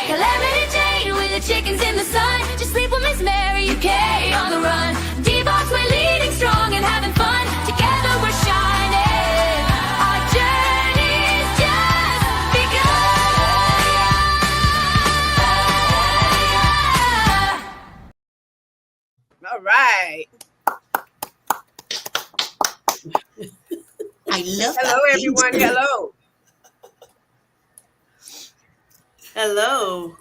Calamity Jane with the chickens in the sun. Just sleep with Miss Mary, UK on the run. DBossway leading strong and having fun. Together we're shining. Our journey's just begun. All right. I love Hello, that everyone. thing. Hello. Hello.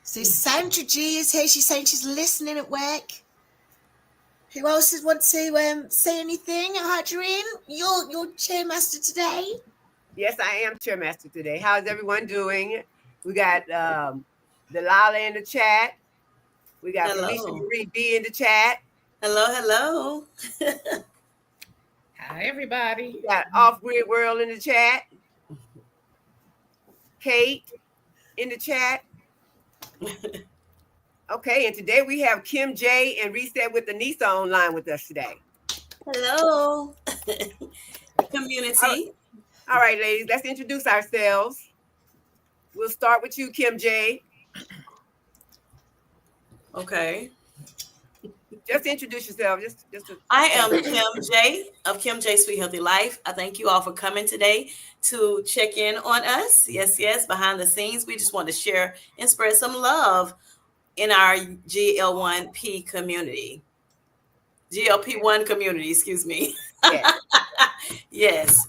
So Sandra G is here. She's saying she's listening at work. Who else would want to say anything? Hadreen, you're chairmaster today. Yes, I am chairmaster today. How's everyone doing? We got Delilah in the chat. We got Felicia Marie B in the chat. Hello. Hi, everybody. We got Off Grid World in the chat. Kate in the chat. Okay, and today we have Kim J and Reset with Anissa online with us today. Hello. Community. All right, ladies, let's introduce ourselves. We'll start with you, Kim J. Okay. Just introduce yourself. I am Kim J of Kim J Sweet Healthy Life. I thank you all for coming today to check in on us. Yes, behind the scenes. We just want to share and spread some love in our GL1P community. GLP1 community, excuse me. Yeah. Yes.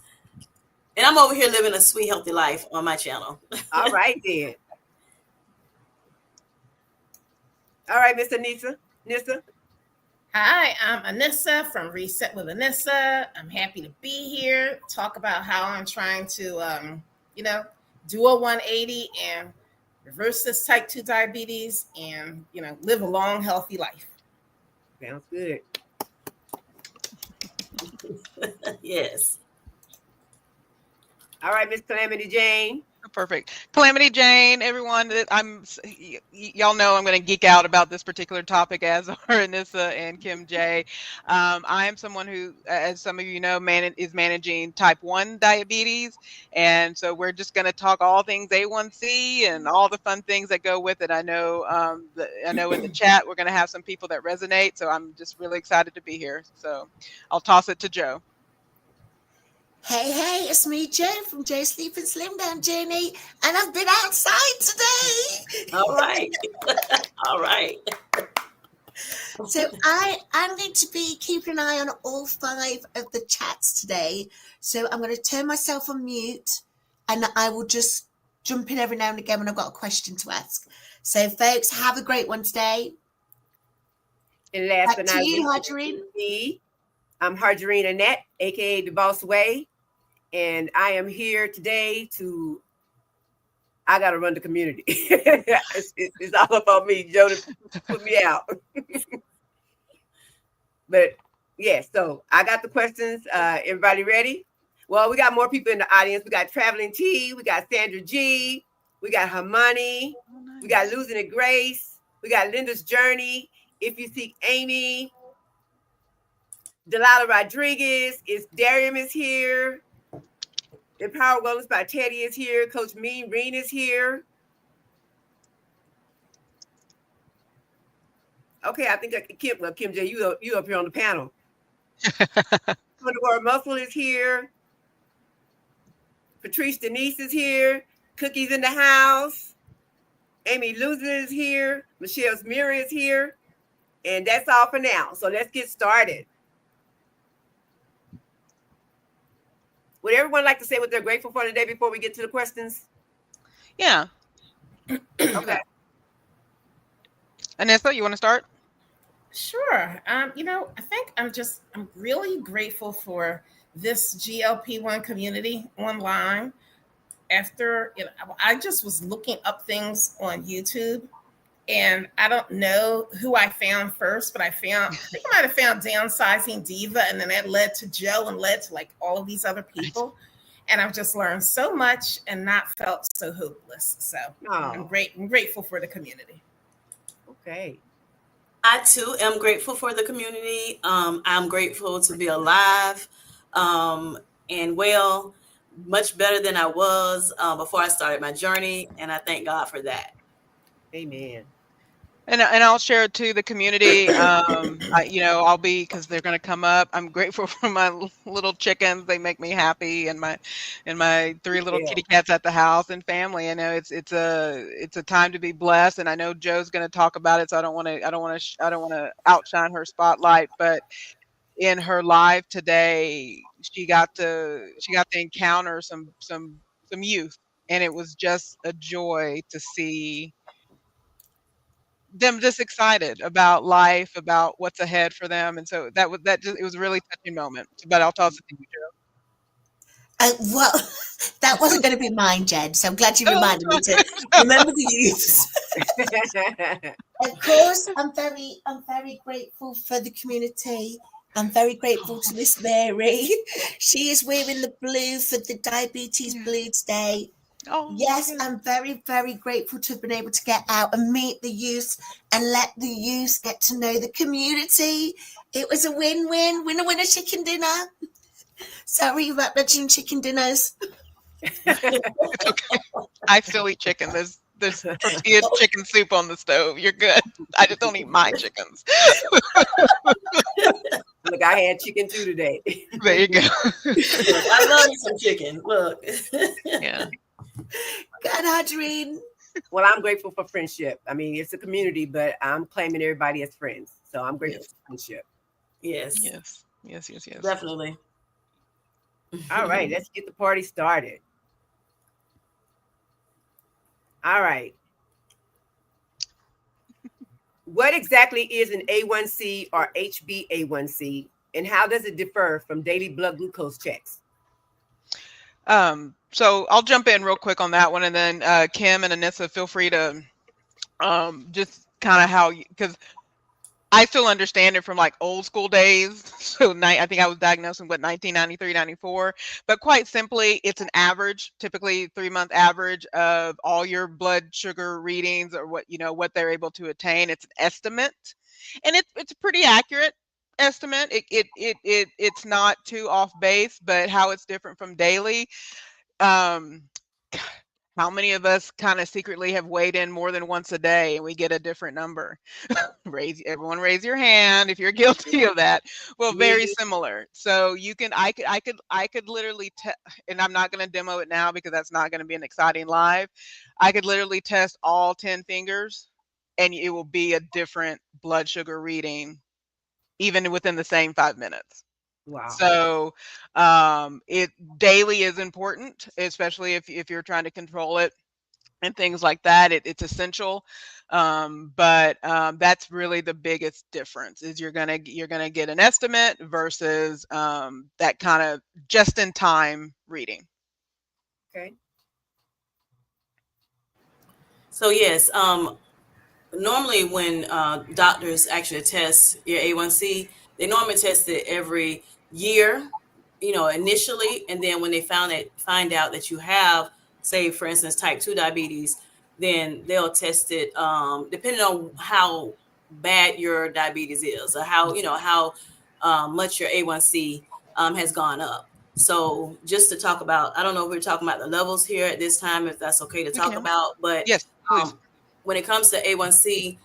And I'm over here living a sweet, healthy life on my channel. All right, then. All right, Miss Anissa. Hi, I'm Anissa from Reset with Anissa. I'm happy to be here, talk about how I'm trying to, do a 180 and reverse this type 2 diabetes and, live a long, healthy life. Sounds good. Yes. All right, Miss Calamity Jane. Perfect. Calamity Jane, everyone. Y'all know I'm going to geek out about this particular topic, as are Anissa and Kim J. I am someone who, as some of you know, is managing type 1 diabetes. And so we're just going to talk all things A1C and all the fun things that go with it. I know in the chat, we're going to have some people that resonate. So I'm just really excited to be here. So I'll toss it to Joe. Hey, it's me, Joe from Joe Sleep and Slim Down Journey, and I've been outside today. All right. All right. So I'm going to be keeping an eye on all 5 of the chats today. So I'm going to turn myself on mute, and I will just jump in every now and again when I've got a question to ask. So, folks, have a great one today. And last but not least, I'm Hadreen Annette, aka DBossway. And I am here today I got to run the community. it's all about me. Joe put me out. But yeah, so I got the questions. Everybody ready? Well, we got more people in the audience. We got Traveling T. We got Sandra G. We got Hermione. Oh, nice. We got Losing It Grace. We got Linda's Journey. If You Seek Amy. Delilah Rodriguez. Darium is here. Empower Wellness by Teddy is here. Coach Mean Reen is here. Okay, I think Kim J, you up here on the panel. Word Muscle is here. Patrice Denise is here. Cookie's in the house. Amy Luzin is here. Michelle Smira is here. And that's all for now. So let's get started. Would everyone like to say what they're grateful for today before we get to the questions? Yeah. Okay. Anissa, you want to start? Sure. I think I'm really grateful for this GLP-1 community online. After, I just was looking up things on YouTube, and I don't know who I found first, but I think I might have found Downsizing Diva, and then that led to Joe and led to like all of these other people. And I've just learned so much and not felt so hopeless. So I'm grateful for the community. Okay. I too am grateful for the community. I'm grateful to be alive and well, much better than I was before I started my journey. And I thank God for that. Amen. And I'll share it to the community. I'll be, because they're going to come up. I'm grateful for my little chickens. They make me happy, and my 3 little Yeah. kitty cats at the house and family. I know it's a time to be blessed, and I know Joe's going to talk about it. So I don't want to outshine her spotlight, but in her live today, she got to encounter some youth, and it was just a joy to see them just excited about life, about what's ahead for them, and so it was a really touching moment. But I'll toss it to you, Joe. Well, that wasn't going to be mine, Jen. So I'm glad you Oh, reminded me to remember the youths. Of course, I'm very grateful for the community. I'm very grateful to Miss Mary. She is wearing the blue for the Diabetes Yeah. Blue Day. Oh, Yes, yeah. I'm very, very grateful to have been able to get out and meet the youth and let the youth get to know the community. It was a win-win, winner-winner chicken dinner. Sorry about mentioning chicken dinners. It's okay. I still eat chicken. There's tortilla chicken soup on the stove. You're good. I just don't eat my chickens. Look, I had chicken too today. There you go. Look, I love me some chicken. Look. Yeah. Good, Adrienne. Well, I'm grateful for friendship. I mean, it's a community, but I'm claiming everybody as friends. So I'm grateful for friendship. Yes. Yes. Definitely. All right, let's get the party started. All right. What exactly is an A1C or HbA1c, and how does it differ from daily blood glucose checks? So I'll jump in real quick on that one, and then Kim and Anissa, feel free to just kind of how, because I still understand it from like old school days. So I think I was diagnosed in 1993, 94. But quite simply, it's an average, typically 3-month average of all your blood sugar readings, or what they're able to attain. It's an estimate, and it's a pretty accurate estimate. It's not too off base, but how it's different from daily. Um, how many of us kind of secretly have weighed in more than once a day and we get a different number? Everyone raise your hand if you're guilty of that. Well, very similar. So I could literally and I'm not going to demo it now because that's not going to be an exciting live. I could literally test all 10 fingers and it will be a different blood sugar reading even within the same 5 minutes. Wow. So it daily is important, especially if you're trying to control it and things like that. It's essential. But that's really the biggest difference, is you're gonna get an estimate versus that kind of just in time reading. Okay. So yes, normally when doctors actually test your A1C, they normally test it every year, initially, and then when they find out that you have, say, for instance, type 2 diabetes, then they'll test it depending on how bad your diabetes is, or how much your A1C has gone up. So just to talk about, I don't know if we're talking about the levels here at this time, if that's okay to talk about, but yes, please. When it comes to A1C,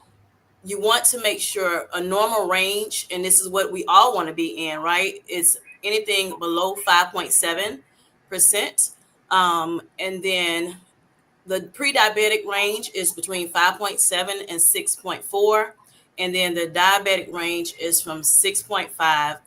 you want to make sure a normal range, and this is what we all want to be in, right? It's anything below 5.7%. And then the pre-diabetic range is between 5.7 and 6.4. And then the diabetic range is from 6.5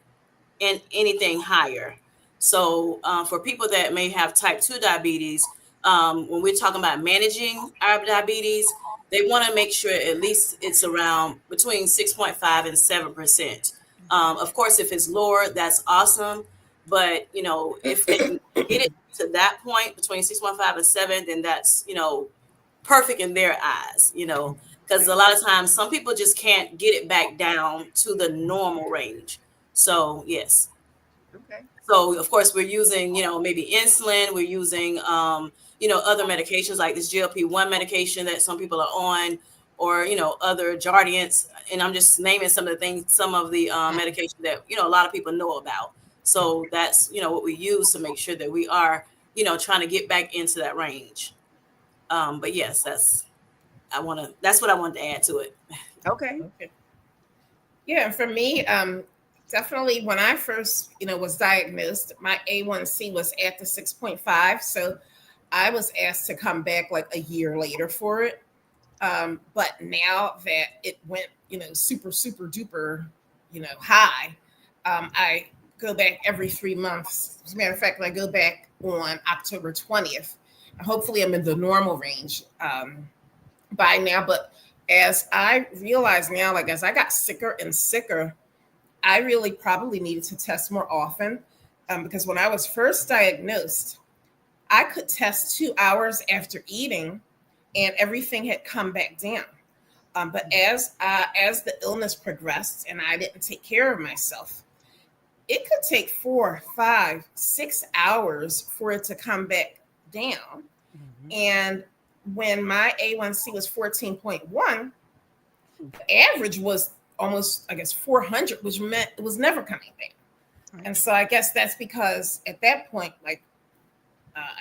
and anything higher. So for people that may have type 2 diabetes, when we're talking about managing our diabetes, they want to make sure at least it's around between 6.5 and 7%. Of course, if it's lower, that's awesome. But, if they can get it to that point between 6.5 and 7, then that's, perfect in their eyes, because a lot of times some people just can't get it back down to the normal range. So, yes. Okay. So, of course, we're using, maybe insulin. We're using, other medications like this GLP-1 medication that some people are on. or other Jardiance, and I'm just naming some of the things, some of the medication that a lot of people know about. So that's what we use to make sure that we are trying to get back into that range. But yes, that's what I wanted to add to it. Okay. Okay. Yeah, for me, definitely when I first, was diagnosed, my A1C was at the 6.5. So I was asked to come back like a year later for it. But now that it went, super, super duper, high, I go back every 3 months. As a matter of fact, I go back on October 20th. Hopefully I'm in the normal range by now. But as I realize now, like as I got sicker and sicker, I really probably needed to test more often because when I was first diagnosed, I could test 2 hours after eating and everything had come back down. But as the illness progressed and I didn't take care of myself, it could take 4, 5, 6 hours for it to come back down. Mm-hmm. And when my A1C was 14.1, the average was almost, 400, which meant it was never coming down. And so I guess that's because at that point, I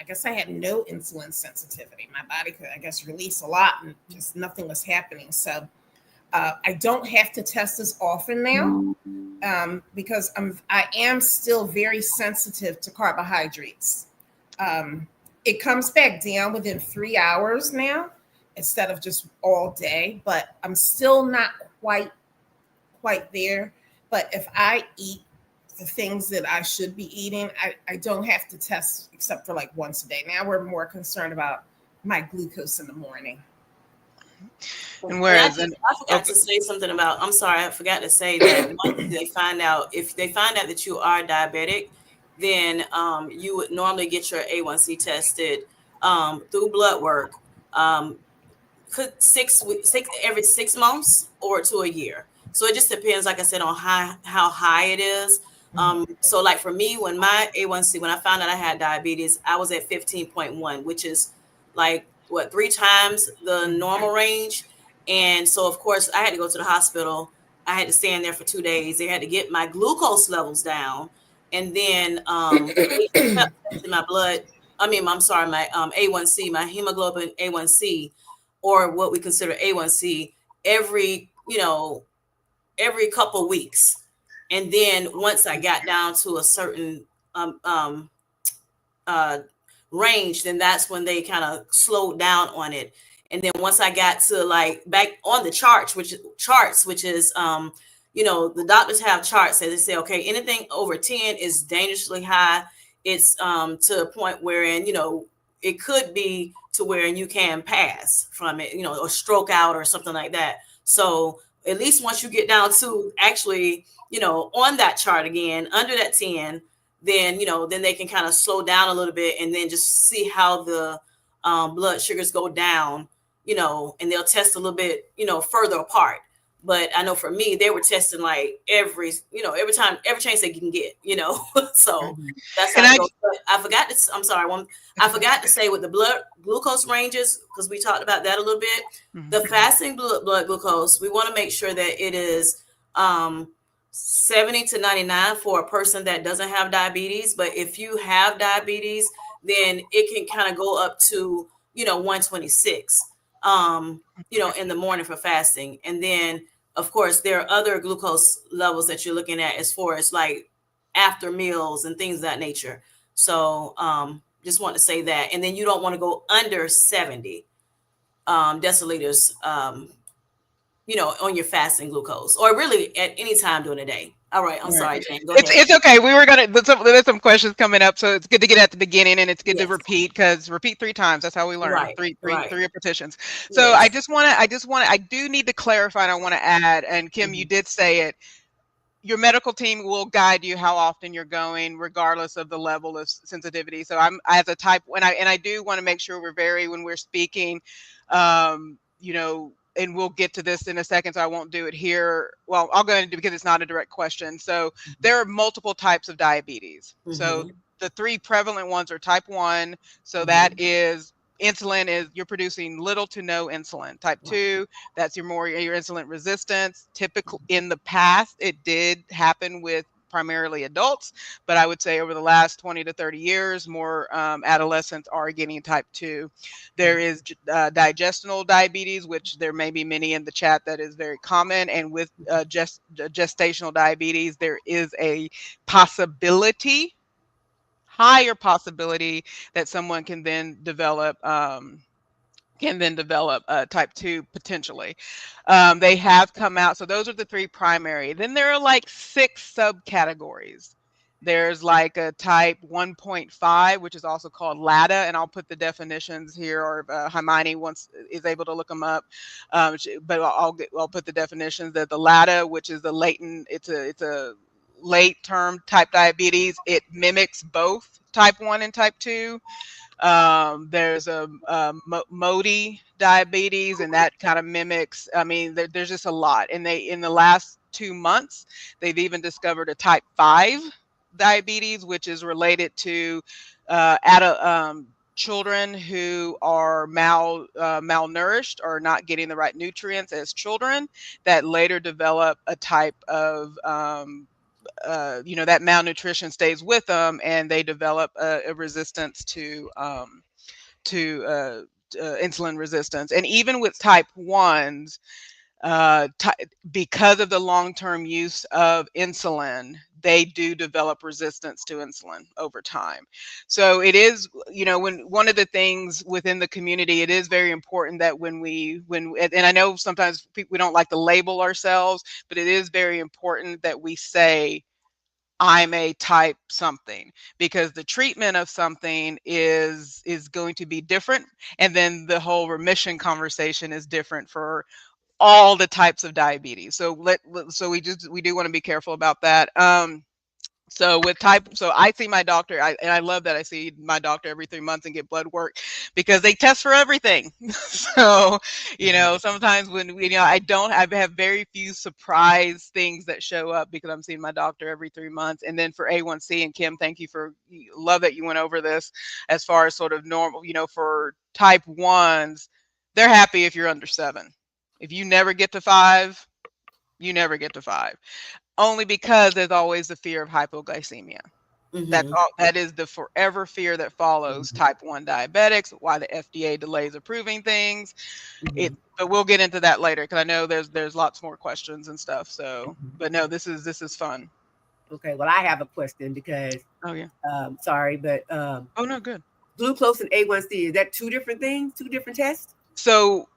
guess I had no insulin sensitivity. My body could, release a lot and just nothing was happening. So I don't have to test as often now because I am still very sensitive to carbohydrates. It comes back down within 3 hours now instead of just all day, but I'm still not quite there. But if I eat the things that I should be eating, I don't have to test except for once a day. Now we're more concerned about my glucose in the morning. And whereas I forgot to say something about, I'm sorry, I forgot to say that once if they find out that you are diabetic, then you would normally get your A1C tested through blood work. Could every 6 months or to a year. So it just depends, like I said, on how high it is. So like for me, when my A1C, when I found out I had diabetes, I was at 15.1, which is 3 times the normal range. And so of course I had to go to the hospital. I had to stay in there for 2 days. They had to get my glucose levels down. And then my blood, my A1C, my hemoglobin A1C, or what we consider A1C, every couple weeks. And then once I got down to a certain range, then that's when they kind of slowed down on it. And then once I got to back on the charts, which is, the doctors have charts that they say, okay, anything over 10 is dangerously high. It's to a point wherein, it could be to where you can pass from it, or stroke out or something like that. So at least once you get down to actually, on that chart again, under that 10, then, then they can kind of slow down a little bit and then just see how the blood sugars go down, and they'll test a little bit, further apart. But I know for me, they were testing every chance they can get, so that's how it goes. But I forgot to say with the blood glucose ranges, because we talked about that a little bit, the fasting blood glucose, we want to make sure that it is 70 to 99 for a person that doesn't have diabetes. But if you have diabetes, then it can kind of go up to, 126, in the morning for fasting. And then, of course, there are other glucose levels that you're looking at as far as after meals and things of that nature. So just want to say that. And then you don't want to go under 70 deciliters, on your fasting glucose, or really at any time during the day. All right. I'm sorry, Jane. Go ahead. It's okay. There's some questions coming up, so it's good to get at the beginning, and it's good to repeat, because repeat 3 times. That's how we learn. Right. Three repetitions. So I do need to clarify, and I want to add, and Kim, you did say it. Your medical team will guide you how often you're going, regardless of the level of sensitivity. So I have a type, and I do want to make sure when we're speaking, and we'll get to this in a second, so I won't do it here. Well, I'll go into it because it's not a direct question. So there are multiple types of diabetes. So the 3 prevalent ones are type 1. So that is insulin is you're producing little to no insulin. Type 2, that's your insulin resistance. Typically in the past, it did happen with primarily adults, but I would say over the last 20 to 30 years, more adolescents are getting type 2. There is digestional diabetes, which there may be many in the chat that is very common. And with gestational diabetes, there is a possibility, higher possibility, that someone can then develop type 2 potentially. They have come out. So those are the 3 primary. Then there are like 6 subcategories. There's like a type 1.5, which is also called LADA, and I'll put the definitions here, or Hermione is able to look them up. But I'll put the definitions. That the LADA, which is the latent, it's a late term type diabetes. It mimics both type 1 and type 2. There's a MODY diabetes, and that kind of mimics. I mean, there's just a lot. And in the last 2 months, they've even discovered a type 5 diabetes, which is related to children who are malnourished or not getting the right nutrients as children, that later develop a type of that malnutrition stays with them, and they develop a resistance to insulin resistance. And even with type 1s, because of the long-term use of insulin, they do develop resistance to insulin over time. So it is, when one of the things within the community, it is very important that and I know sometimes we don't like to label ourselves, but it is very important that we say, I'm a type something, because the treatment of something is going to be different. And then the whole remission conversation is different for all the types of diabetes. So we do want to be careful about that. So I see my doctor, and I love that I see my doctor every 3 months and get blood work, because they test for everything. So, sometimes when I have very few surprise things that show up, because I'm seeing my doctor every 3 months. And then for A1C, and Kim, thank you love that you went over this as far as sort of normal, for type 1s, they're happy if you're under 7. If you never get to 5, you never get to 5. Only because there's always the fear of hypoglycemia. That's all. That is the forever fear that follows type 1 diabetics. Why the FDA delays approving things. But we'll get into that later, because I know there's lots more questions and stuff. So, but no, this is fun. Okay, well, I have a question because. Oh yeah. Sorry, but. Oh no, good. Glucose and A1C, is that 2 different things? 2 different tests? So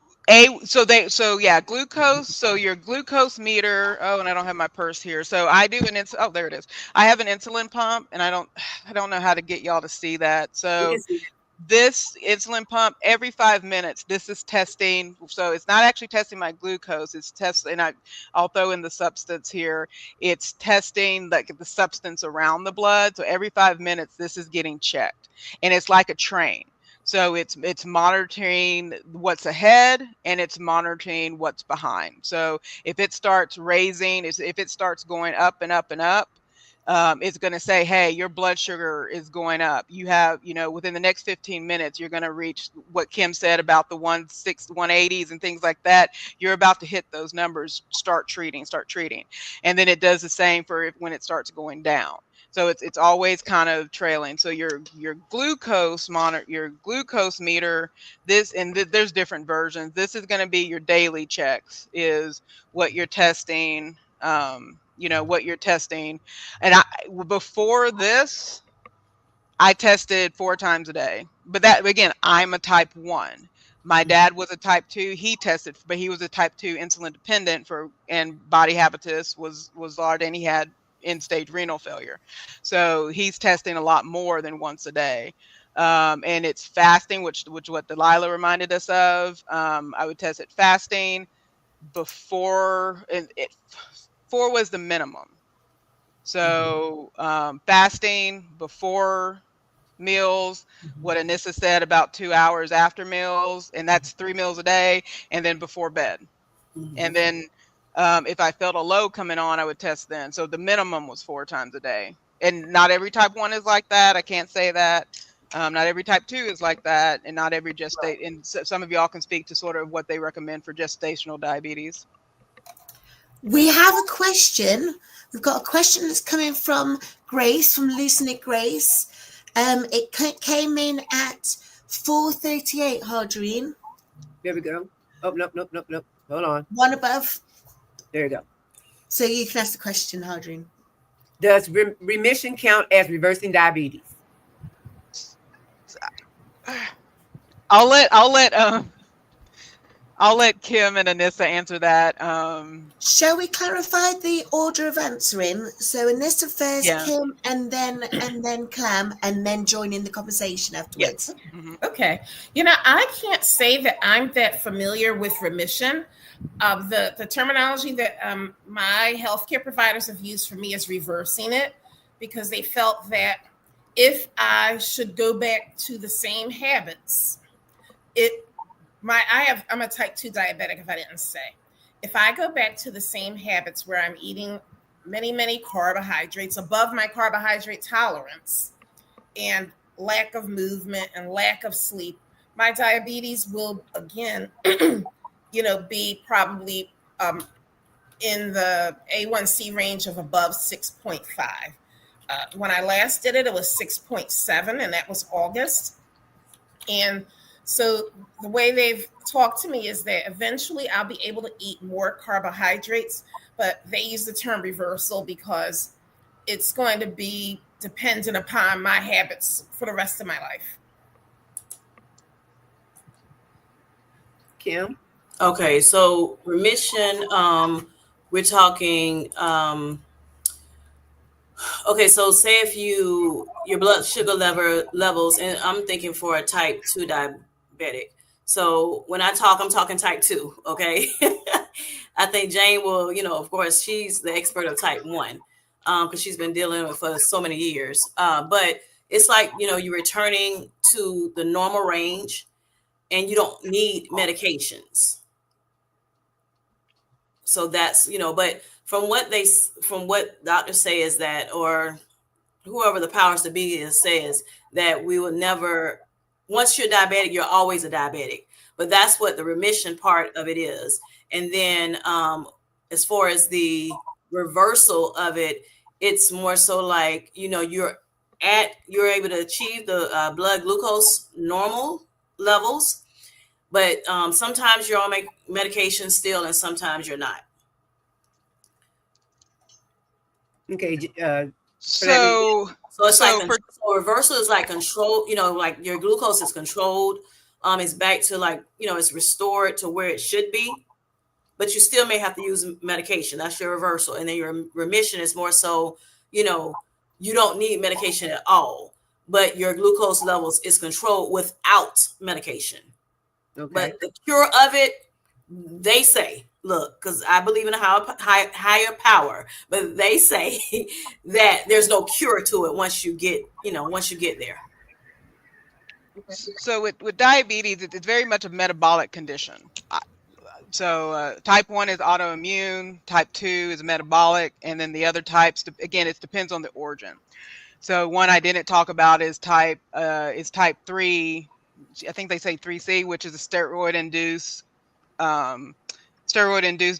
glucose. So your glucose meter. Oh, and I don't have my purse here. So I do oh, there it is. I have an insulin pump, and I don't know how to get y'all to see that. So this insulin pump, every 5 minutes, this is testing. So it's not actually testing my glucose. It's testing. I'll throw in the substance here. It's testing the substance around the blood. So every 5 minutes, this is getting checked, and it's like a train. So it's monitoring what's ahead, and it's monitoring what's behind. So if it starts raising, if it starts going up and up and up, it's going to say, hey, your blood sugar is going up. You have, within the next 15 minutes, you're going to reach what Kim said about the 180s and things like that. You're about to hit those numbers. Start treating. And then it does the same for when it starts going down. So it's always kind of trailing. So your glucose your glucose meter, there's different versions. This is going to be your daily checks, is what you're testing. What you're testing. And before this, I tested 4 times a day. But that, again, I'm a type 1. My dad was a type 2. He tested, but he was a type 2 insulin dependent and body habitus was large, and he had end-stage renal failure. So he's testing a lot more than once a day. And it's fasting, which what Delilah reminded us of. I would test it fasting before, and 4 was the minimum. So fasting before meals, what Anissa said, about 2 hours after meals, and that's 3 meals a day, and then before bed. And then if I felt a low coming on, I would test then. So the minimum was 4 times a day. And not every type 1 is like that. I can't say that. Not every type 2 is like that, and not every gestate. And some of y'all can speak to sort of what they recommend for gestational diabetes. We have a question. We've got a question that's coming from Grace, from Loosen It Grace. It came in at 4:38, Hadreen. There we go. Oh, nope. Hold on. One above. There you go. So you can ask the question, Hadreen. Does remission count as reversing diabetes? I'll let Kim and Anissa answer that. Shall we clarify the order of answering? So Anissa first, Yeah. Kim, and then Clam, and then join in the conversation afterwards. Yes. Mm-hmm. Okay. I can't say that I'm that familiar with remission. The terminology that my healthcare providers have used for me is reversing it, because they felt that if I should go back to the same habits, I'm a type 2 diabetic, if I didn't say. If I go back to the same habits where I'm eating many carbohydrates above my carbohydrate tolerance, and lack of movement and lack of sleep, my diabetes will again be probably in the A1C range of above 6.5. When I last did it, it was 6.7, and that was August. And so the way they've talked to me is that eventually I'll be able to eat more carbohydrates, but they use the term reversal because it's going to be dependent upon my habits for the rest of my life. Kim? Okay, so remission, we're talking, okay, so say if your blood sugar levels, and I'm thinking for a type 2 diabetic. So when I'm talking type 2, okay? I think Jane will, of course, she's the expert of type 1, because she's been dealing with it for so many years. But it's like, you're returning to the normal range, and you don't need medications. So that's, but from what doctors say is that, or whoever the powers to be is, says that we will never, once you're diabetic, you're always a diabetic. But that's what the remission part of it is. And then as far as the reversal of it, it's more so like, you're able to achieve the blood glucose normal levels. But sometimes you're on medication still, and sometimes you're not. Okay. So it's reversal is like control. Like your glucose is controlled. It's back to like it's restored to where it should be, but you still may have to use medication. That's your reversal, and then your remission is more so you don't need medication at all, but your glucose levels is controlled without medication. Okay. But the cure of it, they say, look, because I believe in a higher power, but they say that there's no cure to it once you get there. So with diabetes, it's very much a metabolic condition. So type 1 is autoimmune, type 2 is metabolic, and then the other types, again, it depends on the origin. So one I didn't talk about is type 3. I think they say 3C, which is a steroid-induced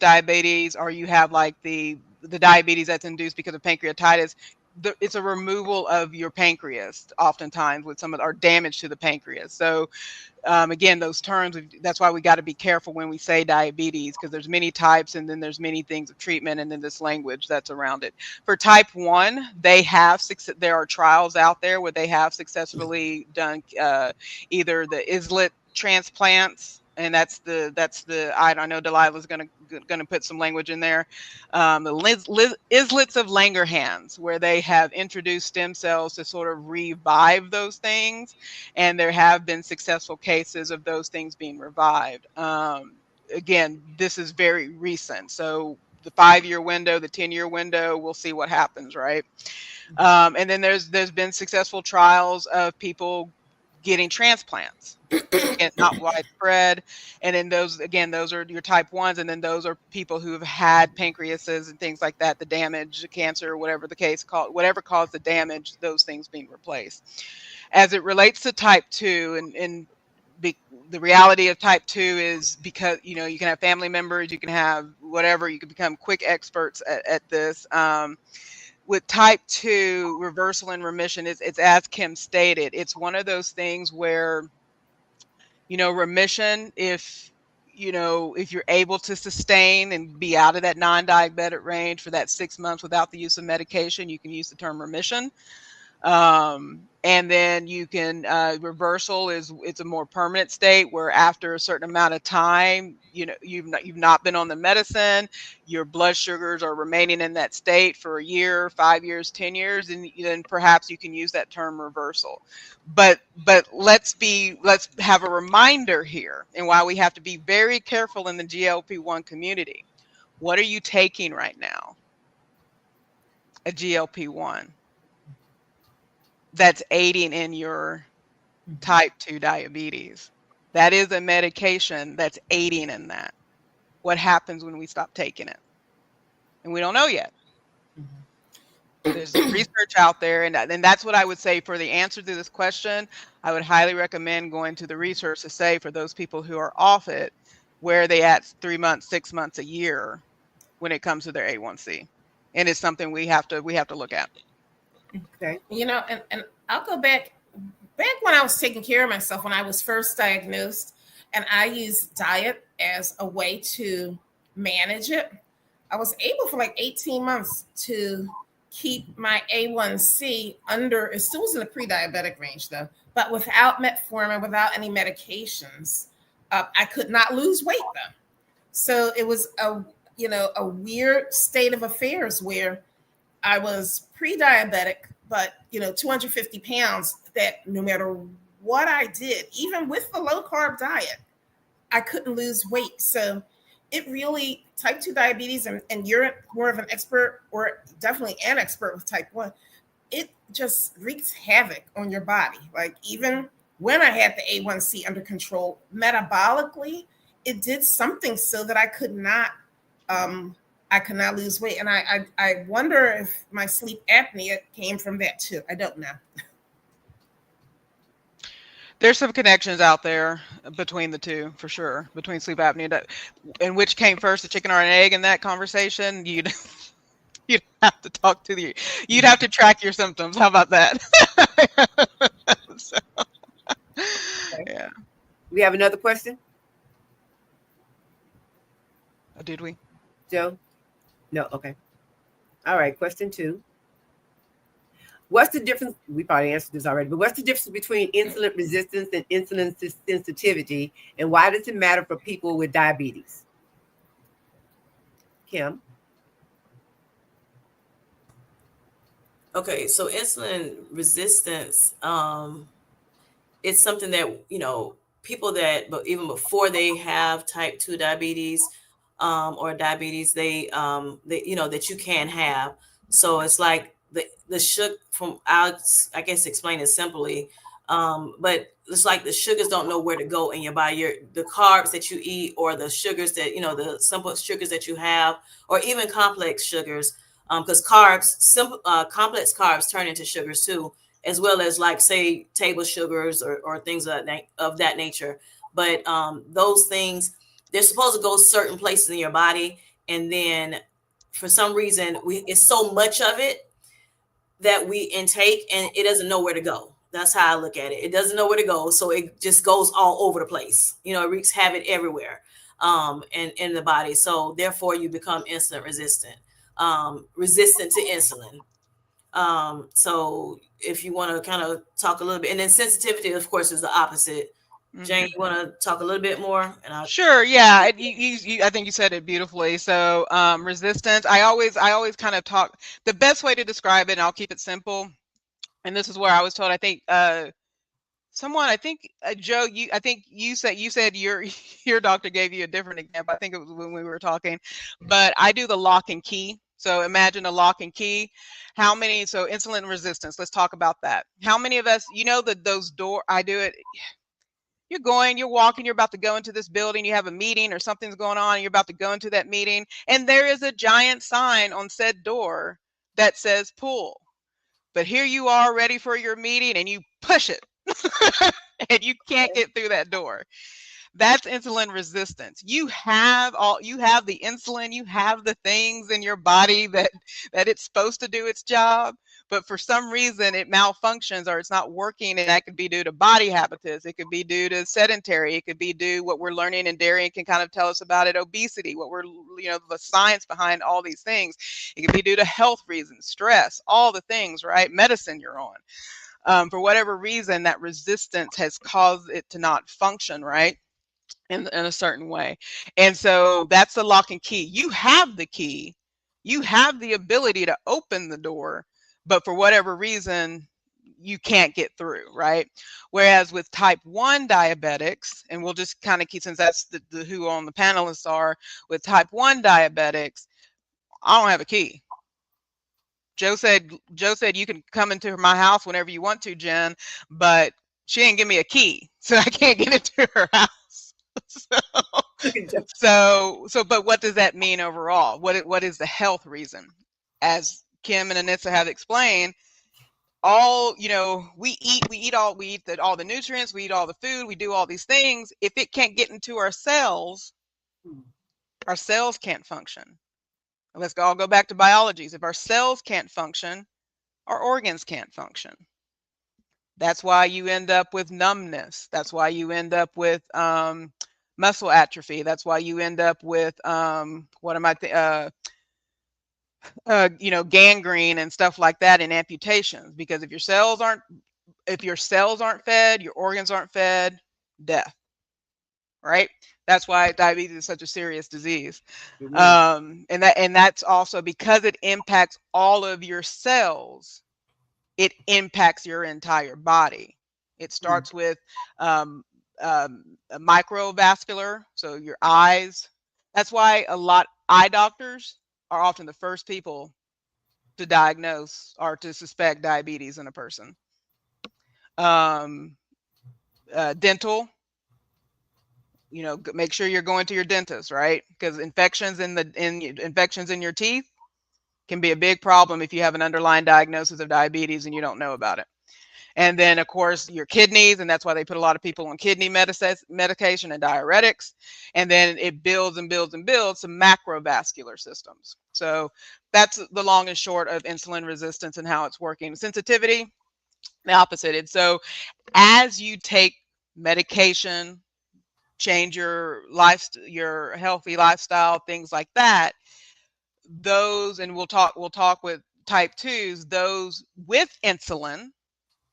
diabetes, or you have like the diabetes that's induced because of pancreatitis. It's a removal of your pancreas, oftentimes with or damage to the pancreas. So again, those terms, that's why we got to be careful when we say diabetes, because there's many types, and then there's many things of treatment, and then this language that's around it. For type 1, there are trials out there where they have successfully done either the islet transplants, and that's the I know Delilah's gonna put some language in there. The islets of Langerhans, where they have introduced stem cells to sort of revive those things, and there have been successful cases of those things being revived. Again, this is very recent, so the 5-year window, the 10-year window, we'll see what happens, right? And then there's been successful trials of people getting transplants. Again, not widespread. And then those, again, those are your type 1s. And then those are people who have had pancreases and things like that, the damage, the cancer, whatever the case called, whatever caused the damage, those things being replaced. As it relates to type 2, and the reality of type 2 is, because, you know, you can have family members, you can have whatever, you can become quick experts at this. With type 2, reversal and remission, it's as Kim stated, it's one of those things where, you know, remission, if you're able to sustain and be out of that non-diabetic range for that 6 months without the use of medication, you can use the term remission. And then you can, reversal it's a more permanent state where after a certain amount of time, you know, you've not been on the medicine, your blood sugars are remaining in that state for a year, 5 years, 10 years, and then perhaps you can use that term reversal. But let's have a reminder here, and why we have to be very careful in the GLP-1 community. What are you taking right now? A GLP-1 that's aiding in your type 2 diabetes. That is a medication that's aiding in that. What happens when we stop taking it? And we don't know yet. There's research out there, and that's what I would say for the answer to this question. I would highly recommend going to the research to say, for those people who are off it, where are they at 3 months, 6 months, a year when it comes to their A1C? And it's something we have to look at. Okay. You know, and I'll go back when I was taking care of myself, when I was first diagnosed, and I used diet as a way to manage it. I was able for like 18 months to keep my A1C under, it still was in the pre-diabetic range though, but without metformin, without any medications. I could not lose weight though. So it was a weird state of affairs where I was pre-diabetic, but 250 pounds, that no matter what I did, even with the low carb diet, I couldn't lose weight. So it really, type 2 diabetes, and you're more of an expert, or definitely an expert with type 1, it just wreaks havoc on your body. Like, even when I had the A1C under control, metabolically, it did something so that I could not lose weight. And I wonder if my sleep apnea came from that too. I don't know. There's some connections out there between the two, for sure, between sleep apnea. And which came first, the chicken or an egg in that conversation? You'd have to you'd have to track your symptoms. How about that? So, yeah. We have another question? Oh, did we? Joe? No, okay. All right, question 2. What's the difference? We probably answered this already, but what's the difference between insulin resistance and insulin sensitivity, and why does it matter for people with diabetes? Kim? Okay, so insulin resistance, it's something that, people that, but even before they have type 2 diabetes, or diabetes, they that you can have. So it's like the sugar I guess explain it simply, but it's like the sugars don't know where to go in your body. The carbs that you eat, or the sugars that, the simple sugars that you have, or even complex sugars, because complex carbs turn into sugars too, as well as, like, say, table sugars or things of that nature. But those things, they're supposed to go certain places in your body, and then for some reason it's so much of it that we intake, and it doesn't know where to go. That's how I look at it. It doesn't know where to go, so it just goes all over the place. It wreaks havoc everywhere, and in the body. So therefore, you become insulin resistant to insulin. So if you want to kind of talk a little bit, and then sensitivity, of course, is the opposite. Jane, you want to talk a little bit more? Sure. Yeah. I think you said it beautifully. So resistance, I always kind of talk, the best way to describe it, and I'll keep it simple. And this is where I was told, I think Joe, you said your doctor gave you a different example. I think it was when we were talking, but I do the lock and key So imagine a lock and key. How many, so insulin resistance, let's talk about that. How many of us, that those I do it, you're walking, you're about to go into this building, you have a meeting or something's going on, and you're about to go into that meeting, and there is a giant sign on said door that says pull. But here you are ready for your meeting and you push it and you can't get through that door. That's insulin resistance. You have the insulin, you have the things in your body that it's supposed to do its job, but for some reason it malfunctions or it's not working, and that could be due to body habitus, it could be due to sedentary, it could be due what we're learning in dairy and can kind of tell us about it, obesity, what we're the science behind all these things. It could be due to health reasons, stress, all the things, right? Medicine you're on. For whatever reason, that resistance has caused it to not function, right? In a certain way. And so that's the lock and key. You have the key, you have the ability to open the door, but for whatever reason, you can't get through, right? Whereas with type 1 diabetics, and we'll just kind of keep, since that's the who on the panelists are, with type 1 diabetics, I don't have a key. Joe said you can come into my house whenever you want to, Jen, but she didn't give me a key, so I can't get into her house. But what does that mean overall? What is the health reason? As Kim and Anissa have explained, all we eat all the nutrients, we eat all the food, we do all these things. If it can't get into our cells can't function. Let's all go back to biology. If our cells can't function, our organs can't function. That's why you end up with numbness. That's why you end up with muscle atrophy. That's why you end up with gangrene and stuff like that, in amputations. Because if your cells aren't fed, your organs aren't fed, death. Right? That's why diabetes is such a serious disease. And that's also because it impacts all of your cells. It impacts your entire body. It starts with microvascular, so your eyes. That's why eye doctors are often the first people to diagnose or to suspect diabetes in a person. Dental, make sure you're going to your dentist, right? Because infections in your teeth can be a big problem if you have an underlying diagnosis of diabetes and you don't know about it. And then, of course, your kidneys, and that's why they put a lot of people on kidney medication and diuretics. And then it builds and builds and builds some macrovascular systems. So that's the long and short of insulin resistance and how it's working. Sensitivity, the opposite. So as you take medication, change your healthy lifestyle, things like that, those, and we'll talk with type 2s, those with insulin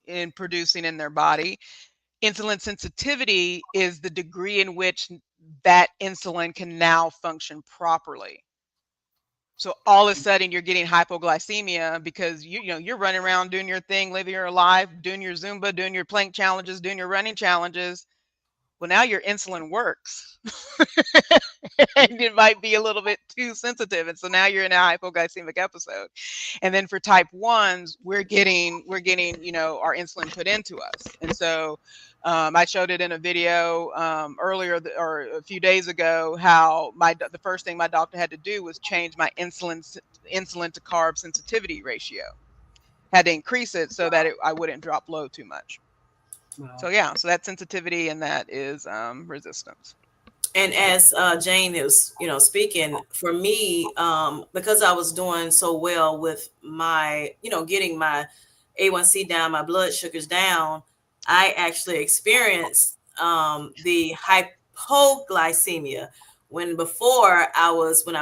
in producing in their body. Insulin sensitivity is the degree in which that insulin can now function properly. So all of a sudden you're getting hypoglycemia because you're running around doing your thing, living your life, doing your Zumba, doing your plank challenges, doing your running challenges. Well, now your insulin works. And it might be a little bit too sensitive, and so now you're in a hypoglycemic episode. And then for type 1s, we're getting our insulin put into us. And so I showed it in a video earlier or a few days ago how the first thing my doctor had to do was change my insulin to carb sensitivity ratio. Had to increase it so that I wouldn't drop low too much. Wow. So that's sensitivity, and that is resistance. And as Jane is, speaking, for me, because I was doing so well with my, getting my A1C down, my blood sugars down, I actually experienced the hypoglycemia when I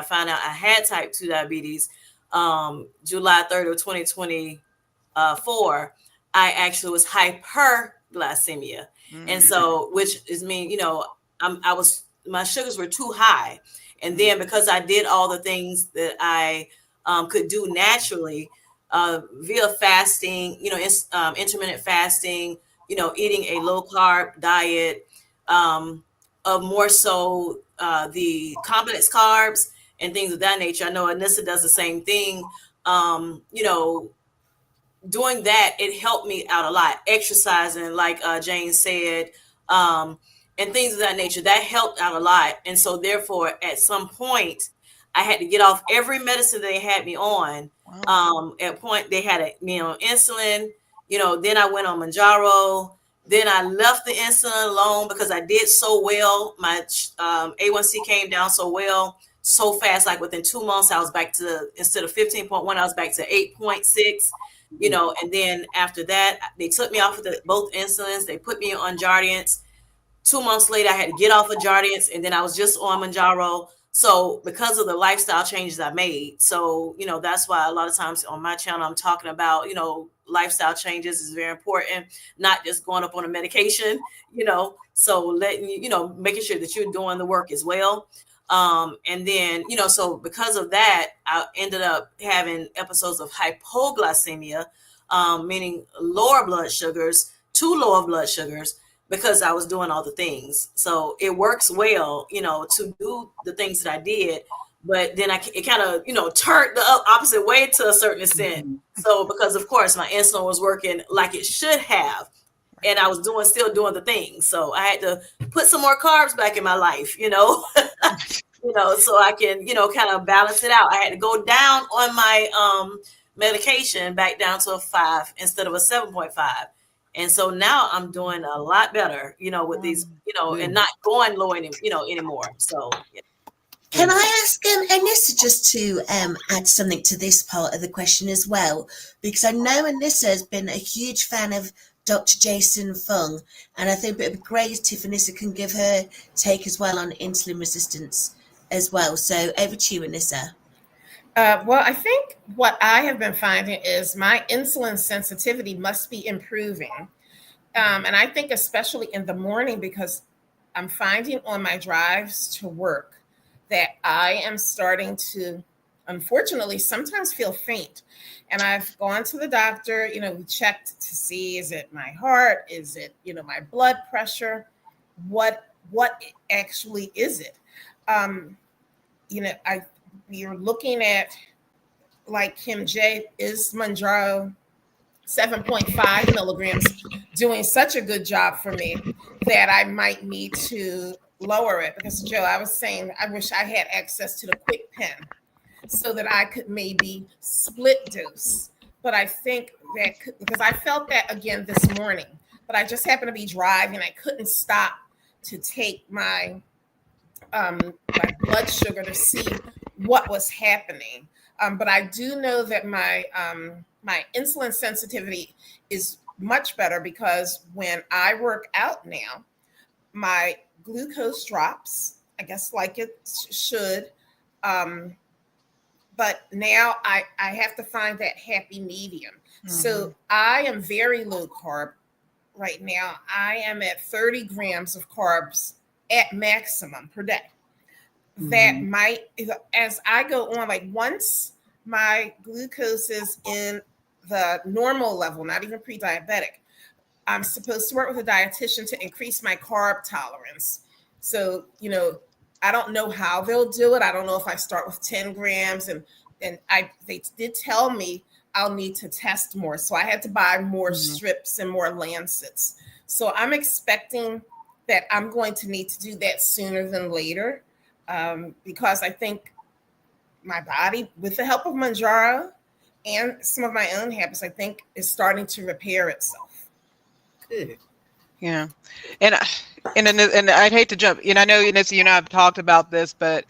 found out I had type 2 diabetes, July 3rd of 2024, I actually was hyperglycemia. And so, which is my sugars were too high. And then because I did all the things that I could do naturally via fasting, intermittent fasting, eating a low carb diet, of more so the complex carbs and things of that nature. I know Anissa does the same thing. You know, doing that, it helped me out a lot. Exercising, like Jane said, and things of that nature, that helped out a lot. And so therefore, at some point, I had to get off every medicine they had me on. Wow. At point they had me on insulin, you know, then I went on Manjaro. Then I left the insulin alone because I did so well. My A1C came down so well, so fast. Like within 2 months, I was back to, instead of 15.1, I was back to 8.6. You know, and then after that, they took me off of both insulins. They put me on Jardiance. 2 months later, I had to get off of Jardiance, and then I was just on Manjaro. So because of the lifestyle changes I made, so, you know, that's why a lot of times on my channel, I'm talking about, you know, lifestyle changes is very important, not just going up on a medication, you know, so letting you, you know, making sure that you're doing the work as well. And then, you know, so because of that, I ended up having episodes of hypoglycemia, meaning lower blood sugars, too low of blood sugars, because I was doing all the things. So it works well, you know, to do the things that I did, but then it kind of, you know, turned the opposite way to a certain extent. So because of course my insulin was working like it should have, and I was still doing the things. So I had to put some more carbs back in my life, you know, you know, so I can, you know, kind of balance it out. I had to go down on my medication back down to a 5 instead of a 7.5. And so now I'm doing a lot better, you know, with these, you know, and not going low anymore. So yeah. Can I ask Anissa just to add something to this part of the question as well? Because I know Anissa has been a huge fan of Dr. Jason Fung, and I think it would be great if Anissa can give her take as well on insulin resistance as well. So over to you, Anissa. Well, I think what I have been finding is my insulin sensitivity must be improving. And I think especially in the morning, because I'm finding on my drives to work that I am starting to, unfortunately, sometimes feel faint. And I've gone to the doctor, you know, we checked to see, is it my heart? Is it, you know, my blood pressure? What actually is it? You know, you're looking at, like Kim J, is Manjaro 7.5 milligrams doing such a good job for me that I might need to lower it? Because Joe, I was saying, I wish I had access to the quick pen so that I could maybe split dose. But I think that, because I felt that again this morning, but I just happened to be driving. I couldn't stop to take my blood sugar to see what was happening. But I do know that my insulin sensitivity is much better, because when I work out now, my glucose drops, I guess, like it should. But now I have to find that happy medium. Mm-hmm. So I am very low carb right now. I am at 30 grams of carbs at maximum per day. Mm-hmm. That might, as I go on, like once my glucose is in the normal level, not even pre-diabetic, I'm supposed to work with a dietitian to increase my carb tolerance. So, you know, I don't know how they'll do it. I don't know if I start with 10 grams and they did tell me I'll need to test more. So I had to buy more strips and more lancets. So I'm expecting that I'm going to need to do that sooner than later, because I think my body, with the help of Manjaro and some of my own habits, I think is starting to repair itself. Good. Yeah. And I'd hate to jump, and I know, you and I have talked about this, but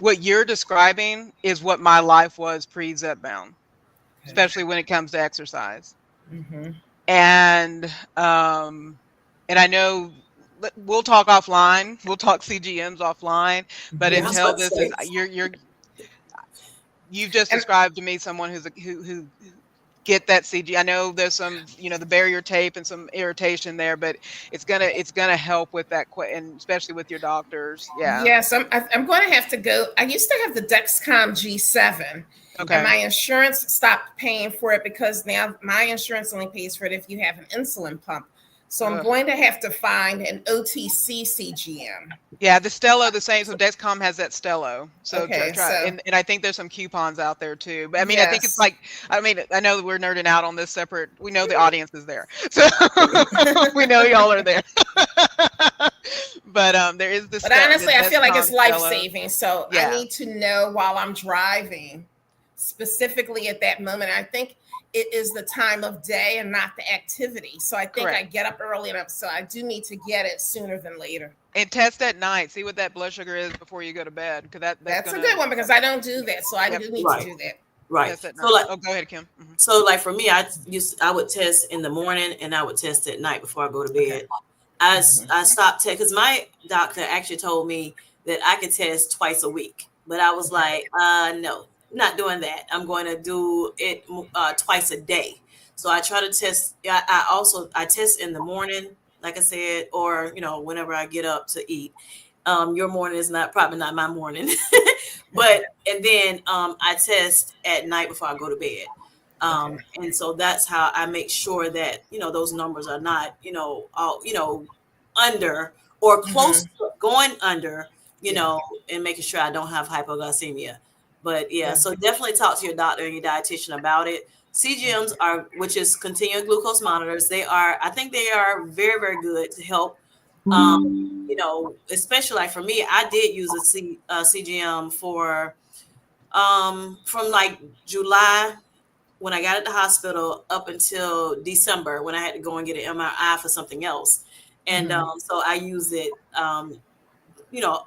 what you're describing is what my life was pre-Zepbound, especially when it comes to exercise. Mm-hmm. And I know we'll talk offline, we'll talk CGMs offline, but until this is, you've just described to me someone who get that CG. I know there's some, the barrier tape and some irritation there, but it's gonna help with that, and especially with your doctors. Yeah. Yes, I'm going to have to go. I used to have the Dexcom G7. Okay. And my insurance stopped paying for it, because now my insurance only pays for it if you have an insulin pump. So I'm going to have to find an OTC CGM. Yeah, the Stello, the same. So Dexcom has that Stello. So Okay, try, so- and I think there's some coupons out there too. But I mean, I think it's Yes. like, I mean, I know that we're nerding out on this separate. We know the audience is there, so we know y'all are there. But there is this. But honestly, I feel like it's life Stello. saving. So Yeah. I need to know while I'm driving, specifically at that moment. I think it is the time of day and not the activity. So I think Correct. I get up early enough. So I do need to get it sooner than later. And test at night. See what that blood sugar is before you go to bed, because that's a good one because I don't do that. So I Yep. do need Right. to do that. Right. Test at So night. like, Oh, go ahead, Kim. Mhm. so like for me, I would test in the morning and I would test at night before I go to bed. I stopped because my doctor actually told me that I could test twice a week, but I was like, no, not doing that. I'm going to do it twice a day. So I try to test. I test in the morning, like I said, or whenever I get up to eat. Your morning is probably not my morning, and then I test at night before I go to bed. And so that's how I make sure that those numbers are not under or close to going under, and making sure I don't have hypoglycemia. But so definitely talk to your doctor and your dietitian about it. CGMs which is continuous glucose monitors. I think they are very, very good to help. Especially like for me, I did use a CGM for from like July when I got at the hospital up until December when I had to go and get an MRI for something else. And so I used it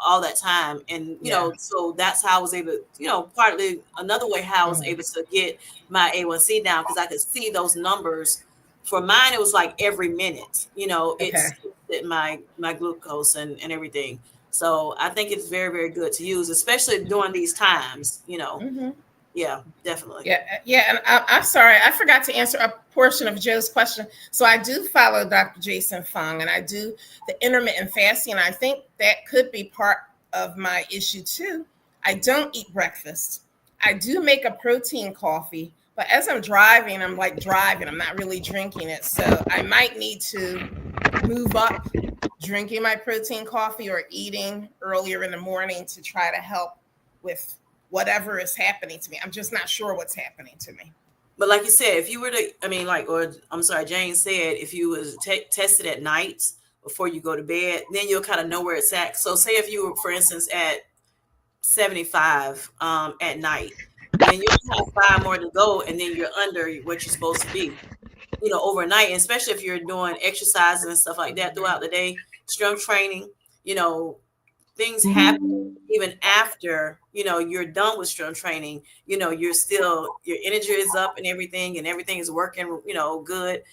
all that time. And so that's how I was able to, partly another way how I was able to get my A1C down, because I could see those numbers. For mine, it was like every minute, it's my glucose and everything. So I think it's very, very good to use, especially during these times, Yeah, definitely. Yeah. And I'm sorry, I forgot to answer a portion of Joe's question. So I do follow Dr. Jason Fung, and I do the intermittent fasting. And I think that could be part of my issue too. I don't eat breakfast. I do make a protein coffee, but as I'm driving, I'm like driving. I'm not really drinking it. So I might need to move up drinking my protein coffee or eating earlier in the morning to try to help with whatever is happening to me. I'm just not sure what's happening to me. But like you said, if you were to, Jane said, if you was tested at night before you go to bed, then you'll kind of know where it's at. So say if you were, for instance, at 75 at night, and you have 5 more to go, and then you're under what you're supposed to be, overnight, and especially if you're doing exercises and stuff like that throughout the day, strength training, things happen even after, you're done with strength training, you're still, your energy is up and everything is working, good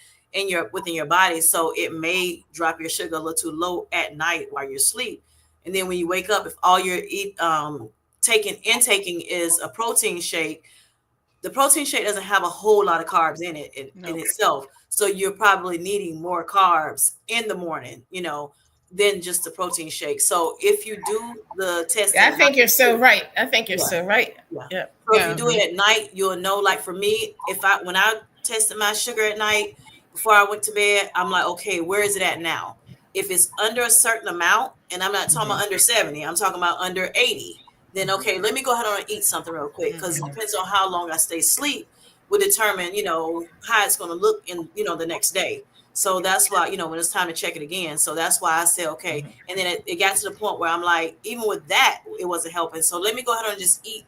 within your body. So it may drop your sugar a little too low at night while you're asleep. And then when you wake up, if all you're intaking is a protein shake, the protein shake doesn't have a whole lot of carbs in it in itself. So you're probably needing more carbs in the morning, than just the protein shake. So if you do the test, I think you're so right. So right. Yeah. So if you do it at night, you'll know. Like for me, when I tested my sugar at night before I went to bed, I'm like, okay, where is it at now? If it's under a certain amount, and I'm not talking about under 70, I'm talking about under 80, then okay, let me go ahead and eat something real quick, because it depends on how long I stay asleep will determine, how it's going to look in, the next day. So that's why, when it's time to check it again. So that's why I said, okay. And then it got to the point where I'm like, even with that, it wasn't helping. So let me go ahead and just eat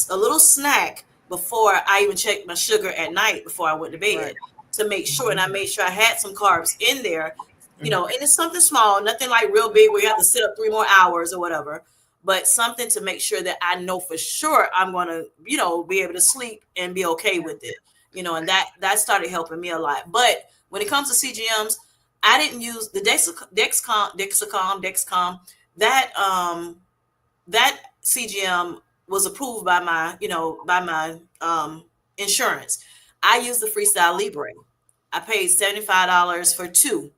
a little snack before I even checked my sugar at night before I went to bed, to make sure. And I made sure I had some carbs in there, and it's something small, nothing like real big where you have to sit up 3 more hours or whatever, but something to make sure that I know for sure I'm going to, be able to sleep and be okay with it, and that started helping me a lot. But when it comes to CGMs, I didn't use the Dexcom. That CGM was approved by my insurance. I used the Freestyle Libre. I paid $75 for 2,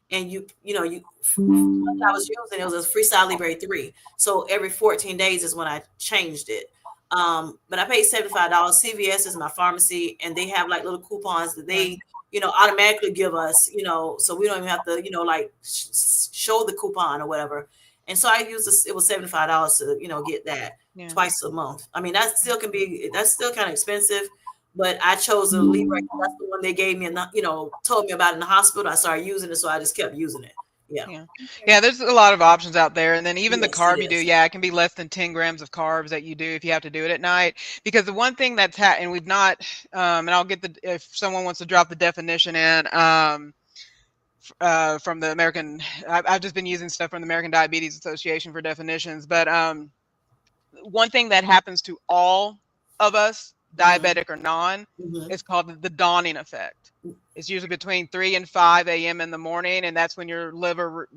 and I was using it was a Freestyle Libre 3. So every 14 days is when I changed it. But I paid $75. CVS is my pharmacy, and they have like little coupons that they automatically give us, so we don't even have to, like show the coupon or whatever. And so I used this, it was $75 to, get that twice a month. I mean, that's still kind of expensive, but I chose the Libra. That's the one they gave me and, told me about in the hospital. I started using it. So I just kept using it. Yeah, there's a lot of options out there. And then even the Yes, carb it you do, is. it can be less than 10 grams of carbs that you do if you have to do it at night. Because the one thing that's and we've not, and I'll get if someone wants to drop the definition in, from the American, I've just been using stuff from the American Diabetes Association for definitions. But one thing that happens to all of us, diabetic or non, is called the dawning effect. It's usually between 3 and 5 a.m. in the morning, and that's when your liver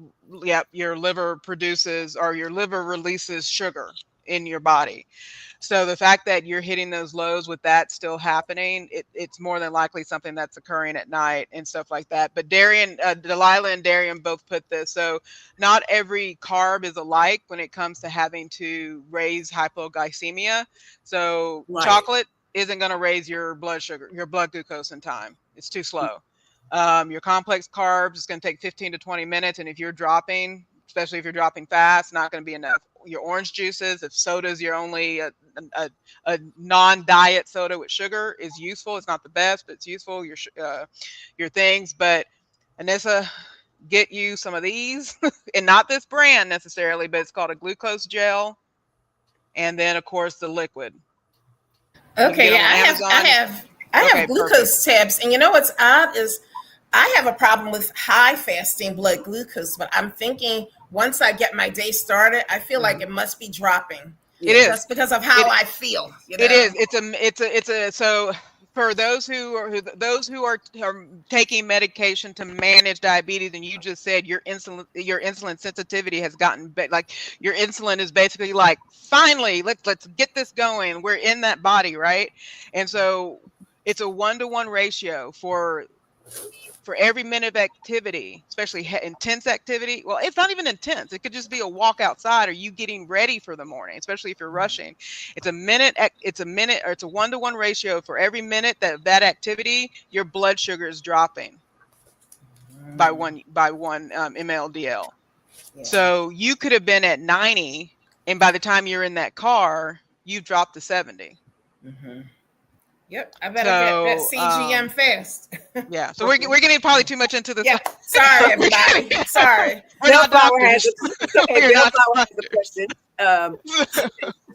produces, or your liver releases sugar in your body. So the fact that you're hitting those lows with that still happening, it's more than likely something that's occurring at night and stuff like that. But Delilah and Darian both put this. So not every carb is alike when it comes to having to raise hypoglycemia. So chocolate isn't going to raise your blood sugar, your blood glucose in time. It's too slow. Your complex carbs is going to take 15 to 20 minutes. And if you're dropping, especially if you're dropping fast, not going to be enough. Your orange juices, if soda's your only a non-diet soda with sugar is useful. It's not the best, but it's useful. Your things. But Anissa, get you some of these, and not this brand necessarily, but it's called a glucose gel, and then of course the liquid. Okay, yeah, I have glucose tabs, and you know what's odd is I have a problem with high fasting blood glucose, but I'm thinking once I get my day started, I feel like it must be dropping. It is just because of how I feel. It is. It's a. So for those who are taking medication to manage diabetes, and you just said your insulin sensitivity has gotten like your insulin is basically like, finally, let's get this going. We're in that body, right? And so it's a 1-to-1 ratio for every minute of activity, especially intense activity. Well, it's not even intense. It could just be a walk outside or you getting ready for the morning, especially if you're rushing. It's a 1-to-1 ratio for every minute that activity, your blood sugar is dropping by one ml/dl. Yeah. So you could have been at 90, and by the time you're in that car, you've dropped to 70. Mm-hmm. Yep, I better get that CGM fast. Yeah, so we're getting probably too much into this. Yeah, sorry everybody. Sorry. Bellflower has a question.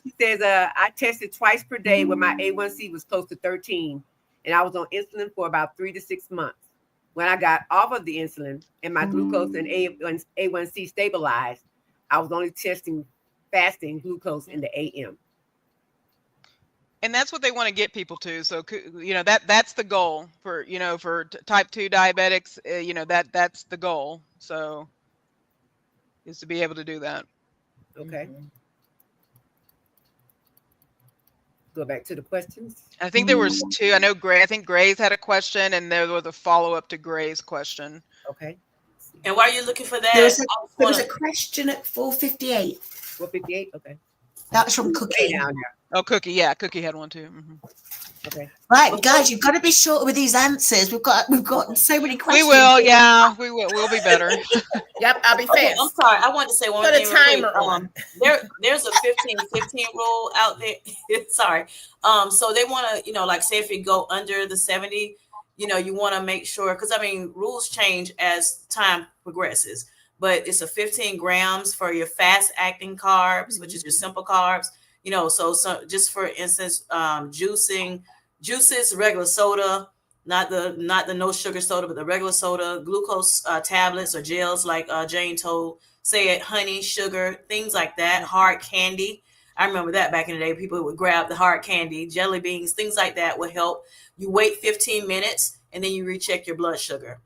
He says, I tested twice per day when my A1C was close to 13, and I was on insulin for about 3 to 6 months. When I got off of the insulin and my glucose and A1C stabilized, I was only testing fasting glucose in the AM. And that's what they want to get people to. So, that's the goal for, for type 2 diabetics, that's the goal. So is to be able to do that. Okay. Go back to the questions. I think there was 2. I know I think Gray's had a question, and there was a follow-up to Gray's question. Okay. And while you're looking for that, there was a question at 4:58. 4:58. Okay. That was from Cookie. Oh, Cookie. Yeah, Cookie had one too. Mm-hmm. Okay. Right, guys, you've got to be shorter with these answers. We've got so many questions. We will. Yeah, we will. We'll be better. Yep, I'll be fast. Okay, I'm sorry. I wanted to say one thing. Put a timer on. There's a 15-15 rule out there. Sorry. So they want to, like, say if you go under the 70, you want to make sure, because rules change as time progresses. But it's a 15 grams for your fast acting carbs, which is your simple carbs. So just for instance, juices, regular soda, not the no sugar soda, but the regular soda, glucose tablets or gels, like Jane told, say it, honey, sugar, things like that, hard candy. I remember that back in the day, people would grab the hard candy, jelly beans, things like that would help. You wait 15 minutes and then you recheck your blood sugar.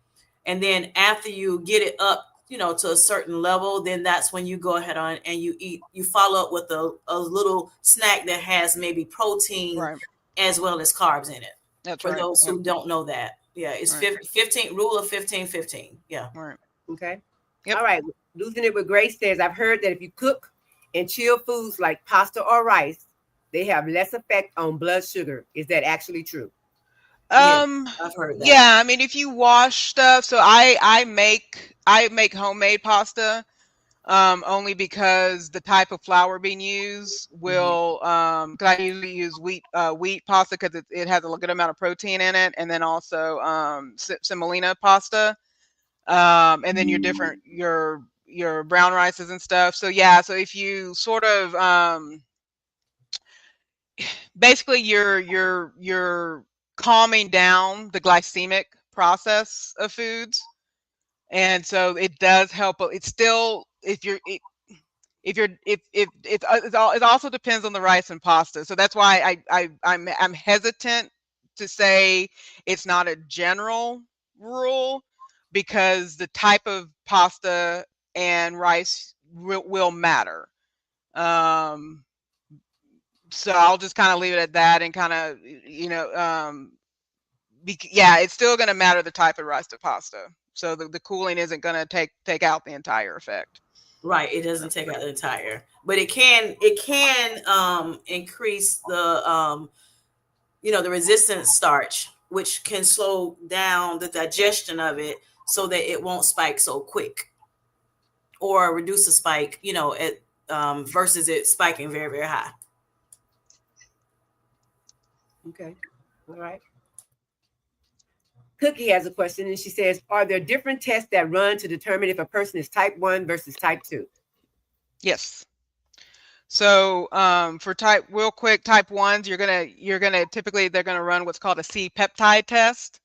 And then after you get it up, to a certain level, then that's when you go ahead on and you follow up with a little snack that has maybe protein as well as carbs in it. That's for those who don't know that. Yeah, it's 15 rule of 15-15. Yeah. Right. Okay. Yep. All right. Losing It with Grace says, I've heard that if you cook and chill foods like pasta or rice, they have less effect on blood sugar. Is that actually true? I've heard that. Yeah, I mean, if you wash stuff, so I make homemade pasta. Only because the type of flour being used will, because I usually use wheat pasta because it has a good amount of protein in it, and then also semolina pasta, and then your brown rices and stuff. So yeah, so if you sort of basically you're calming down the glycemic process of foods, and so it does help. But it's still if it also depends on the rice and pasta. So that's why I'm hesitant to say it's not a general rule, because the type of pasta and rice will matter. Um, so I'll just kind of leave it at that, and kind of, yeah, it's still going to matter the type of rice to pasta. So the cooling isn't going to take out the entire effect. Right, it doesn't take out the entire, but it can increase the the resistant starch, which can slow down the digestion of it so that it won't spike so quick, or reduce the spike, at versus it spiking very, very high. Okay. All right. Cookie has a question, and she says, are there different tests that run to determine if a person is type 1 versus type 2? Yes. So for real quick, type 1s, you're gonna typically, they're gonna run what's called a C-peptide test.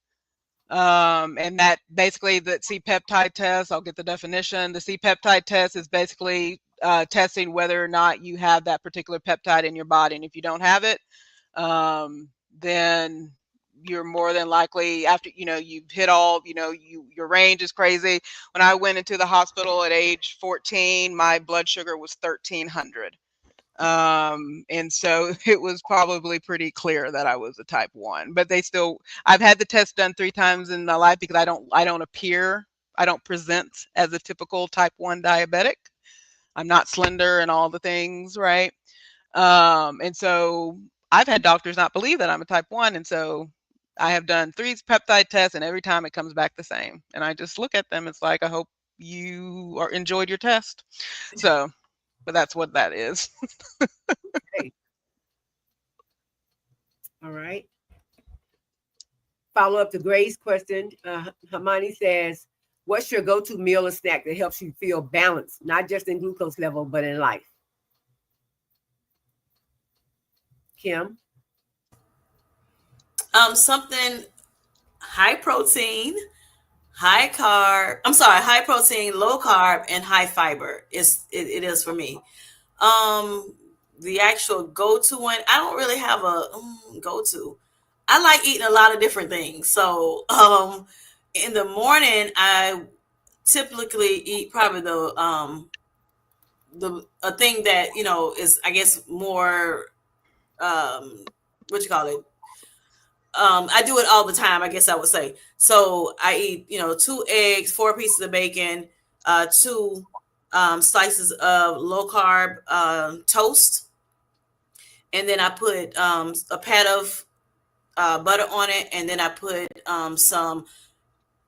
And that basically, the C-peptide test, I'll get the definition. The C-peptide test is basically testing whether or not you have that particular peptide in your body. And if you don't have it, then you're more than likely, after you've hit all, your range is crazy. When I went into the hospital at age 14, my blood sugar was 1300. And so it was probably pretty clear that I was a type 1, but I've had the test done 3 times in my life, because I don't present as a typical type 1 diabetic. I'm not slender and all the things, right? And so I've had doctors not believe that I'm a type 1. And so I have done 3 peptide tests, and every time it comes back the same. And I just look at them. It's like, I hope you enjoyed your test. So, but that's what that is. Okay. All right. Follow up to Gray's question. Hermione says, what's your go-to meal or snack that helps you feel balanced, not just in glucose level, but in life? Kim? Something high protein, high protein, low carb, and high fiber. It is for me. The actual go-to one, I don't really have a go-to. I like eating a lot of different things. So in the morning, I typically eat probably a thing that is, I guess, more what you call it. I do it all the time, I guess I would say. So I eat 2 eggs, 4 pieces of bacon, 2 slices of low carb toast, and then I put a pat of butter on it, and then I put some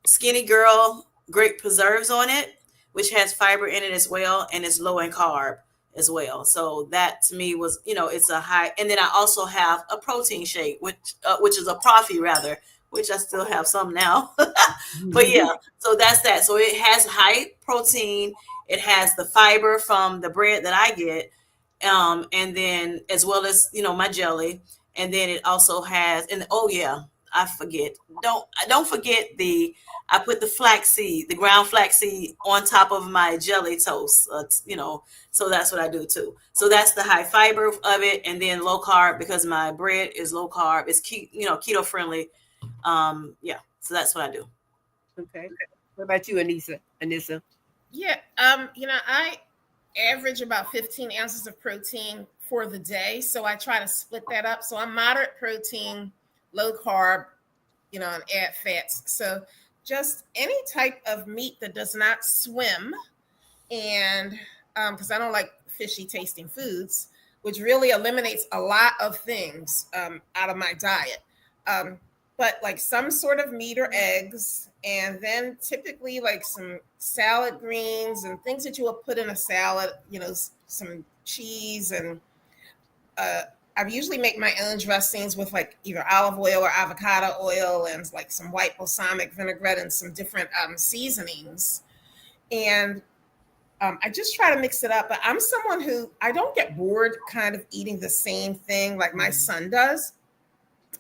Skinny Girl grape preserves on it, which has fiber in it as well, and it's low in carb as well. So that to me was, it's a high. And then I also have a protein shake, which is a Profi rather, which I still have some now. But yeah, so that's that. So it has high protein. It has the fiber from the bread that I get, and then as well as my jelly, and then it also has, and oh yeah, I forget. Don't forget I put the ground flaxseed on top of my jelly toast. So that's what I do too. So that's the high fiber of it, and then low carb, because my bread is low carb. It's keto friendly. Yeah. So that's what I do. Okay. What about you, Anissa? Yeah. I average about 15 ounces of protein for the day. So I try to split that up. So I'm moderate protein, low carb, and add fats. So just any type of meat that does not swim, and because I don't like fishy tasting foods, which really eliminates a lot of things out of my diet. But but like some sort of meat or eggs, and then typically like some salad greens and things that you will put in a salad, some cheese, and I usually make my own dressings with like either olive oil or avocado oil and like some white balsamic vinaigrette and some different seasonings. And I just try to mix it up. But I'm someone who I don't get bored kind of eating the same thing like my son does.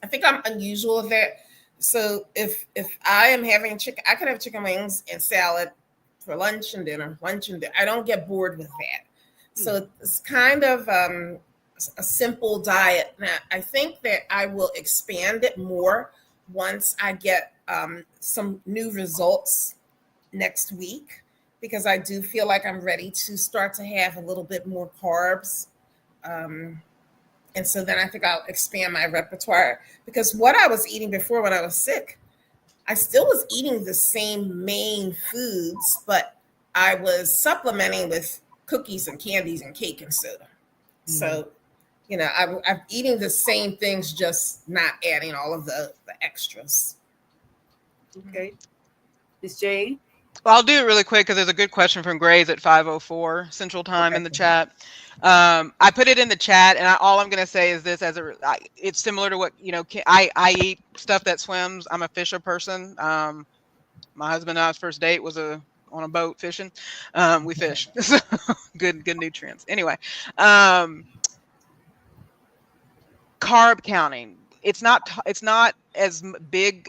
I think I'm unusual with that. So if I am having chicken, I could have chicken wings and salad for lunch and dinner. I don't get bored with that. So it's kind of a simple diet. Now, I think that I will expand it more once I get some new results next week, because I do feel like I'm ready to start to have a little bit more carbs. And so then I think I'll expand my repertoire, because what I was eating before when I was sick, I still was eating the same main foods, but I was supplementing with cookies and candies and cake and soda. So, I'm eating the same things, just not adding all of the extras. Okay. Miss Jane? Well, I'll do it really quick because there's a good question from Grace at 5:04 Central Time in the chat. I put it in the chat, and all I'm going to say is this: it's similar to what I eat stuff that swims. I'm a fisher person. My husband and I's first date was on a boat fishing. We fish, so good nutrients. Anyway, carb counting. It's not as big.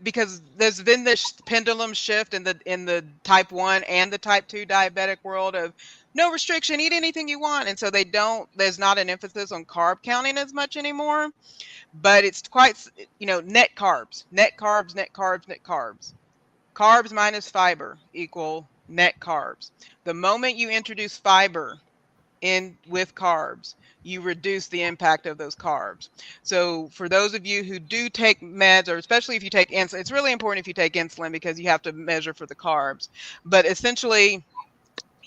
Because there's been this pendulum shift in the type 1 and the type 2 diabetic world of no restriction, eat anything you want. And so there's not an emphasis on carb counting as much anymore, but it's quite, net carbs. Carbs minus fiber equal net carbs. The moment you introduce fiber in with carbs, you reduce the impact of those carbs. So for those of you who do take meds, or especially if you take insulin, it's really important if you take insulin because you have to measure for the carbs. But essentially,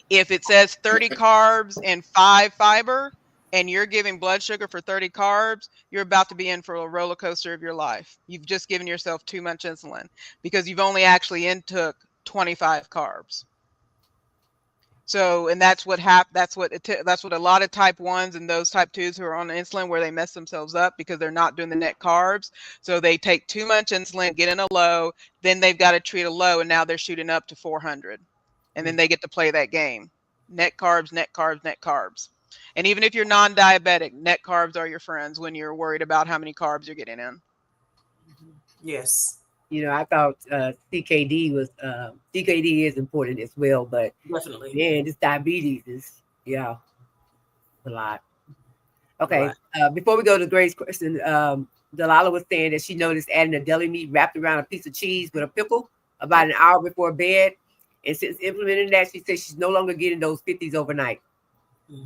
if it says 30 carbs and 5 fiber, and you're giving blood sugar for 30 carbs, you're about to be in for a roller coaster of your life. You've just given yourself too much insulin because you've only actually intook 25 carbs. So, and that's what that's what a lot of type 1s and those type 2s who are on insulin, where they mess themselves up because they're not doing the net carbs. So they take too much insulin, get in a low, then they've got to treat a low, and now they're shooting up to 400. And then they get to play that game. Net carbs, net carbs, net carbs. And even if you're non-diabetic, net carbs are your friends when you're worried about how many carbs you're getting in. Yes. I thought CKD is important as well, but definitely, man, this diabetes is a lot. Okay, before we go to Grace's question, Delilah was saying that she noticed adding a deli meat wrapped around a piece of cheese with a pickle about an hour before bed, and since implementing that, she says she's no longer getting those 50s overnight.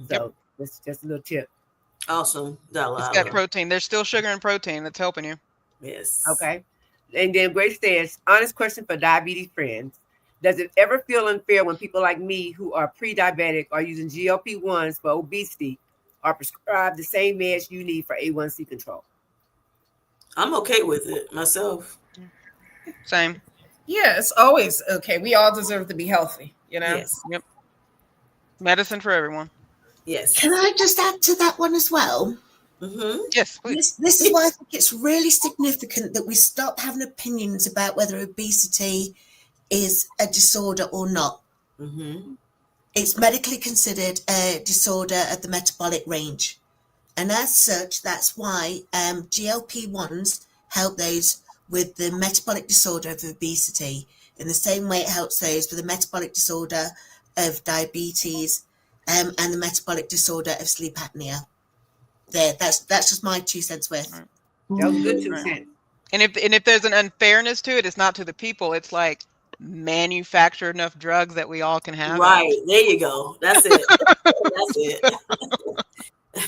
So that's just a little tip. Awesome, Delilah. It's got protein. There's still sugar and protein that's helping you. Yes. Okay. And then Grace says, honest question for diabetes friends. Does it ever feel unfair when people like me who are pre-diabetic are using GLP-1s for obesity are prescribed the same meds you need for A1C control? I'm okay with it myself. Same. Yeah, it's always okay. We all deserve to be healthy, Yes. Yep. Medicine for everyone. Yes. Can I just add to that one as well? Mm-hmm. Yes, please. This is why I think it's really significant that we stop having opinions about whether obesity is a disorder or not. Mm-hmm. It's medically considered a disorder of the metabolic range. And as such, that's why GLP-1s help those with the metabolic disorder of obesity in the same way it helps those with the metabolic disorder of diabetes and the metabolic disorder of sleep apnea. That's just my 2 cents worth. That was good 2 cents. And if there's an unfairness to it, it's not to the people. It's like manufacture enough drugs that we all can have. Right. There you go. That's it. That's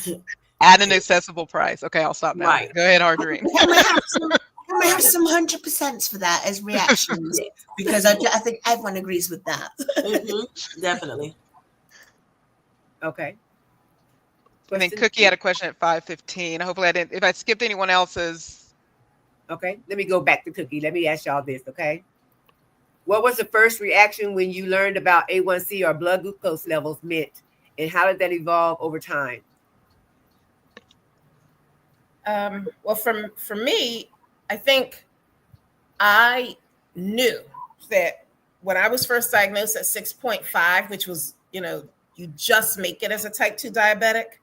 it. At an accessible price. Okay, I'll stop now. Right. Go ahead, Ardreen. Can we have some 100% for that as reactions? Because I think everyone agrees with that. Mm-hmm. Definitely. Okay. And then Cookie had a question at 5:15. Hopefully I didn't. If I skipped anyone else's, Okay, let me go back to Cookie. Let me ask y'all this, okay? What was the first reaction when you learned about A1C or blood glucose levels meant, and how did that evolve over time? Well, for me, I think I knew that when I was first diagnosed at 6.5, which was, you just make it as a type 2 diabetic,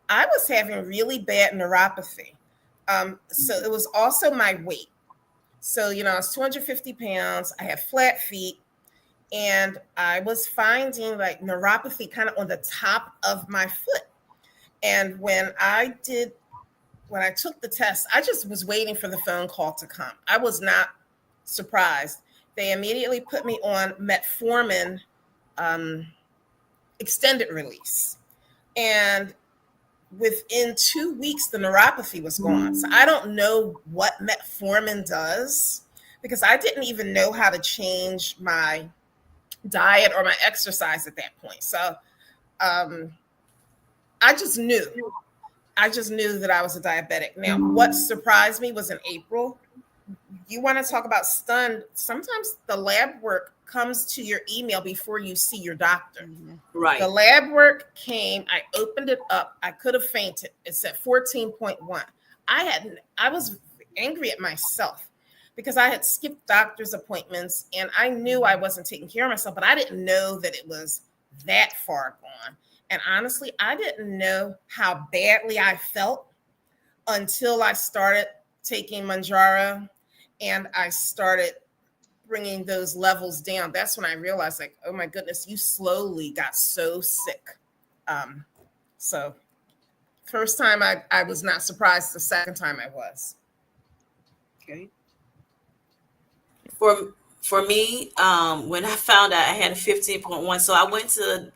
I was having really bad neuropathy. So it was also my weight. So, I was 250 pounds, I had flat feet, and I was finding like neuropathy kind of on the top of my foot. And when I took the test, I just was waiting for the phone call to come. I was not surprised. They immediately put me on metformin extended release. And within 2 weeks, the neuropathy was gone. So I don't know what metformin does, because I didn't even know how to change my diet or my exercise at that point. So I just knew that I was a diabetic. Now, what surprised me was in April. You want to talk about stunned? Sometimes the lab work comes to your email before you see your doctor. Right. The lab work came. I opened it up. I could have fainted. It said 14.1. I was angry at myself because I had skipped doctor's appointments and I knew I wasn't taking care of myself, but I didn't know that it was that far gone. And honestly, I didn't know how badly I felt until I started taking Manjaro and I started bringing those levels down. That's when I realized, like, oh my goodness, you slowly got so sick. So first time I was not surprised. The second time I was. Okay. For me, when I found out I had a 15.1, so I went to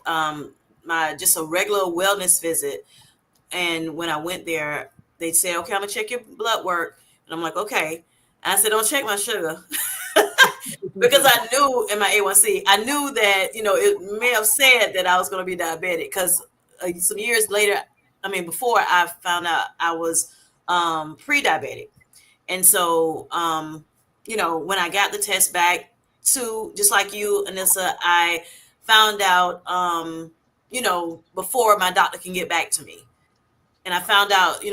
just a regular wellness visit, and when I went there, they said, "Okay, I'm gonna check your blood work," and I'm like, "Okay." And I said, "Don't check my sugar," because I knew in my A1C, I knew that it may have said that I was going to be diabetic, because some years later, before I found out I was pre-diabetic, and so when I got the test back, too, just like you, Anissa, I found out before my doctor can get back to me, and I found out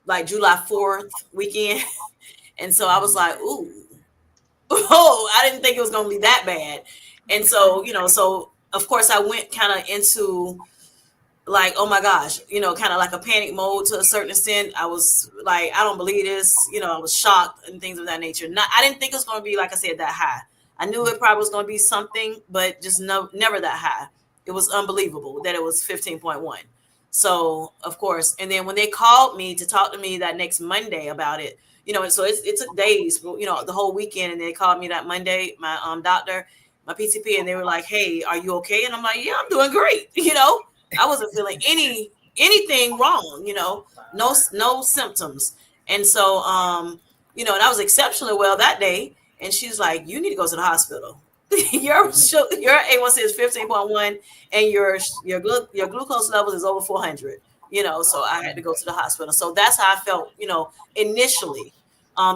like July 4th weekend, and so I was like, ooh. Oh, I didn't think it was going to be that bad. And so, so of course I went kind of into like, oh my gosh, kind of like a panic mode to a certain extent. I was like, I don't believe this. I was shocked and things of that nature. I didn't think it was going to be, like I said, that high. I knew it probably was going to be something, but just never that high. It was unbelievable that it was 15.1. So, of course, and then when they called me to talk to me that next Monday about it, so it took days, the whole weekend, and they called me that Monday, my doctor, my PCP, and they were like, "Hey, are you okay?" And I'm like, "Yeah, I'm doing great." I wasn't feeling anything wrong, no symptoms. And so, and I was exceptionally well that day. And she's like, "You need to go to the hospital. your A1C is 15.1, and your glucose levels is over 400." So I had to go to the hospital. So that's how I felt, initially,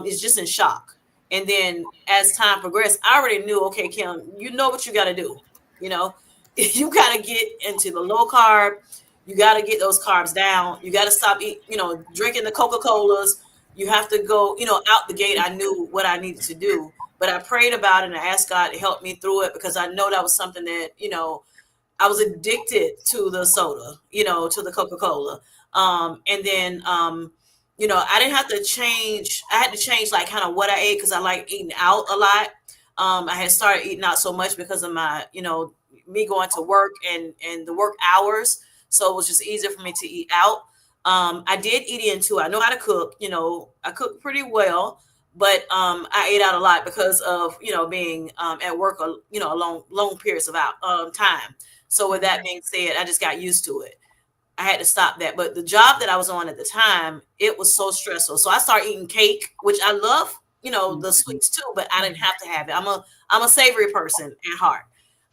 is just in shock. And then as time progressed, I already knew, okay, Kim, you know what you got to do. You got to get into the low carb. You got to get those carbs down. You got to stop drinking the Coca-Colas. You have to go, out the gate. I knew what I needed to do, but I prayed about it and I asked God to help me through it, because I know that was something that, I was addicted to the soda, to the Coca-Cola. And then, I didn't have to change. I had to change like kind of what I ate, because I like eating out a lot. I had started eating out so much because of my, me going to work and the work hours. So it was just easier for me to eat out. I did eat in too. I know how to cook. I cook pretty well, but I ate out a lot because of being at work, long periods of time. So with that being said, I just got used to it. I had to stop that. But the job that I was on at the time, it was so stressful. So I started eating cake, which I love, the sweets too, but I didn't have to have it. I'm a savory person at heart.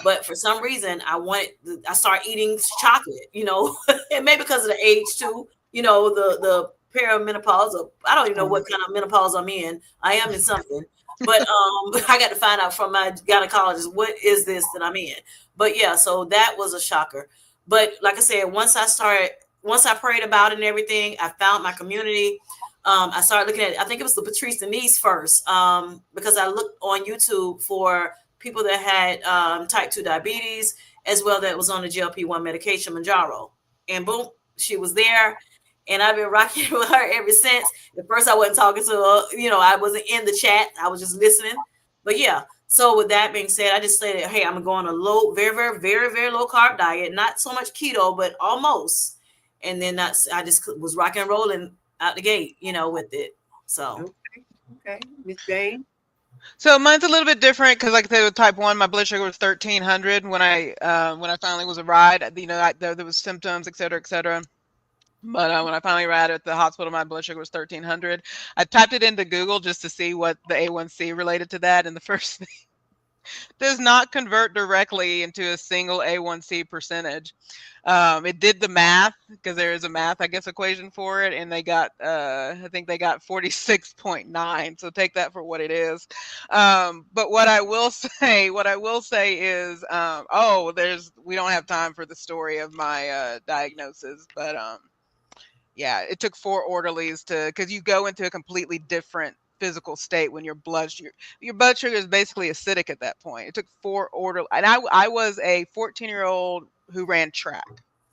But for some reason, I started eating chocolate, and maybe because of the age too, the perimenopause, or I don't even know what kind of menopause I'm in. I am in something, but I got to find out from my gynecologist what is this that I'm in. But yeah, so that was a shocker. But like I said, once I prayed about it and everything, I found my community. I started looking at, I think it was the Patrice Denise first, because I looked on YouTube for people that had type 2 diabetes, as well that was on the GLP-1 medication, Manjaro. And boom, she was there. And I've been rocking with her ever since. At first, I wasn't talking to her, I wasn't in the chat. I was just listening. But yeah, so with that being said, I just said, hey, I'm going on a low, very, very, very, very low carb diet. Not so much keto, but almost. And then I just was rocking and rolling out the gate, with it. So. Okay. Miss Jane? So mine's a little bit different because, like I said, with type 1, my blood sugar was 1,300 when I finally was arrived. There was symptoms, et cetera, et cetera. But when I finally arrived at the hospital, my blood sugar was 1,300. I typed it into Google just to see what the A1C related to that, and the first thing does not convert directly into a single A1C percentage. It did the math because there is a math, I guess, equation for it, and they got, I think they got 46.9. So take that for what it is. But what I will say is, we don't have time for the story of my diagnosis, but yeah, it took 4 orderlies because you go into a completely different physical state when your blood sugar is basically acidic at that point. It took 4 orderlies, and I was a 14-year-old who ran track,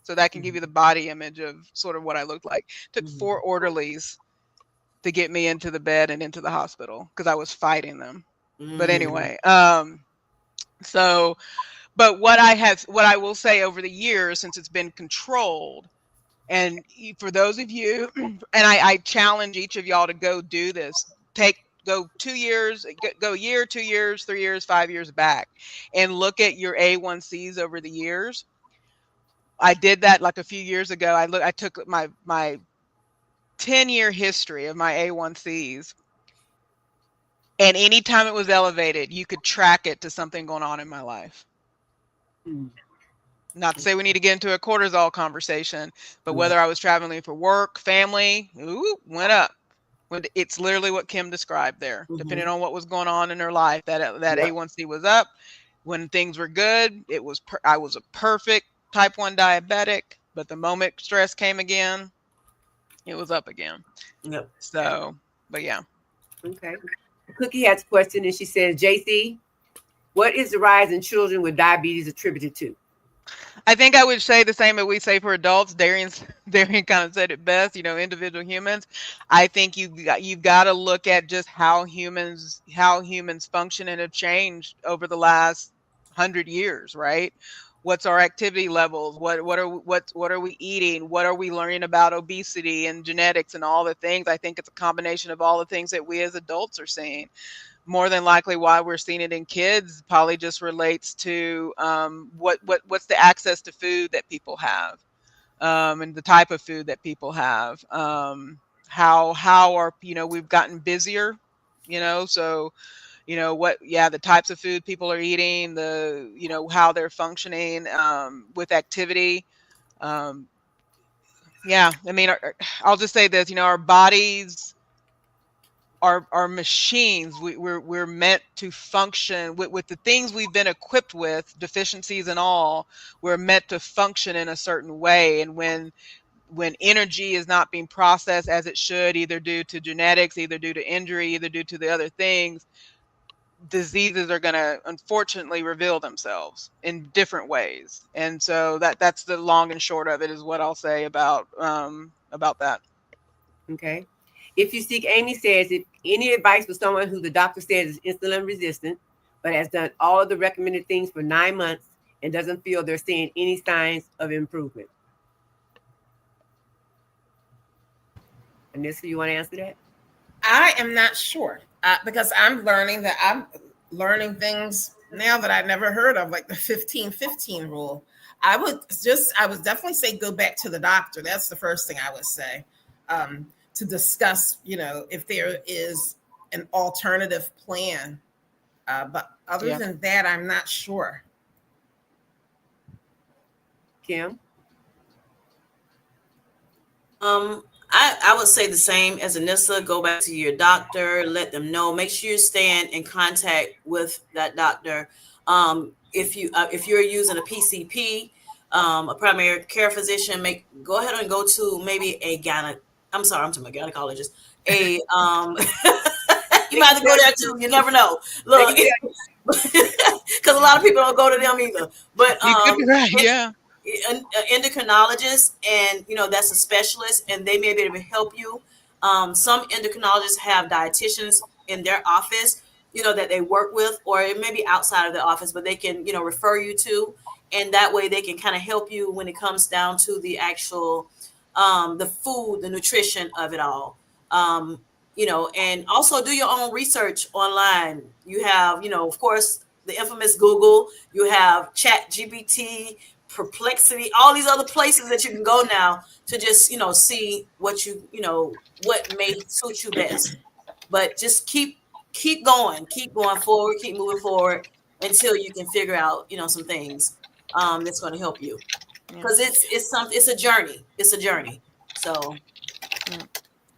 so that can give you the body image of sort of what I looked like. It took 4 orderlies to get me into the bed and into the hospital because I was fighting them. But anyway, but what I will say over the years, since it's been controlled, and for those of you, and I challenge each of y'all to go do this, go 2 years, go year, 2 years, 3 years, 5 years back, and look at your A1Cs over the years. I did that like a few years ago. I took my 10-year history of my A1Cs, and anytime it was elevated, you could track it to something going on in my life. Not to say we need to get into a cortisol conversation, but whether I was traveling for work, family, went up. It's literally what Kim described there. Depending on what was going on in her life, that A1C was up. When things were good, I was a perfect type 1 diabetic, but the moment stress came again, it was up again. Yep. So, but yeah. Okay. Cookie has a question, and she says, JC, what is the rise in children with diabetes attributed to? I think I would say the same that we say for adults. Darian kind of said it best, individual humans. I think you've got to look at just how humans function and have changed over the last 100 years, right? What's our activity levels? What are we eating? What are we learning about obesity and genetics and all the things? I think it's a combination of all the things that we as adults are seeing. More than likely, why we're seeing it in kids probably just relates to what's the access to food that people have, and the type of food that people have. How are we've gotten busier, so the types of food people are eating, how they're functioning with activity. I mean, I'll just say this, our bodies are machines. We're meant to function with the things we've been equipped with, deficiencies and all. We're meant to function in a certain way, and when energy is not being processed as it should, either due to genetics, either due to injury, either due to the other things, diseases are going to unfortunately reveal themselves in different ways. And so that's the long and short of it, is what I'll say about that. Okay. If you seek, Amy says, if any advice for someone who the doctor says is insulin resistant, but has done all of the recommended things for 9 months and doesn't feel they're seeing any signs of improvement. Anissa, you want to answer that? I am not sure because I'm learning things now that I never heard of, like the 15-15 rule. I would definitely say go back to the doctor. That's the first thing I would say, to discuss, if there is an alternative plan. But other than that, I'm not sure. Kim? I would say the same as Anissa. Go back to your doctor, let them know. Make sure you're staying in contact with that doctor. If you're using a PCP, a primary care physician, go ahead and go to maybe a gyne. I'm sorry, I'm talking about gynecologist. You might have to go there too. You never know. Look, because a lot of people don't go to them either. But You could be right. Yeah. an endocrinologist, and that's a specialist, and they may be able to help you. Some endocrinologists have dietitians in their office, that they work with, or it may be outside of the office, but they can refer you to, and that way they can kind of help you when it comes down to the actual the food, the nutrition of it all. And also do your own research online. You have, of course, the infamous Google. You have Chat GPT, Perplexity, all these other places that you can go now to just see what what may suit you best. But just keep going forward, keep moving forward until you can figure out some things that's going to help you, because it's a journey. So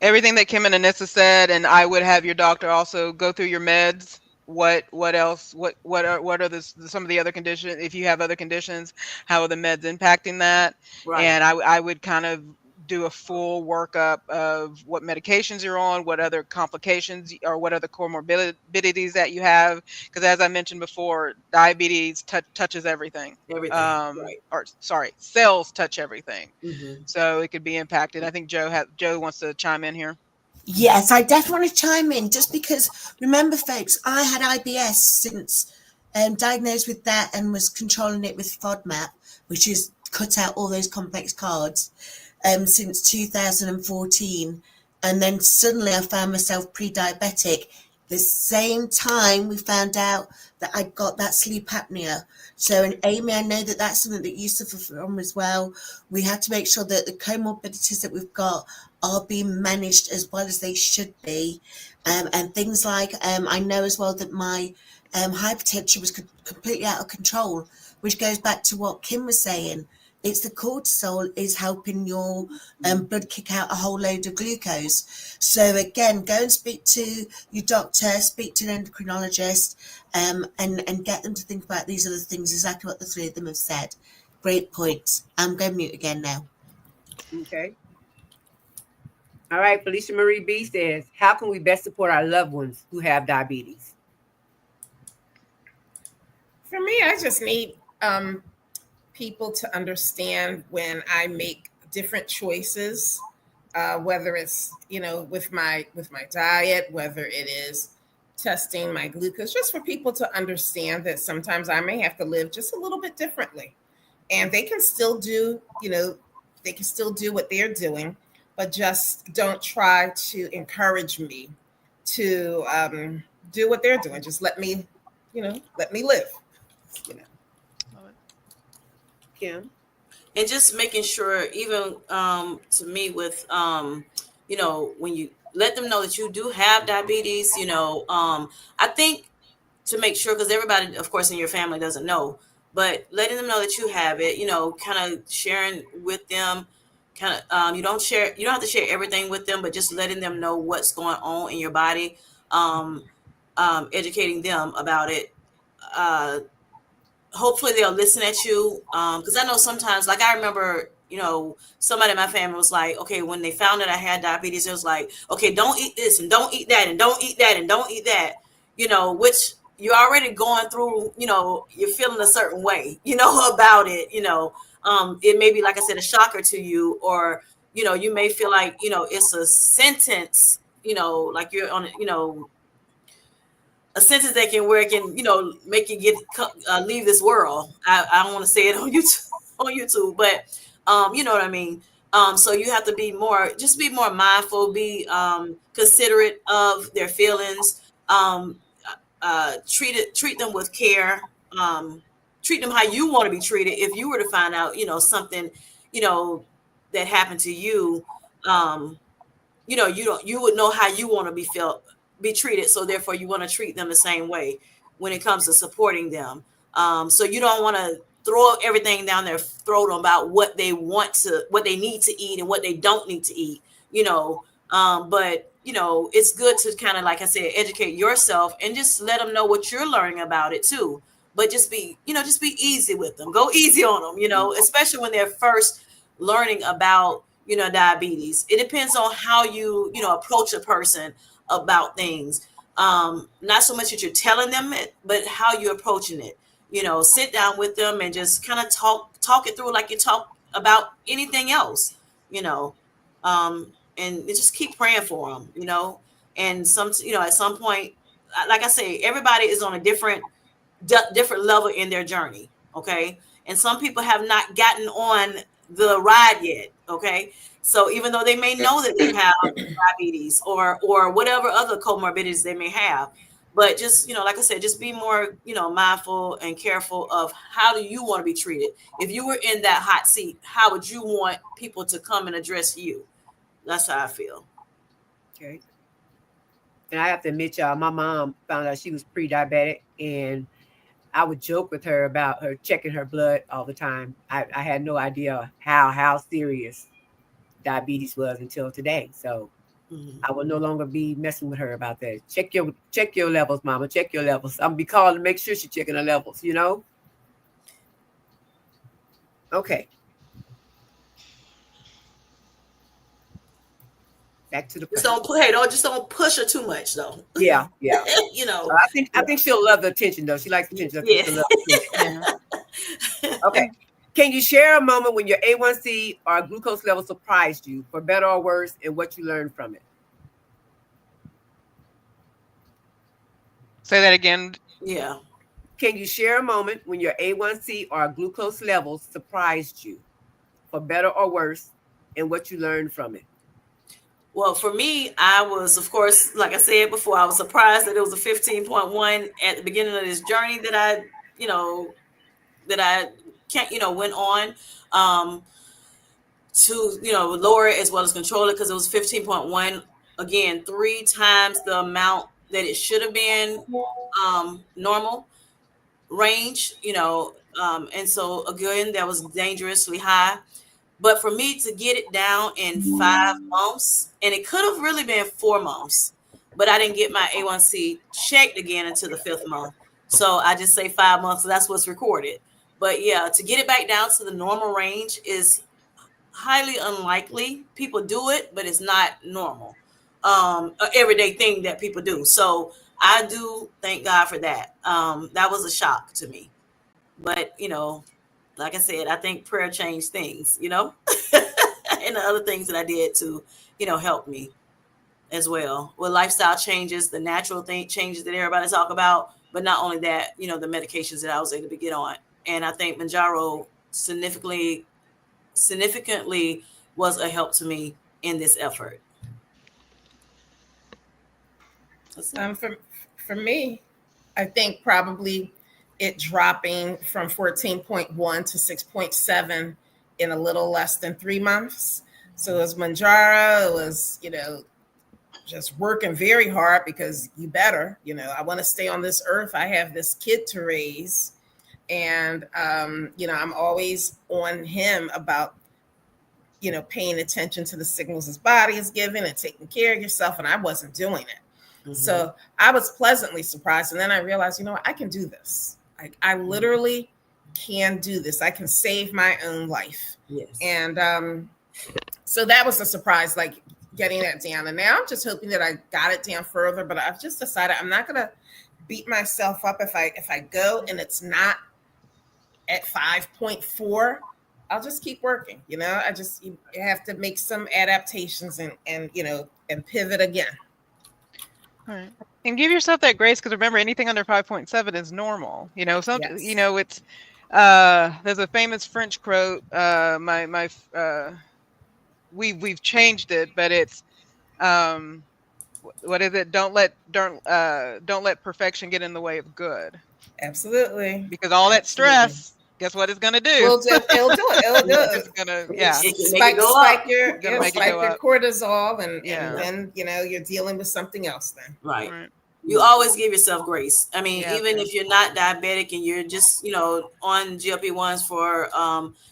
Everything that Kim and Anissa said, and I would have your doctor also go through your meds. What else? What are some of the other conditions? If you have other conditions, how are the meds impacting that? right. And I would kind of do a full workup of what medications you're on, what other complications or what other comorbidities that you have. Because as I mentioned before, diabetes touches everything. Everything. Right. Or sorry, cells touch everything. Mm-hmm. So it could be impacted. I think Joe wants to chime in here. Yes, I definitely want to chime in, just because, remember, folks, I had IBS since diagnosed with that and was controlling it with FODMAP, which is cut out all those complex carbs, since 2014. And then suddenly I found myself pre-diabetic. The same time we found out that I got that sleep apnea. So, and Amy, I know that that's something that you suffer from as well. We have to make sure that the comorbidities that we've got are being managed as well as they should be. And things like, I know as well that my hypertension was completely out of control, which goes back to what Kim was saying. It's the cortisol is helping your blood kick out a whole load of glucose. So again, go and speak to your doctor, speak to an endocrinologist, and get them to think about these other things, exactly what the three of them have said. Great points. I'm going mute again now. Okay. All right. Felicia Marie B says, how can we best support our loved ones who have diabetes? For me, I just need people to understand when I make different choices, whether it's with my diet, whether it is testing my glucose, just for people to understand that sometimes I may have to live just a little bit differently, and they can still do what they're doing, but just don't try to encourage me to do what they're doing. Just let me live. Kim? And just making sure, even to me with when you let them know that you do have diabetes, I think to make sure, because everybody, of course, in your family doesn't know, but letting them know that you have it, kind of sharing with them, you don't have to share everything with them, but just letting them know what's going on in your body, educating them about it. Hopefully they'll listen at you, because I know sometimes, like I remember, somebody in my family was like, okay, when they found that I had diabetes, it was like, okay, don't eat this and don't eat that and don't eat that and don't eat that, which you're already going through, you're feeling a certain way, about it, it may be, like I said, a shocker to you, or, you may feel like, it's a sentence, like you're on, a sentence that can make you leave this world. I don't want to say it on YouTube, but you know what I mean. So you have to be more mindful, be considerate of their feelings. Treat them with care. Treat them how you want to be treated. If you were to find out, something, that happened to you, you would know how you want to be treated. So therefore you want to treat them the same way when it comes to supporting them. So you don't want to throw everything down their throat about what they need to eat and what they don't need to eat. But it's good to kind of, like I said, educate yourself and just let them know what you're learning about it too. But just be easy with them. Go easy on them, especially when they're first learning about, diabetes. It depends on how you approach a person about things. Not so much that you're telling them it, but how you're approaching it. Sit down with them and just kind of talk it through like you talk about anything else, and just keep praying for them, and at some point, like I say, everybody is on a different level in their journey. Okay. And some people have not gotten on the ride yet. Okay. So even though they may know that they have diabetes or whatever other comorbidities they may have, but just, like I said, just be more, mindful and careful of how do you want to be treated. If you were in that hot seat, how would you want people to come and address you? That's how I feel. Okay. And I have to admit, y'all, my mom found out she was pre-diabetic, and I would joke with her about her checking her blood all the time. I had no idea how serious diabetes was until today. So I will no longer be messing with her about that. Check your levels, mama. Check your levels. I'm gonna be calling to make sure she's checking her levels, Okay. Back to the don't push her too much though. Yeah. So I think she'll love the attention though. She likes attention. Okay. Can you share a moment when your A1C or glucose level surprised you, for better or worse, and what you learned from it? Say that again. Yeah. Can you share a moment when your A1C or glucose levels surprised you, for better or worse, and what you learned from it? Well, for me, I was, of course, like I said before, I was surprised that it was a 15.1 at the beginning of this journey that I went on to, lower it as well as control it, because it was 15.1, again, 3 times the amount that it should have been normal range, and so again, that was dangerously high. But for me to get it down in 5 months, and it could have really been 4 months, but I didn't get my A1C checked again until the 5th month. So I just say 5 months. So that's what's recorded. But yeah, to get it back down to the normal range is highly unlikely. People do it, but it's not normal. An everyday thing that people do. So I do thank God for that. That was a shock to me. But, like I said, I think prayer changed things, and the other things that I did to, help me as well. With lifestyle changes, the natural changes that everybody talk about, but not only that, the medications that I was able to get on. And I think Manjaro significantly was a help to me in this effort. For me, I think probably it dropping from 14.1 to 6.7 in a little less than 3 months. So it was Manjaro, it was, just working very hard, because you better, I want to stay on this earth. I have this kid to raise, and, I'm always on him about, paying attention to the signals his body is giving and taking care of yourself. And I wasn't doing it. Mm-hmm. So I was pleasantly surprised. And then I realized, I can do this. I literally can do this. I can save my own life. Yes. And so that was a surprise, like getting that down. And now I'm just hoping that I got it down further. But I've just decided I'm not going to beat myself up if I go and it's not at 5.4. I'll just keep working. You have to make some adaptations and pivot again. All right. And give yourself that grace, because remember, anything under 5.7 is normal. It's there's a famous French quote. We've changed it, but it's what is it? Don't let perfection get in the way of good. Absolutely. Because all that stress, guess what it's gonna do? It'll do it. It's gonna, spike your cortisol, and then you're dealing with something else then. Right. You always give yourself grace. I mean, even if you're not diabetic and you're just, on GLP-1s for,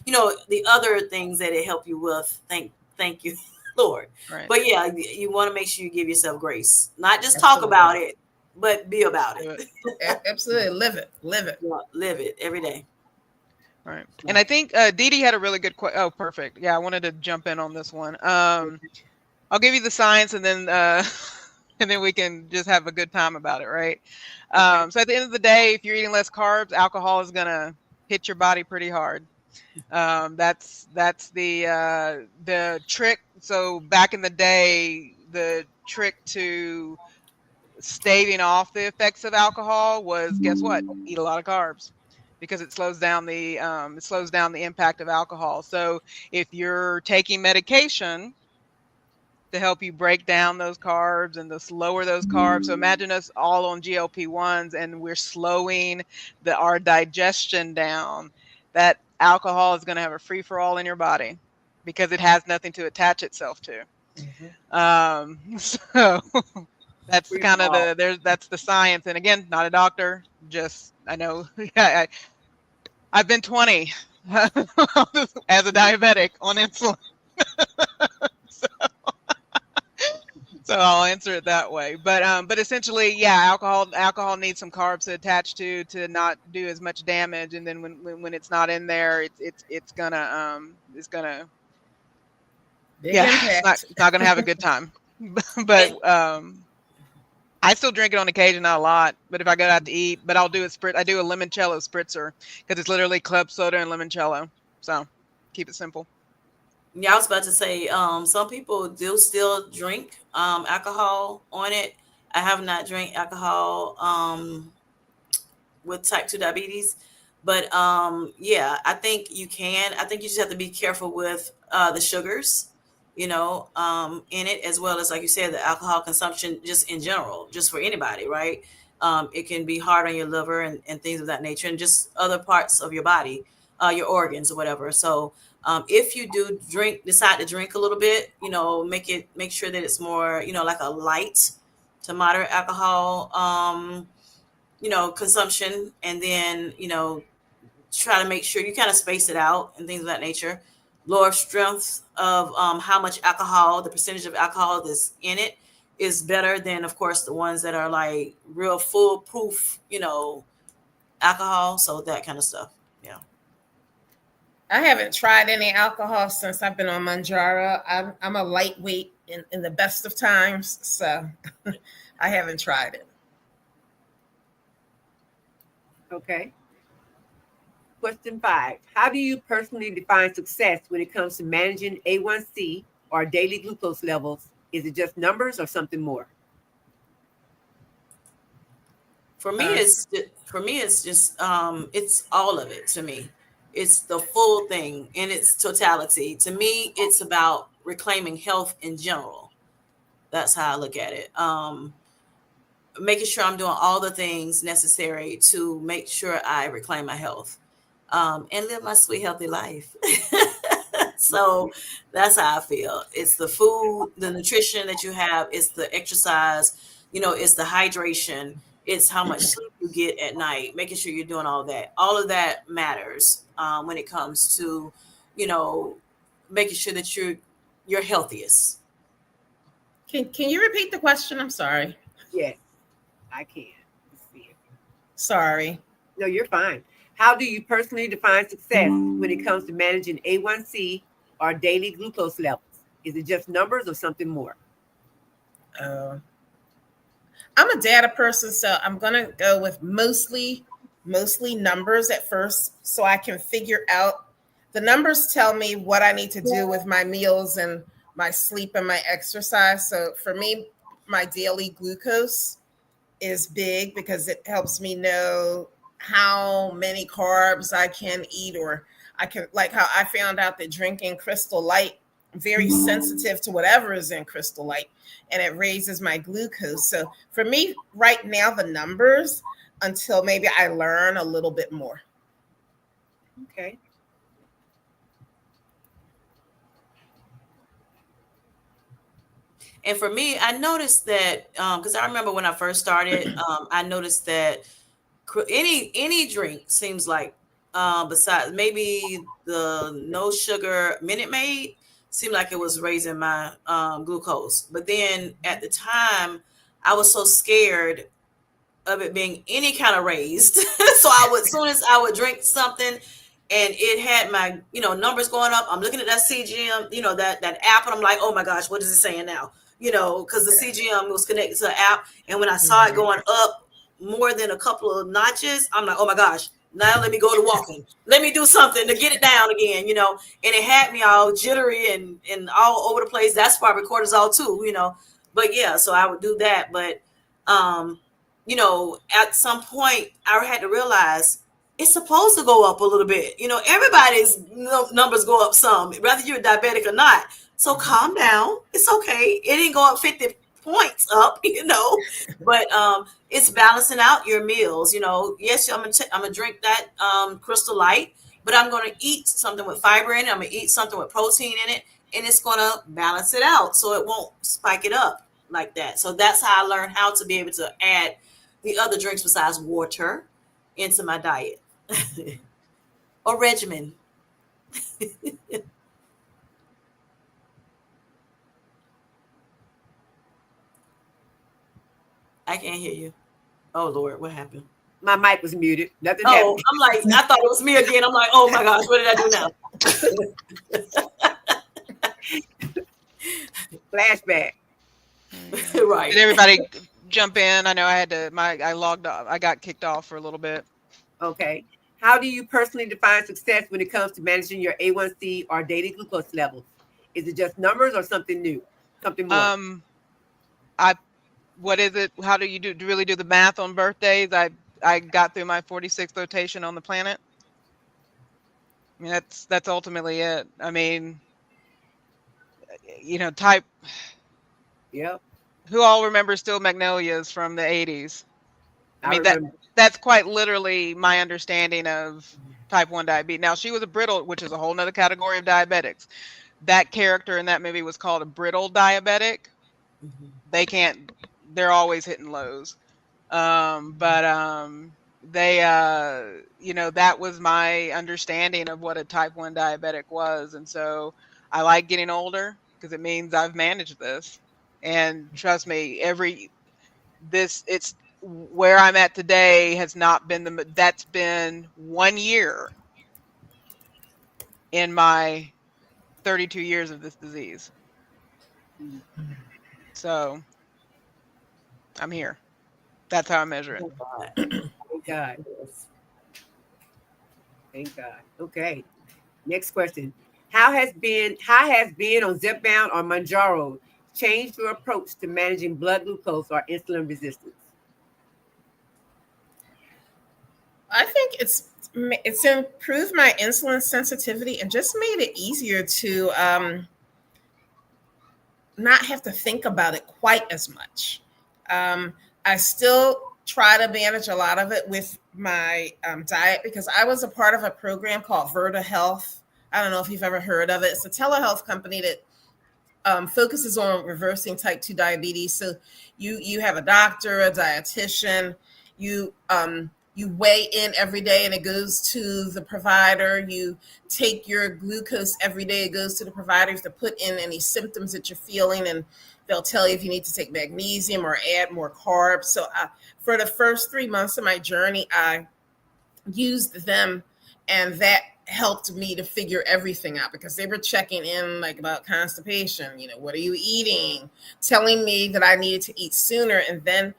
the other things that it help you with. Thank you. Lord. Right. But yeah, you want to make sure you give yourself grace, not just talk about it, but be about it. Absolutely. Live it. Live it. Live it every day. Right. And I think Dee Dee had a really good question. Oh, perfect. Yeah, I wanted to jump in on this one. I'll give you the science and then and then we can just have a good time about it, right? So at the end of the day, if you're eating less carbs, alcohol is gonna hit your body pretty hard. That's the trick. So back in the day, the trick to staving off the effects of alcohol was, guess what? Eat a lot of carbs because it slows down the impact of alcohol. So if you're taking medication to help you break down those carbs and to lower those carbs. So imagine us all on GLP-1s and we're slowing our digestion down. That alcohol is going to have a free-for-all in your body because it has nothing to attach itself to. So that's kind of that's the science. And again, not a doctor, just I know I've been 20 as a diabetic on insulin. So I'll answer it that way. But essentially, yeah, alcohol needs some carbs to attach to not do as much damage. And then when it's not in there, it's gonna Big yeah, impact. it's not gonna have a good time. But I still drink it on occasion, not a lot. But if I go out to eat, but I'll do I do a limoncello spritzer because it's literally club soda and limoncello. So keep it simple. Yeah, I was about to say, some people do still drink alcohol on it. I have not drank alcohol with type 2 diabetes, but yeah, I think you can. I think you just have to be careful with the sugars, in it, as well as, like you said, the alcohol consumption just in general, just for anybody, right? It can be hard on your liver and things of that nature, and just other parts of your body, your organs or whatever. So if you do decide to drink a little bit, make sure that it's more, like a light to moderate alcohol, consumption, and then, try to make sure you kind of space it out and things of that nature. Lower strength of how much alcohol, the percentage of alcohol that's in it is better than, of course, the ones that are like real foolproof, alcohol. So that kind of stuff. Yeah. I haven't tried any alcohol since I've been on Manjaro. I'm a lightweight in the best of times, so I haven't tried it. Okay. Question 5. How do you personally define success when it comes to managing A1C or daily glucose levels? Is it just numbers or something more? For me, it's just it's all of it to me. It's the full thing in its totality. To me, it's about reclaiming health in general. That's how I look at it. Making sure I'm doing all the things necessary to make sure I reclaim my health and live my sweet, healthy life. So that's how I feel. It's the food, the nutrition that you have. It's the exercise, it's the hydration. It's how much sleep you get at night, making sure you're doing all that. All of that matters when it comes to, making sure that you're healthiest. Can you repeat the question? I'm sorry. Yes, I can. Let's see it. Sorry. No, you're fine. How do you personally define success when it comes to managing A1C or daily glucose levels? Is it just numbers or something more? I'm a data person, so I'm going to go with mostly numbers at first, so I can figure out. The numbers tell me what I need to do with my meals and my sleep and my exercise. So for me, my daily glucose is big because it helps me know how many carbs I can eat, or I can, like how I found out that drinking Crystal Light, I'm very sensitive to whatever is in Crystal Light, and it raises my glucose. So for me right now, the numbers, until maybe I learn a little bit more. Okay. And for me, I noticed that because I remember when I first started, I noticed that any drink seems like, besides maybe the no sugar MiniMed, seemed like it was raising my glucose. But then at the time, I was so scared of it being any kind of raised. So I would, as soon as I would drink something and it had my, numbers going up, I'm looking at that CGM, that app, and I'm like, oh my gosh, what is it saying now? Because the CGM was connected to the app. And when I saw it going up more than a couple of notches, I'm like, oh my gosh, now let me go to walking. Let me do something to get it down again, and it had me all jittery and all over the place. That's probably cortisol too, but yeah, so I would do that. But, at some point I had to realize it's supposed to go up a little bit. Everybody's numbers go up some, whether you're diabetic or not. So calm down. It's okay. It didn't go up 50 points up, but it's balancing out your meals. Yes, I'm gonna drink that Crystal Light, but I'm gonna eat something with fiber in it. I'm gonna eat something with protein in it, and it's gonna balance it out so it won't spike it up like that. So that's how I learned how to be able to add the other drinks besides water into my diet or regimen. I can't hear you. Oh Lord, what happened? My mic was muted. Nothing Oh, happened. I'm like, I thought it was me again. I'm like, oh my gosh, what did I do now? Flashback. Right. Did everybody jump in? I know I logged off. I got kicked off for a little bit. Okay. How do you personally define success when it comes to managing your A1C or daily glucose levels? Is it just numbers or something new? Something more? What is it? How do you really do the math on birthdays? I got through my 46th rotation on the planet. I mean, that's ultimately it. I mean, type. Yep. Who all remembers Still Magnolias from the 80s? I mean, remember. that's quite literally my understanding of type 1 diabetes. Now, she was a brittle, which is a whole nother category of diabetics. That character in that movie was called a brittle diabetic. They're always hitting lows. They, that was my understanding of what a type 1 diabetic was. And so I like getting older because it means I've managed this. And trust me, it's where I'm at today has not been that's been 1 year in my 32 years of this disease. So I'm here. That's how I measure it. Thank God. Thank God. Okay. Next question. How has being on Zepbound or Mounjaro changed your approach to managing blood glucose or insulin resistance? I think it's improved my insulin sensitivity and just made it easier to not have to think about it quite as much. I still try to manage a lot of it with my diet because I was a part of a program called Verta Health. I don't know if you've ever heard of it. It's a telehealth company that focuses on reversing type 2 diabetes. So you have a doctor, a dietitian, you weigh in every day and it goes to the provider. You take your glucose every day. It goes to the providers to put in any symptoms that you're feeling, and they'll tell you if you need to take magnesium or add more carbs. So for the first 3 months of my journey, I used them, and that helped me to figure everything out because they were checking in like about constipation. What are you eating? Telling me that I needed to eat sooner. And then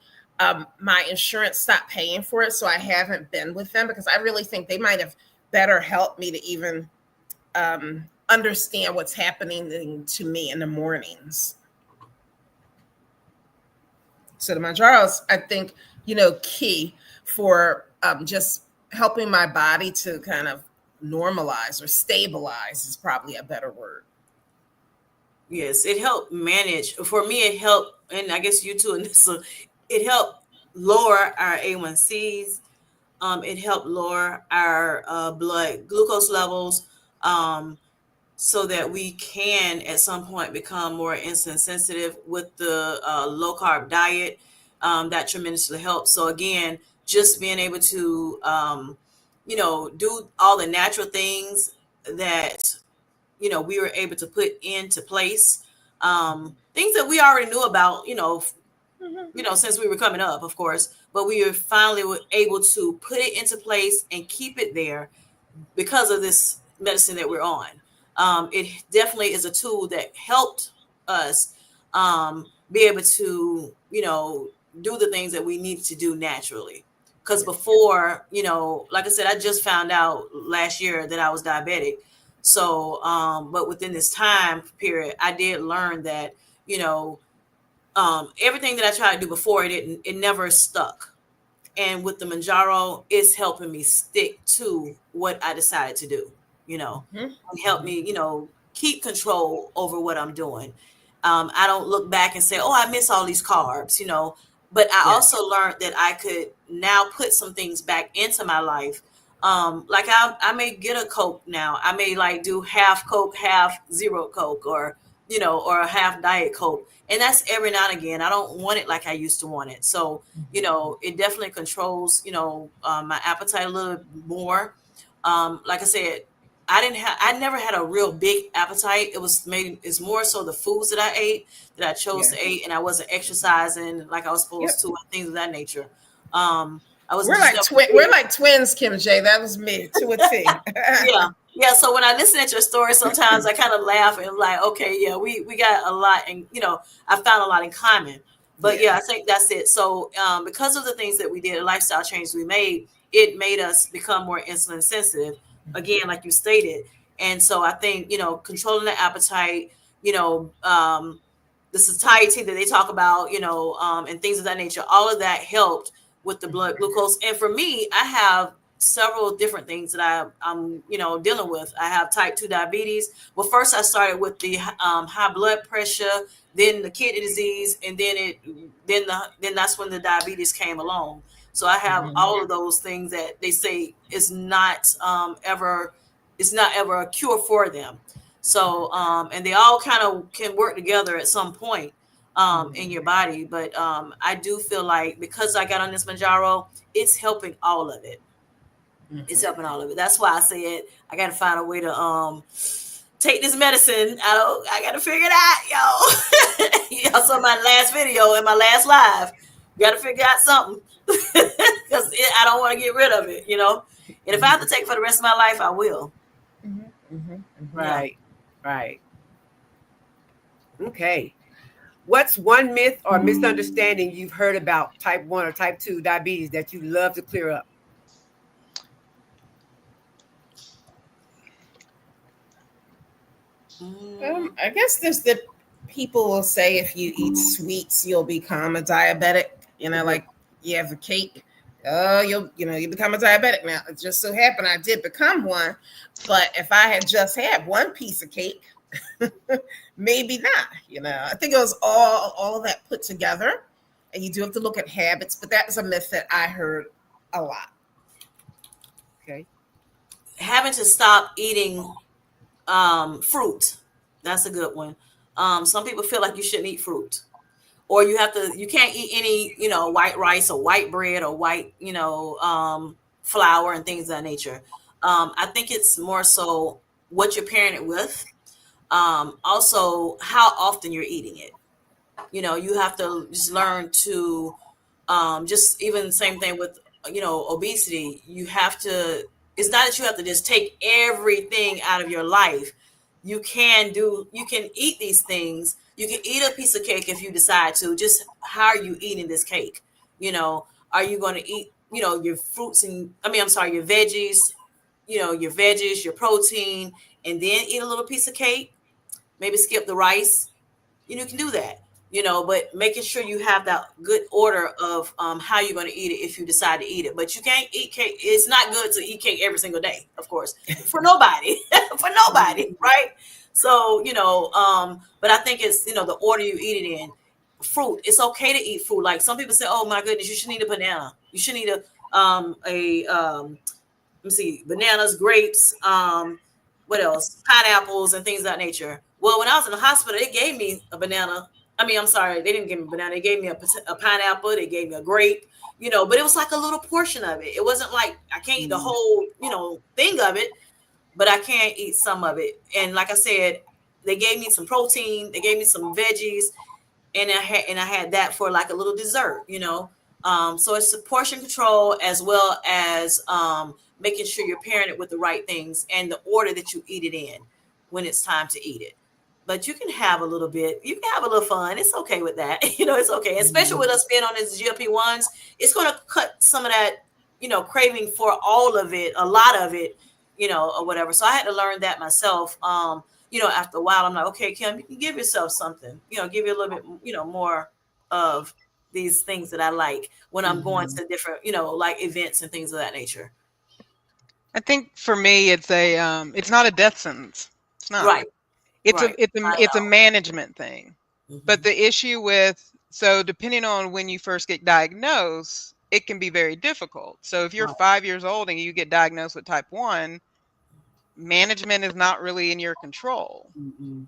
my insurance stopped paying for it. So I haven't been with them because I really think they might have better helped me to even understand what's happening to me in the mornings. So the Mounjaro's, I think, key for just helping my body to kind of normalize or stabilize is probably a better word. Yes, it helped manage. For me, it helped, and I guess you too, and so it helped lower our A1Cs. It helped lower our blood glucose levels so that we can at some point become more insulin sensitive with the low carb diet. That tremendously helps. So again, just being able to, do all the natural things that, we were able to put into place things that we already knew about, since we were coming up, of course, but we were finally able to put it into place and keep it there because of this medicine that we're on. It definitely is a tool that helped us be able to, do the things that we needed to do naturally. Because before, like I said, I just found out last year that I was diabetic. So, but within this time period, I did learn that, everything that I tried to do before, it never stuck. And with the Manjaro, it's helping me stick to what I decided to do, and help me, keep control over what I'm doing. I don't look back and say, oh, I miss all these carbs, but I also learned that I could now put some things back into my life. Like I may get a Coke now. I may like do half Coke, half zero Coke, or a half Diet Coke. And that's every now and again. I don't want it like I used to want it. So, it definitely controls, my appetite a little bit more. Like I said, I never had a real big appetite. It's more so the foods that I ate that I chose to eat, and I wasn't exercising like I was supposed to, and things of that nature. We're like twins, Kim J. That was me to a T. Yeah. So when I listen at your story, sometimes I kind of laugh and I'm like, okay, yeah, we got a lot, and I found a lot in common. But I think that's it. So because of the things that we did, the lifestyle changes we made, it made us become more insulin sensitive. Again, like you stated. And so I think, controlling the appetite, the satiety that they talk about, and things of that nature, all of that helped with the blood glucose. And for me, I have several different things that I'm dealing with. I have type 2 diabetes. Well, first I started with the high blood pressure, then the kidney disease, and then that's when the diabetes came along. So I have all of those things that they say is not ever a cure for them. So and they all kind of can work together at some point in your body. But I do feel like because I got on this Manjaro, it's helping all of it. It's helping all of it. That's why I said I got to find a way to take this medicine. I got to figure it out, yo. So my last video and my last live, got to figure out something because I don't want to get rid of it, And if I have to take it for the rest of my life, I will. Right. Okay. What's one myth or misunderstanding you've heard about type 1 or type 2 diabetes that you love to clear up? I guess there's the people will say if you eat sweets, you'll become a diabetic. Like you have a cake, you become a diabetic. Now, it just so happened I did become one, but if I had just had one piece of cake, maybe not. I think it was all of that put together, and you do have to look at habits. But that was a myth that I heard a lot. Okay, having to stop eating fruit. That's a good one. Some people feel like you shouldn't eat fruit, or you can't eat any, white rice or white bread or white, flour and things of that nature. I think it's more so what you're pairing it with. Also how often you're eating it. You have to just learn to, just even the same thing with, obesity. It's not that you have to just take everything out of your life. You can eat these things. You can eat a piece of cake if you decide to. Just how are you eating this cake? Are you going to eat, your fruits your veggies, your protein, and then eat a little piece of cake? Maybe skip the rice. You can do that. But making sure you have that good order of how you're going to eat it if you decide to eat it. But you can't eat cake. It's not good to eat cake every single day, of course, for nobody, right? So, but I think it's, the order you eat it in. Fruit, it's okay to eat fruit. Like some people say, oh my goodness, you should eat a banana. You should eat let me see, bananas, grapes, what else? Pineapples and things of that nature. Well, when I was in the hospital, they gave me a banana. They didn't give me a banana. They gave me a pineapple. They gave me a grape, but it was like a little portion of it. It wasn't like I can't eat the whole, thing of it. but I can't eat some of it. And like I said, they gave me some protein, they gave me some veggies, and I had that for like a little dessert, you know. So it's a portion control as well as making sure you're pairing it with the right things and the order that you eat it in when it's time to eat it. But you can have a little bit, you can have a little fun. It's okay with that. You know, it's okay. Especially with us being on these GLP-1s, it's going to cut some of that, you know, craving for all of it, a lot of it, you know, or whatever. So I had to learn that myself. You know, after a while, I'm like, okay, Kim, you can give yourself something, you know, give you a little bit, you know, more of these things that I like when I'm going to different, you know, like events and things of that nature. I think for me, it's not a death sentence. It's not. Right. It's Right. it's a management thing. But Mhm. the issue with, so depending on when you first get diagnosed, it can be very difficult. So if you're Right. 5 years old and you get diagnosed with type 1, management is not really in your control, Mhm.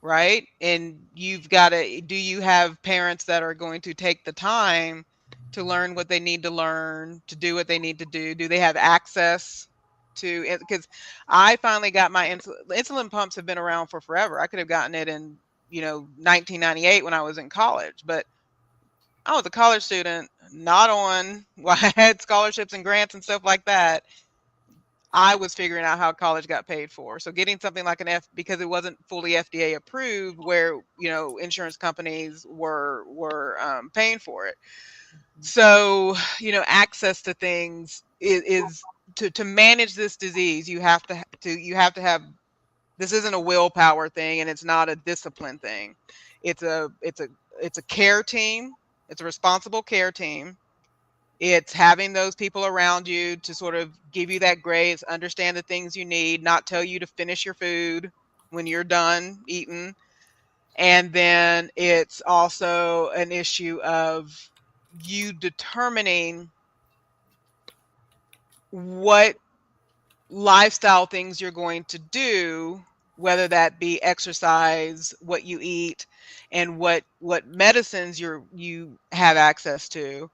right? And you've got to, do you have parents that are going to take the time to learn what they need to learn, to do what they need to do? Do they have access to it? Because I finally got my insulin pumps have been around for forever. I could have gotten it in, 1998 when I was in college, but I was a college student, not on, well, I had scholarships and grants and stuff like that. I was figuring out how college got paid for. So getting something like because it wasn't fully FDA approved, where insurance companies were paying for it. So access to things is to manage this disease. You have to have. This isn't a willpower thing, and it's not a discipline thing. It's a care team. It's a responsible care team. It's having those people around you to sort of give you that grace, understand the things you need, not tell you to finish your food when you're done eating. And then it's also an issue of you determining what lifestyle things you're going to do, whether that be exercise, what you eat, and what medicines you have access to.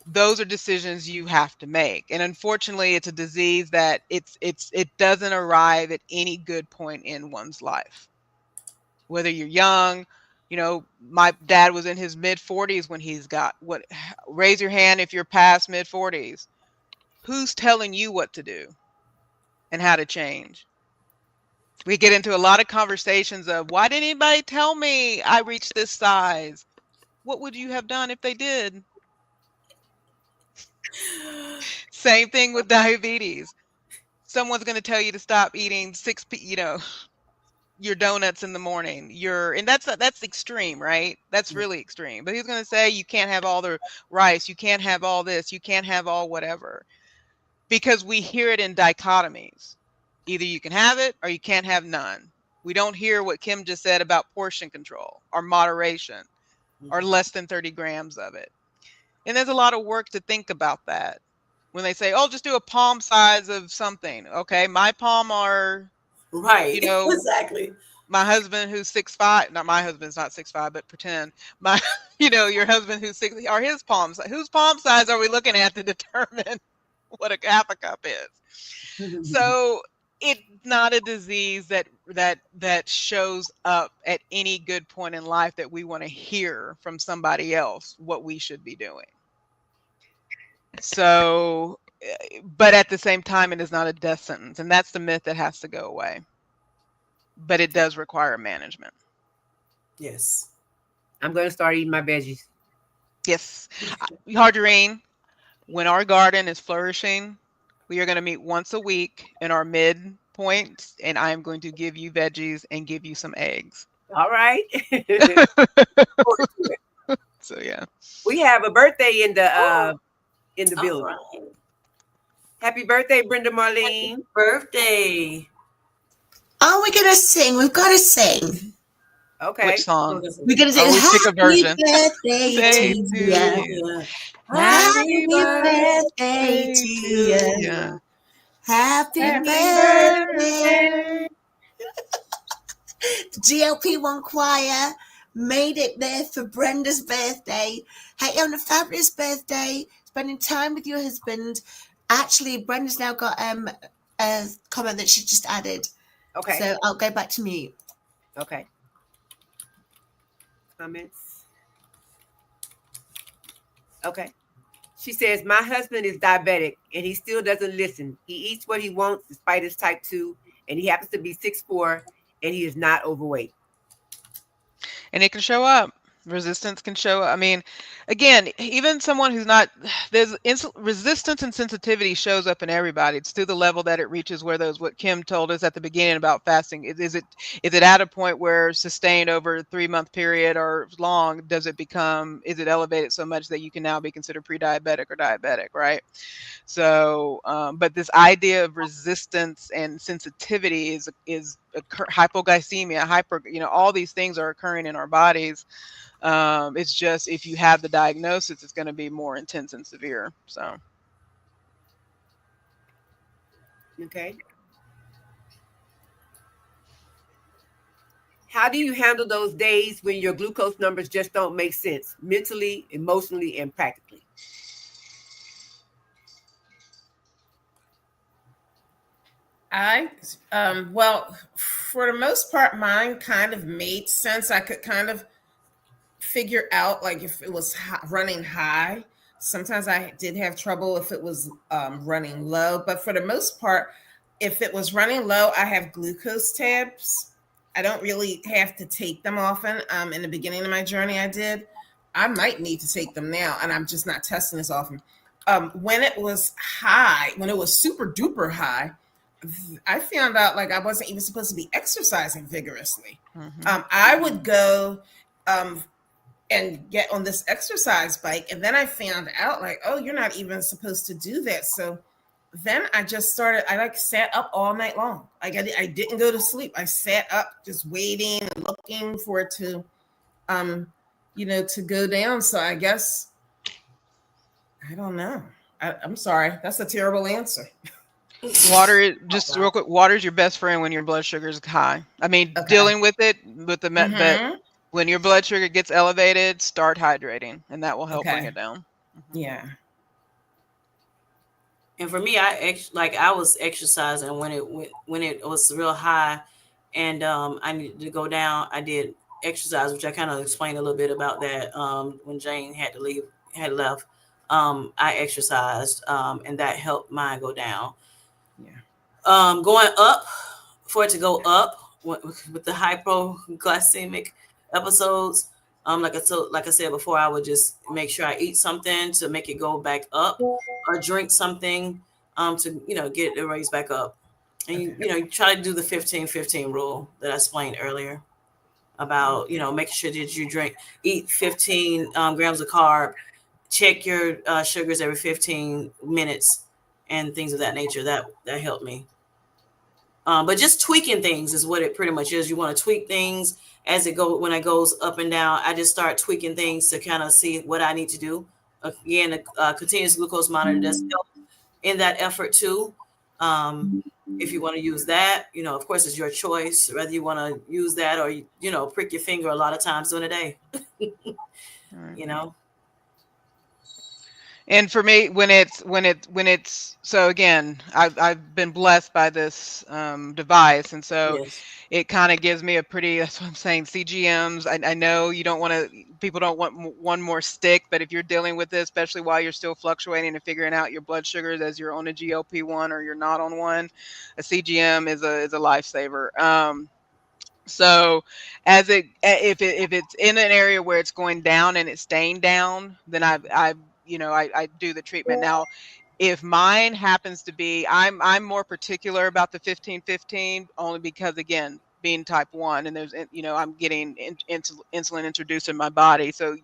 Those are decisions you have to make. And unfortunately, it's a disease that it doesn't arrive at any good point in one's life. Whether you're young, my dad was in his mid 40s when he's got what. Raise your hand if you're past mid 40s. Who's telling you what to do and how to change? We get into a lot of conversations of, why didn't anybody tell me I reached this size? What would you have done if they did? Same thing with diabetes. Someone's going to tell you to stop eating your donuts in the morning. And that's extreme, right? That's really extreme. But he's going to say you can't have all the rice, you can't have all this, you can't have all whatever. Because we hear it in dichotomies. Either you can have it or you can't have none. We don't hear what Kim just said about portion control or moderation or less than 30 grams of it. And there's a lot of work to think about that. When they say, oh, just do a palm size of something. Okay, my palm are, Right. Exactly. my husband who's 6'5", not my husband's not 6'5", but pretend your husband who's 6 are his palms. Whose palm size are we looking at to determine what a half a cup is? So it's not a disease that shows up at any good point in life that we want to hear from somebody else what we should be doing. So, but at the same time, it is not a death sentence, and that's the myth that has to go away. But it does require management. Yes. I'm going to start eating my veggies. Yes. Harderine, when our garden is flourishing, we are going to meet once a week in our midpoints, and I am going to give you veggies and give you some eggs. All right. So yeah, we have a birthday in the building. Right. Happy birthday, Brenda Marlene. Happy birthday. Are we gonna sing? We've got to sing. Okay. Which song? We're gonna sing pick a Happy version. Birthday to you. Happy birthday to you. Happy birthday. The GLP-1 choir made it there for Brenda's birthday. Hey, on a fabulous birthday, spending time with your husband. Actually, Brenda's now got comment that she just added. Okay. So I'll go back to mute. Okay. Comments. Okay. She says, my husband is diabetic and he still doesn't listen. He eats what he wants despite his type 2, and he happens to be 6'4", and he is not overweight. And it can show up. Resistance can show up. I mean, again, even someone who's not, there's resistance and sensitivity shows up in everybody. It's to the level that it reaches where those, what Kim told us at the beginning about fasting. Is it at a point where sustained over a 3-month period or long, is it elevated so much that you can now be considered pre-diabetic or diabetic, right? So, but this idea of resistance and sensitivity is hypoglycemia, all these things are occurring in our bodies. It's just, if you have the diagnosis, it's going to be more intense and severe. So, okay. How do you handle those days when your glucose numbers just don't make sense mentally, emotionally, and practically? Well, for the most part, mine kind of made sense. I could kind of figure out, like, if it was running high. Sometimes I did have trouble if it was running low, but for the most part, if it was running low, I have glucose tabs. I don't really have to take them often. In the beginning of my journey, I did. I might need to take them now, and I'm just not testing as often. When it was high, when it was super duper high, I found out like I wasn't even supposed to be exercising vigorously. I would go and get on this exercise bike, and then I found out like, oh, you're not even supposed to do that. So then I just started, I like sat up all night long. Like I didn't go to sleep. I sat up just waiting and looking for it to, to go down. So I guess, I don't know. I'm sorry. That's a terrible answer. water, just real quick, water is your best friend when your blood sugar is high. I mean, dealing with it, but when your blood sugar gets elevated, start hydrating, and that will help bring it down. Yeah. And for me, I was exercising when it was real high, and I needed to go down. I did exercise, which I kind of explained a little bit about that when Jane had left. I exercised, and that helped mine go down. Yeah. Going up, for it to go up with the hypoglycemic episodes. Like I said before, I would just make sure I eat something to make it go back up, or drink something to get it raised back up. And you try to do the 15-15 rule that I explained earlier about making sure that you eat 15 grams of carb, check your sugars every 15 minutes, and things of that nature. That helped me. But just tweaking things is what it pretty much is. You want to tweak things when it goes up and down. I just start tweaking things to kind of see what I need to do. Again, a continuous glucose monitor does help in that effort too. If you want to use that, of course, it's your choice whether you want to use that or prick your finger a lot of times during the day. And for me, when it's so again, I've been blessed by this device, and so it kind of gives me that's what I'm saying, CGMs. I know people don't want one more stick, but if you're dealing with this, especially while you're still fluctuating and figuring out your blood sugars as you're on a GLP-1 or you're not on one, a CGM is a lifesaver. So if it's in an area where it's going down and it's staying down, then I do the treatment. Now, if mine happens to be, I'm more particular about the 15-15 only because, again, being type 1 and there's, I'm getting insulin introduced in my body. So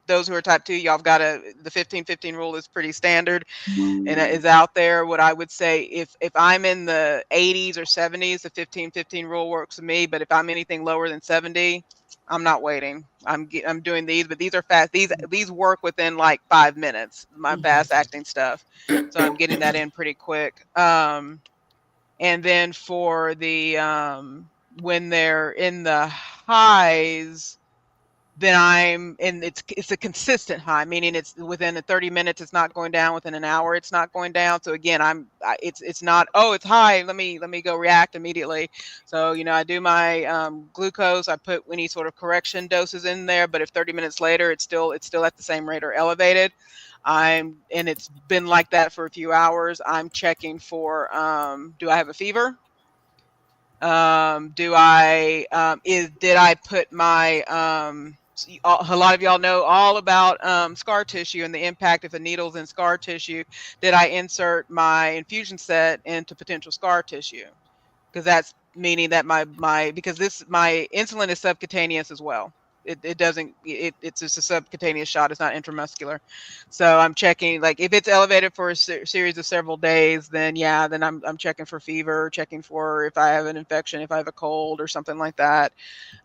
those who are type 2, y'all got the 15-15 rule is pretty standard and it is out there. What I would say, if I'm in the 80s or 70s, the 15-15 rule works for me. But if I'm anything lower than 70, I'm not waiting. I'm doing these, but these are fast. These work within like 5 minutes. My fast acting stuff, so I'm getting that in pretty quick. And then for the when they're in the highs, and it's a consistent high, meaning it's within the 30 minutes, it's not going down. Within an hour, it's not going down. So again, it's not, oh, it's high, let me go react immediately. So, I do my glucose, I put any sort of correction doses in there, but if 30 minutes later it's still at the same rate or elevated, and it's been like that for a few hours, I'm checking for, do I have a fever? Did I put my, a lot of y'all know all about scar tissue and the impact if a needle's in scar tissue. Did I insert my infusion set into potential scar tissue? Because that's meaning that my insulin is subcutaneous as well. It's just a subcutaneous shot. It's not intramuscular. So I'm checking, like, if it's elevated for a series of several days, then I'm checking for fever, checking for if I have an infection, if I have a cold or something like that.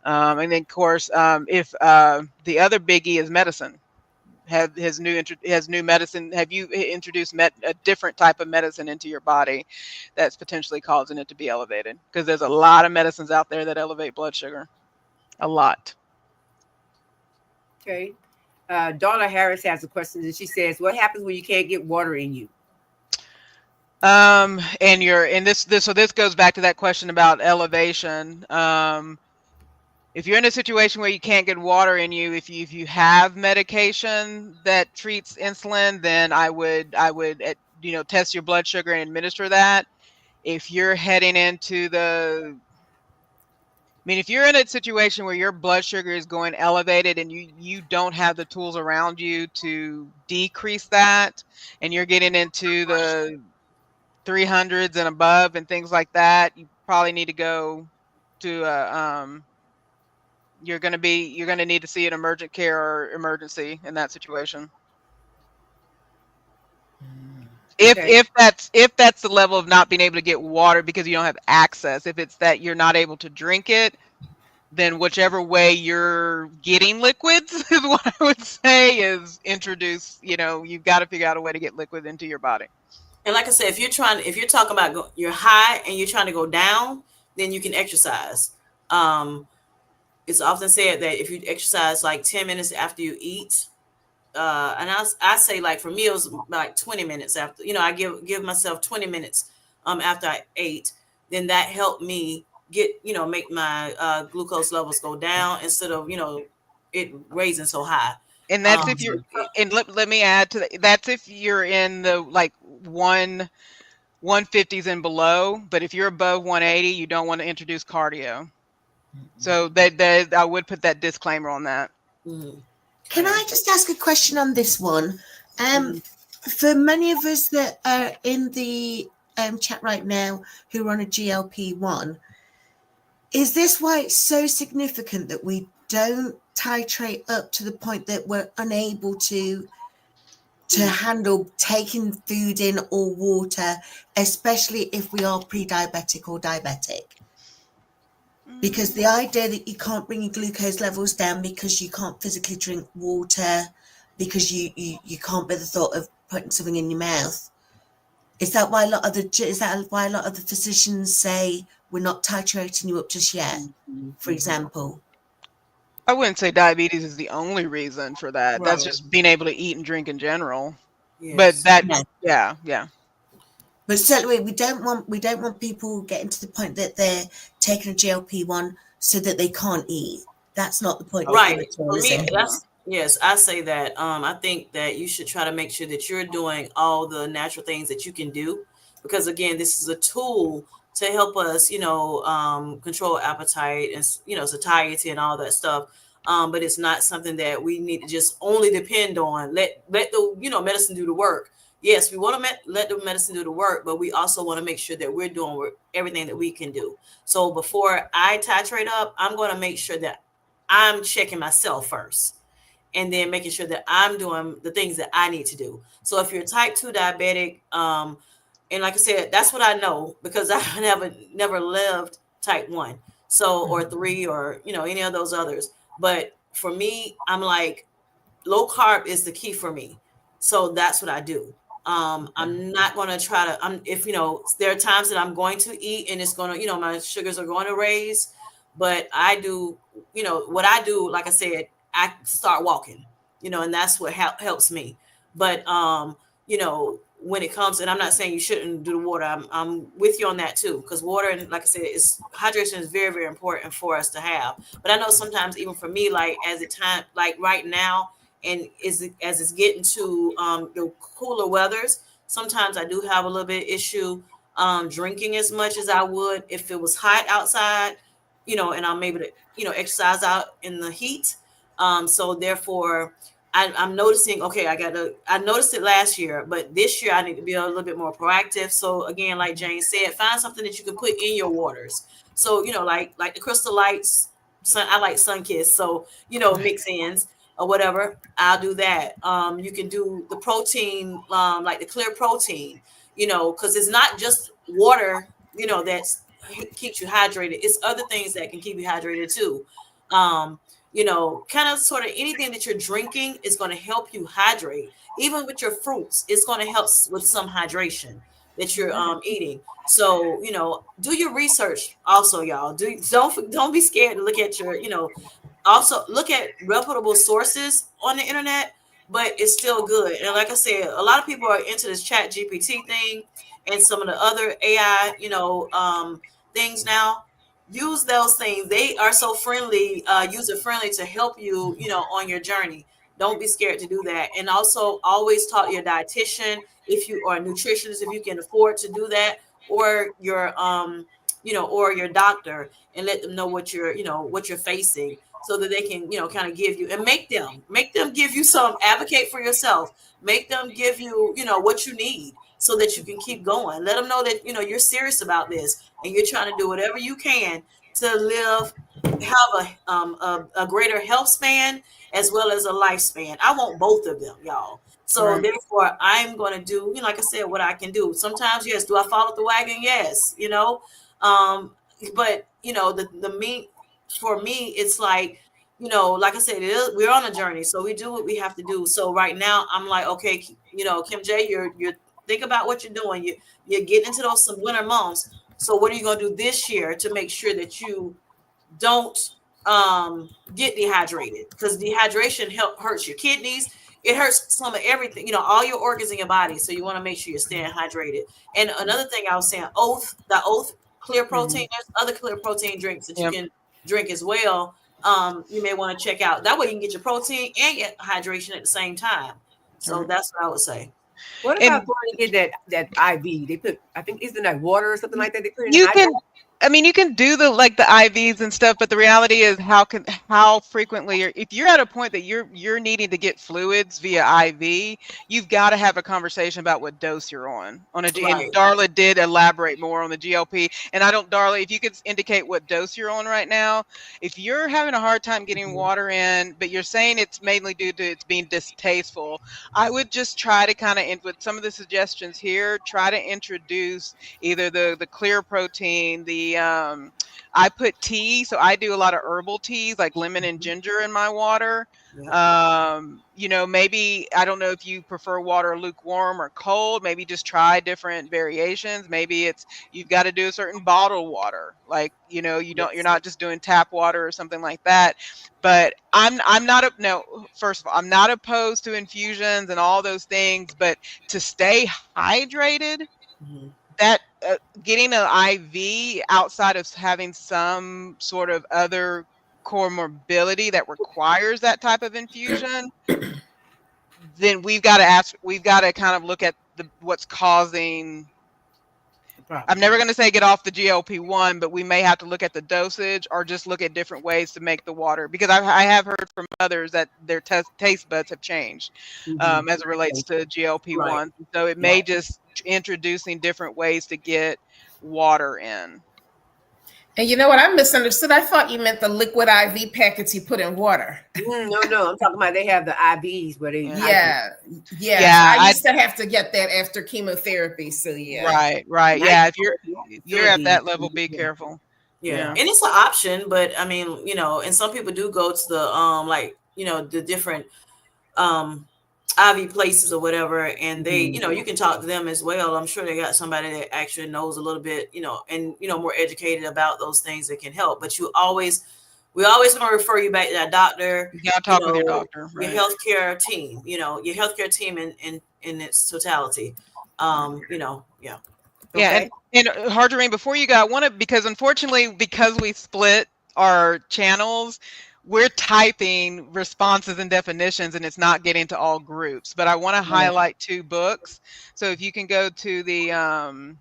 And then of course, if the other biggie is medicine. Has new medicine? Have you introduced a different type of medicine into your body that's potentially causing it to be elevated? Because there's a lot of medicines out there that elevate blood sugar. A lot. Okay. Darla Harris has a question, and she says, "What happens when you can't get water in you?" And this goes back to that question about elevation. If you're in a situation where you can't get water in you, if you have medication that treats insulin, then I would test your blood sugar and administer that. If you're heading into if you're in a situation where your blood sugar is going elevated and you don't have the tools around you to decrease that, and you're getting into the 300s and above and things like that, you probably need to go to you're going to need to see an emergent care or emergency in that situation. If that's the level of not being able to get water because you don't have access, if it's that you're not able to drink it, then whichever way you're getting liquids is what I would say is introduce, you've got to figure out a way to get liquid into your body. And like I said, if you're talking about you're high and you're trying to go down, then you can exercise. It's often said that if you exercise like 10 minutes after you eat, and I say, like, for meals, like 20 minutes after, I give myself 20 minutes after I ate, then that helped me make my glucose levels go down instead of it raising so high. And that's if you're, and let me add to that, that's if you're in the like 150s and below, but if you're above 180, you don't want to introduce cardio. So that I would put that disclaimer on that. Mm-hmm. Can I just ask a question on this one? For many of us that are in the chat right now who are on a GLP-1, is this why it's so significant that we don't titrate up to the point that we're unable to handle taking food in or water, especially if we are pre-diabetic or diabetic? Because the idea that you can't bring your glucose levels down because you can't physically drink water, because you can't bear the thought of putting something in your mouth, is that why a lot of the physicians say we're not titrating you up just yet, for example? I wouldn't say diabetes is the only reason for that. Right. That's just being able to eat and drink in general. Yes. But that, yeah. But certainly, we don't want people getting to the point that they're taking a GLP-1 so that they can't eat. That's not the point. Right. For me, yes, I say that. I think that you should try to make sure that you're doing all the natural things that you can do, because again, this is a tool to help us, control appetite and satiety and all that stuff. But it's not something that we need to just only depend on. Let the medicine do the work. Yes, we want to let the medicine do the work, but we also want to make sure that we're doing everything that we can do. So before I titrate up, I'm going to make sure that I'm checking myself first, and then making sure that I'm doing the things that I need to do. So if you're type 2 diabetic, and like I said, that's what I know, because I never lived type 1, so, or 3, or any of those others. But for me, I'm like, low carb is the key for me. So that's what I do. I'm not going to try to, if there are times that I'm going to eat and it's going to, my sugars are going to raise, but I do, what I do, like I said, I start walking, and that's what helps me. But when it comes, and I'm not saying you shouldn't do the water. I'm with you on that too, because water, and like I said, hydration is very, very important for us to have. But I know sometimes, even for me, like like right now, and as it's getting to the cooler weathers, sometimes I do have a little bit issue drinking as much as I would if it was hot outside, and I'm able to exercise out in the heat. So therefore, I'm noticing, okay, I noticed it last year, but this year I need to be a little bit more proactive. So again, like Jane said, find something that you can put in your waters. So, like the Crystal Lights, I like Sunkist. So, mix ins or whatever, I'll do that. You can do the protein, like the clear protein, because it's not just water, that keeps you hydrated. It's other things that can keep you hydrated too. Kind of sort of anything that you're drinking is going to help you hydrate. Even with your fruits, it's going to help with some hydration that you're eating. So, do your research also, y'all. Don't be scared to look at your, also look at reputable sources on the internet, but it's still good. And like I said, a lot of people are into this Chat GPT thing and some of the other AI, things now. Use those things. They are so friendly, user friendly to help you, on your journey. Don't be scared to do that. And also always talk to your dietitian if you are a nutritionist, if you can afford to do that, or your or your doctor, and let them know what you're facing, so that they can, kind of give you, and make them give you some, advocate for yourself, make them give you, what you need, so that you can keep going. Let them know that, you're serious about this and you're trying to do whatever you can to have a greater health span as well as a lifespan. I want both of them, y'all. So therefore, I'm going to do, like I said, what I can do. Sometimes, yes, do I fall off the wagon? Yes, but the me, for me, it's like, like I said, we're on a journey, so we do what we have to do. So right now, I'm like, okay, Kim J, you're think about what you're doing. You're getting into some winter months. So what are you going to do this year to make sure that you don't get dehydrated? Because dehydration hurts your kidneys. It hurts some of everything, all your organs in your body. So you want to make sure you're staying hydrated. And another thing I was saying, the Oath clear protein. There's other clear protein drinks that you can drink as well. You may want to check out. That way you can get your protein and get hydration at the same time. So that's what I would say. What about going to get that IV? They put, I think, isn't that water or something like that? They put in You IV? can, I mean, you can do the IVs and stuff, but the reality is how frequently, or if you're at a point that you're needing to get fluids via IV, you've got to have a conversation about what dose you're on a G. Right. And Darla did elaborate more on the GLP. And Darla, if you could indicate what dose you're on right now, if you're having a hard time getting water in, but you're saying it's mainly due to it's being distasteful, I would just try to kind of, with some of the suggestions here, try to introduce either the clear protein, I put tea, so I do a lot of herbal teas like lemon and ginger in my water. Maybe, I don't know if you prefer water lukewarm or cold. Maybe just try different variations. Maybe you've got to do a certain bottled water, like you're not just doing tap water or something like that. But first of all, I'm not opposed to infusions and all those things, but to stay hydrated, that getting an IV outside of having some sort of other comorbidity that requires that type of infusion, then we've got to kind of look at what's causing. I'm never going to say get off the GLP-1, but we may have to look at the dosage or just look at different ways to make the water, because I have heard from others that their taste buds have changed as it relates to GLP-1. Right. So it may just introducing different ways to get water in. And you know what? I misunderstood. I thought you meant the liquid IV packets you put in water. No. I'm talking about they have the IVs where they. Yeah. I used to have to get that after chemotherapy. So yeah. Right. Yeah. If you're at that level, be careful. Yeah. And it's an option, but I mean, and some people do go to the the different IV places or whatever, and they, you can talk to them as well. I'm sure they got somebody that actually knows a little bit, and more educated about those things that can help. But you always we always going to refer you back to that doctor. You gotta talk with your doctor, Your right? healthcare team. Your healthcare team in its totality. Yeah. Yeah, and Harjarine, before you go, I want to, because unfortunately, because we split our channels, we're typing responses and definitions, and it's not getting to all groups. But I want to highlight 2 books. So if you can go to the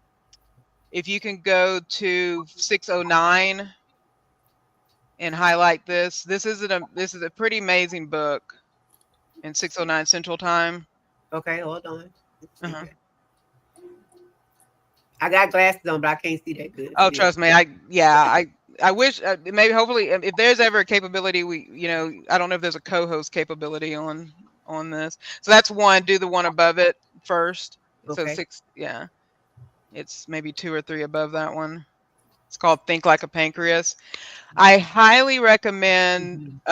if you can go to 609 and highlight this. This is a pretty amazing book in 609 Central Time. Okay, hold on. Uh-huh. I got glasses on, but I can't see that good. Oh, trust me. I wish maybe hopefully if there's ever a capability, I don't know if there's a co-host capability on this. So that's one. Do the one above it first. So Okay. 6. Yeah, it's maybe 2 or 3 above that one. It's called Think Like a Pancreas. I highly recommend.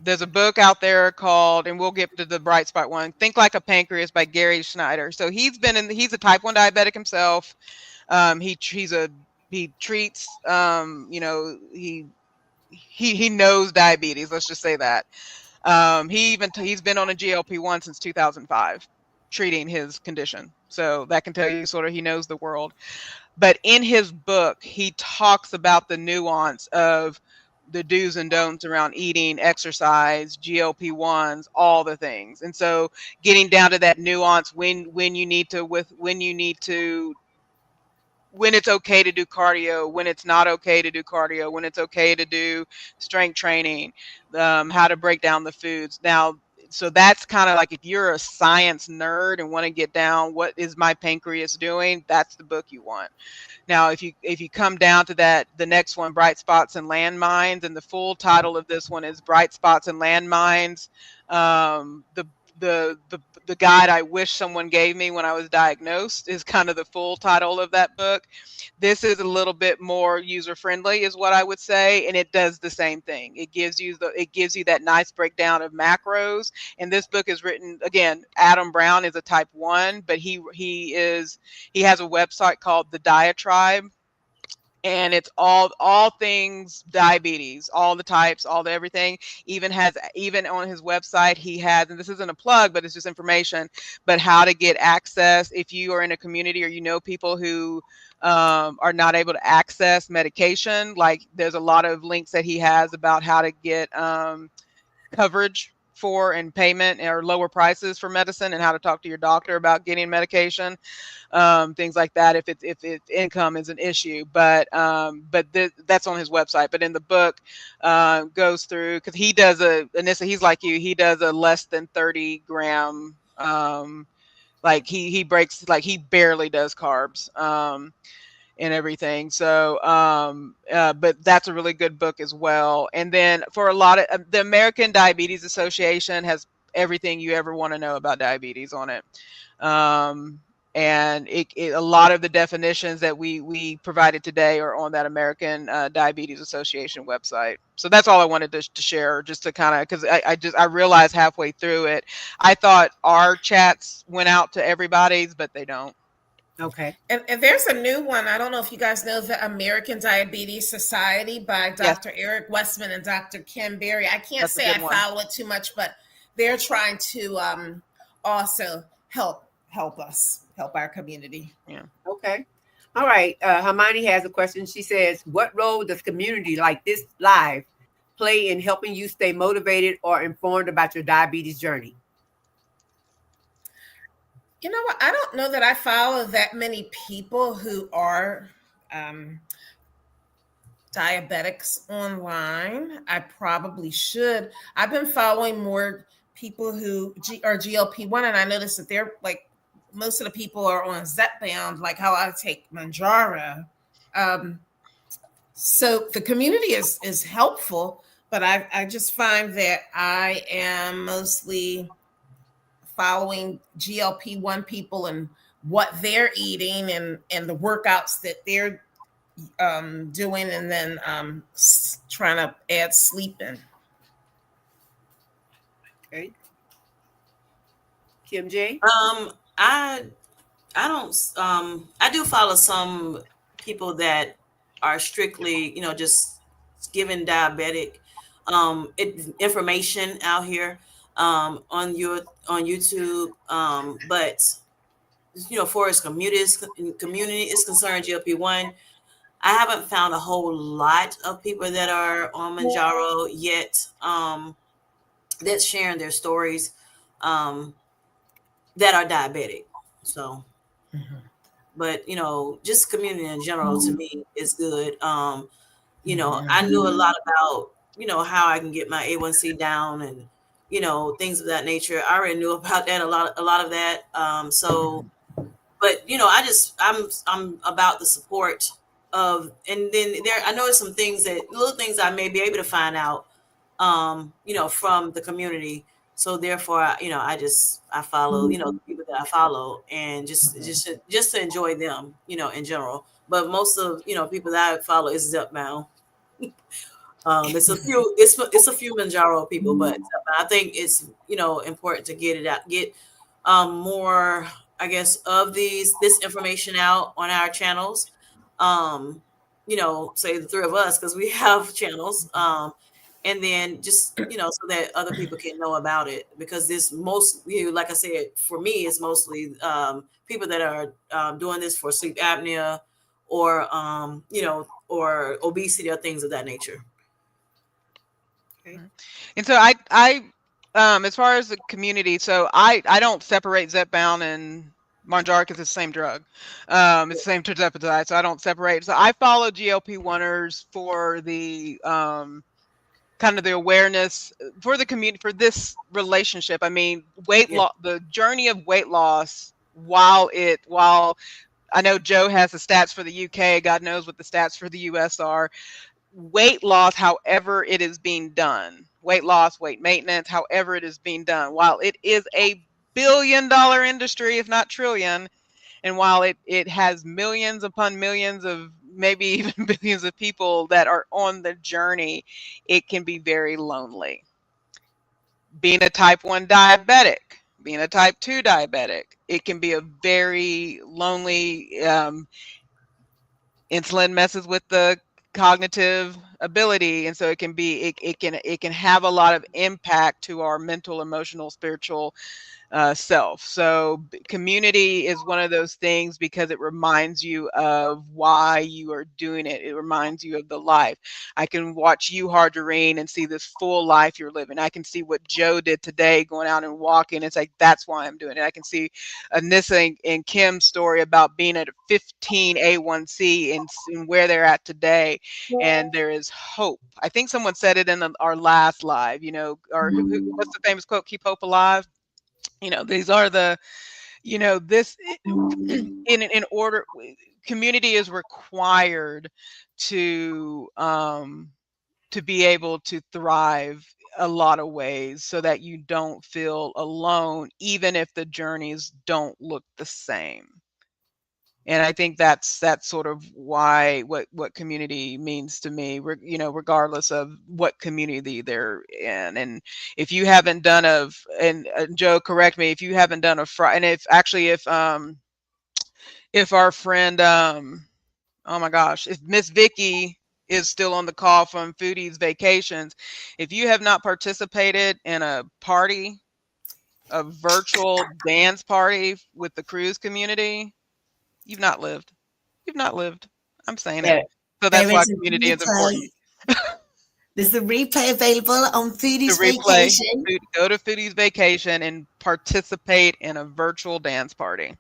There's a book out there called, and we'll get to the bright spot one, Think Like a Pancreas by Gary Scheiner. So he's a type 1 diabetic himself. He treats, he knows diabetes. Let's just say that. He's been on a GLP-1 since 2005, treating his condition. So that can tell you sort of he knows the world. But in his book, he talks about the nuance of the do's and don'ts around eating, exercise, GLP-1s, all the things. And so getting down to that nuance when it's okay to do cardio, when it's not okay to do cardio, when it's okay to do strength training, how to break down the foods. Now, so that's kind of like, if you're a science nerd and want to get down, what is my pancreas doing? That's the book you want. Now, if you come down to that, the next one, Bright Spots and Landmines, and the full title of this one is Bright Spots and Landmines. The guide I wish someone gave me when I was diagnosed is kind of the full title of that book. This is a little bit more user friendly, is what I would say, and it does the same thing. It gives you that nice breakdown of macros. And this book is written, again, Adam Brown is a type 1, but he has a website called the diaTribe. And it's all things diabetes, all the types, all the everything. Even on his website, he has, and this isn't a plug, but it's just information, but how to get access if you are in a community or you know people who are not able to access medication. Like, there's a lot of links that he has about how to get coverage for and payment or lower prices for medicine, and how to talk to your doctor about getting medication, things like that, if income is an issue. But that's on his website. But in the book, goes through, because he does he's like you, he does a less than 30 gram, like he breaks, like he barely does carbs, and everything. So, but that's a really good book as well. And then for a lot of the American Diabetes Association has everything you ever want to know about diabetes on it. And a lot of the definitions that we provided today are on that American Diabetes Association website. So that's all I wanted to share, just to kind of, because I realized halfway through it, I thought our chats went out to everybody's, but they don't. Okay. And there's a new one. I don't know if you guys know the American Diabetes Society by Dr. Eric Westman and Dr. Kim Berry. I can't say I follow it too much, but they're trying to also help us, help our community. Yeah. Okay. All right. Hermione has a question. She says, what role does community like this live play in helping you stay motivated or informed about your diabetes journey? You know what? I don't know that I follow that many people who are diabetics online. I probably should. I've been following more people who are GLP-1, and I noticed that they're like, most of the people are on Zepbound, like how I take Manjaro. So the community is helpful, but I just find that I am mostly following GLP-1 people and what they're eating and the workouts that they're doing, and then trying to add sleep in. Okay. Kim J? I don't I do follow some people that are strictly, just giving diabetic information out here on YouTube. But for as community is concerned, GLP-1, I haven't found a whole lot of people that are on Manjaro yet, that's sharing their stories, that are diabetic. So, but just community in general to me is good. I knew a lot about how I can get my A1C down, and things of that nature. I already knew about that, a lot of that. But I'm about the support of, and then I know some little things I may be able to find out, from the community. So therefore, I follow, the people that I follow, and just to enjoy them, in general. But most of people that I follow is Zepbound. It's a few Manjaro people, but I think it's important to get it out, get more, I guess, of this information out on our channels. Say the three of us, because we have channels. And then just so that other people can know about it, because this like I said, for me, it's mostly people that are doing this for sleep apnea, or or obesity, or things of that nature. Okay. And so I as far as the community, so I don't separate Zepbound and Manjaro because it's the same drug. It's the same tirzepatide, so I don't separate. So I follow GLP-1ers for the kind of the awareness for the community, for this relationship. I mean, weight loss, the journey of weight loss, while I know Joe has the stats for the UK, God knows what the stats for the US are. Weight loss, however it is being done, weight loss, weight maintenance, however it is being done, while it is a billion-dollar industry, if not trillion, and while it has millions upon millions of, maybe even billions of people that are on the journey, it can be very lonely. Being a type 1 diabetic, being a type 2 diabetic, it can be a very lonely, insulin messes with the cognitive ability, and so it can have a lot of impact to our mental, emotional, spiritual self. So community is one of those things, because it reminds you of why you are doing it. It reminds you of the life. I can watch you, Harderine, and see this full life you're living. I can see what Joe did today, going out and walking. It's like, that's why I'm doing it. I can see Anissa and Kim's story about being at a 15 A1C and where they're at today. And there is hope. I think someone said it in our last live, or what's the famous quote? Keep hope alive. These are the, this in order, community is required to be able to thrive a lot of ways, so that you don't feel alone, even if the journeys don't look the same. And I think that's sort of why what community means to me, regardless of what community they're in. And if you haven't done and Joe, correct me if you haven't done and if our friend, oh my gosh, if Miss Vicky is still on the call from Foodies Vacations, if you have not participated in a virtual dance party with the cruise community, you've not lived. You've not lived. I'm saying it. So that's why community is important. There's the replay available on Foodies Vacation. Go to Foodies Vacation and participate in a virtual dance party.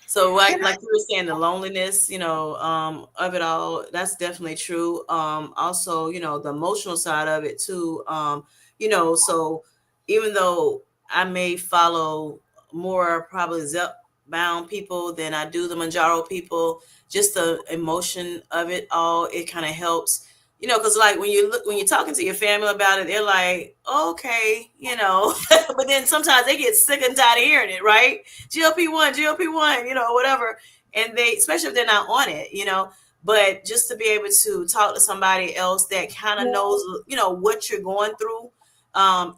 So like you were saying, the loneliness, of it all, that's definitely true. Also, the emotional side of it too. So even though I may follow more probably Zepbound people than I do the Manjaro people, just the emotion of it all, it kind of helps. Because like when you're talking to your family about it, they're like, okay, but then sometimes they get sick and tired of hearing it, right? GLP-1, whatever. And they, especially if they're not on it, but just to be able to talk to somebody else that kind of knows, what you're going through,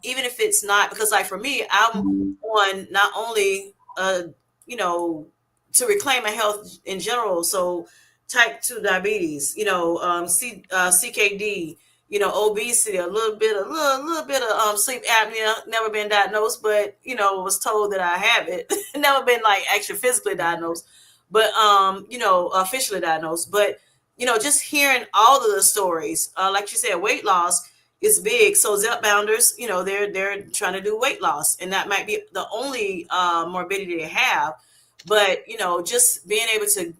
even if it's not, because like for me, I'm on not only, to reclaim my health in general. So type 2 diabetes, CKD, obesity, a little bit of sleep apnea, never been diagnosed, but was told that I have it. Never been like actually physically diagnosed, but officially diagnosed. But just hearing all of the stories, like you said, weight loss is big. So Zepbounders, they're trying to do weight loss, and that might be the only morbidity they have. But just being able to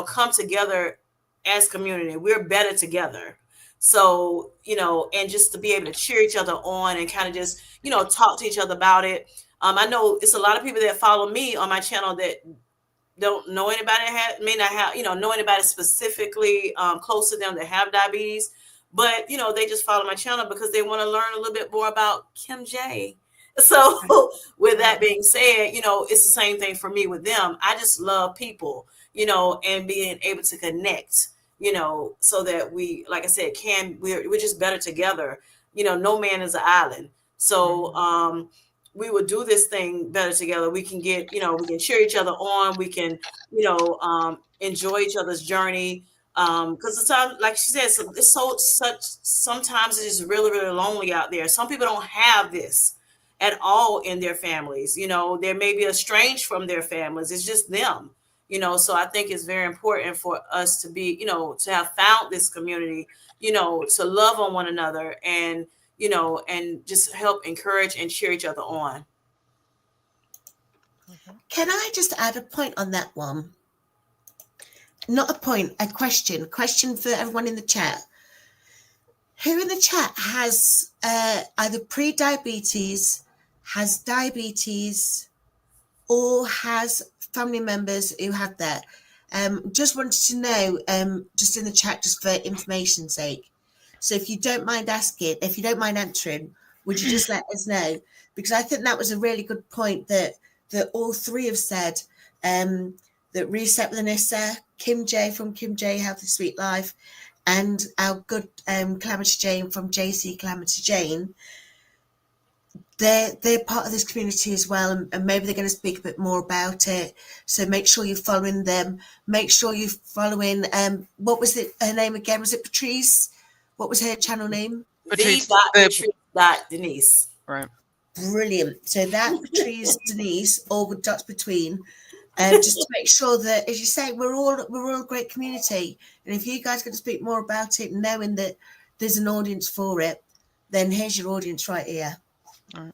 come together as community, we're better together. So and just to be able to cheer each other on and kind of just talk to each other about it. I know it's a lot of people that follow me on my channel that don't know anybody may not have know anybody specifically close to them that have diabetes, but they just follow my channel because they want to learn a little bit more about Kim J. So with that being said, it's the same thing for me with them. I just love people, and being able to connect, so that we, like I said, we're just better together. No man is an island. So we will do this thing better together. We can get, we can cheer each other on. We can, enjoy each other's journey. Because the time, like she said, sometimes it is really, really lonely out there. Some people don't have this at all in their families. They may be estranged from their families. It's just them. So I think it's very important for us to be, to have found this community, to love on one another and, and just help encourage and cheer each other on. Can I just add a point on that one? Not a point, a question. Question for everyone in the chat. Who in the chat has either pre-diabetes, has diabetes, or has family members who have that? Just wanted to know, just in the chat, just for information's sake. So if you don't mind asking, if you don't mind answering, would you just let us know? Because I think that was a really good point that all three have said, that Reset with Anissa, Kim J from Kim J Healthy Sweet Life, and our good Calamity Jane from JC Calamity Jane, they're part of this community as well, and maybe they're going to speak a bit more about it. So make sure you're following them. Make sure you're following, what was her name again? Was it Patrice? What was her channel name? Patrice. Denise. Right. Brilliant. So that Patrice Denise, all with dots between. Just to make sure that, as you say, we're all a great community. And if you guys are going to speak more about it, knowing that there's an audience for it, then here's your audience right here. Right.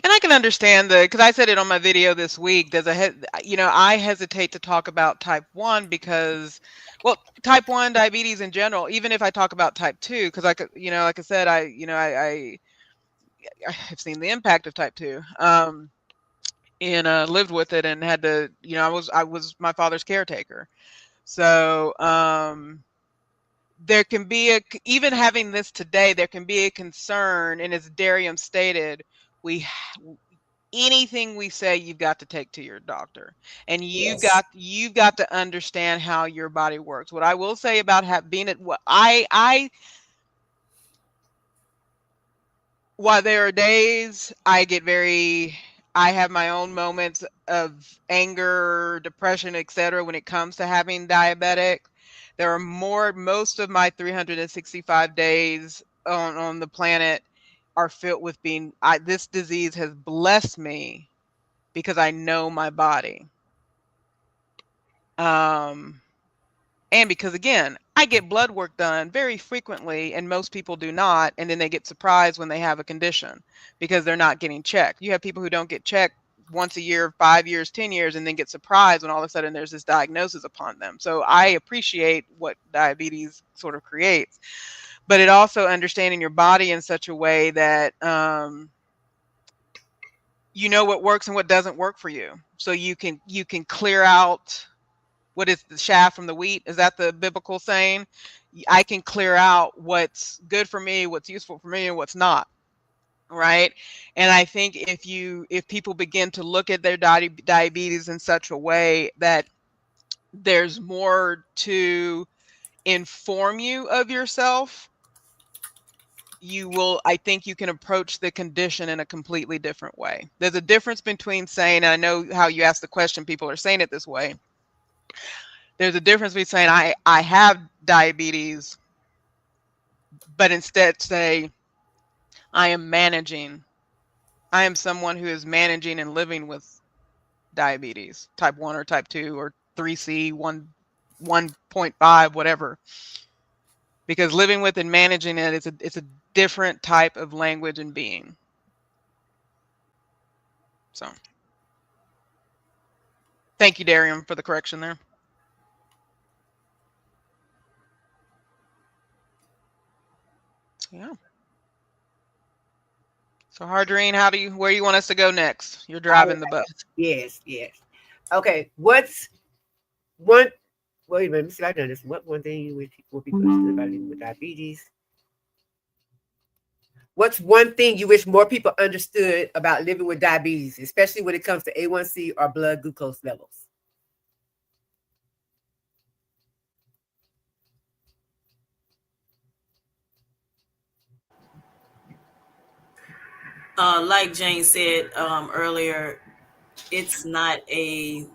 And I can understand because I said it on my video this week. I hesitate to talk about type 1 because, well, type 1 diabetes in general. Even if I talk about type 2, because like I said, I have seen the impact of type 2. And lived with it and had to, I was my father's caretaker. So there can be even having this today, there can be a concern, and as Darium stated, anything we say, you've got to take to your doctor, and you've got to understand how your body works. What I will say about being at what while there are days I have my own moments of anger, depression, etc. when it comes to having diabetic. There are most of my 365 days on the planet are filled with this disease has blessed me because I know my body. And because, again, I get blood work done very frequently, and most people do not, and then they get surprised when they have a condition because they're not getting checked. You have people who don't get checked once a year, 5 years, 10 years, and then get surprised when all of a sudden there's this diagnosis upon them. So I appreciate what diabetes sort of creates, but it also understanding your body in such a way that you know what works and what doesn't work for you. So you can clear out what is the chaff from the wheat? Is that the biblical saying? I can clear out what's good for me, what's useful for me, and what's not. Right. And I think if people begin to look at their diabetes in such a way that there's more to inform you of yourself, I think you can approach the condition in a completely different way. There's a difference between saying, and I know how you asked the question, people are saying it this way. There's a difference between saying I have diabetes, but instead say I am managing. I am someone who is managing and living with diabetes, type 1 or type 2 or 3C, 1.5, whatever. Because living with and managing it, it's a different type of language and being. So thank you, Darian, for the correction there. Yeah. So Hardreen, where you want us to go next? You're driving the bus. Yes, yes. Okay, what's one? Wait a minute, let me see if I've done this. What one thing you wish more people understood about living with diabetes? What's one thing you wish more people understood about living with diabetes, especially when it comes to A1C or blood glucose levels? Like Jane said earlier, it's not a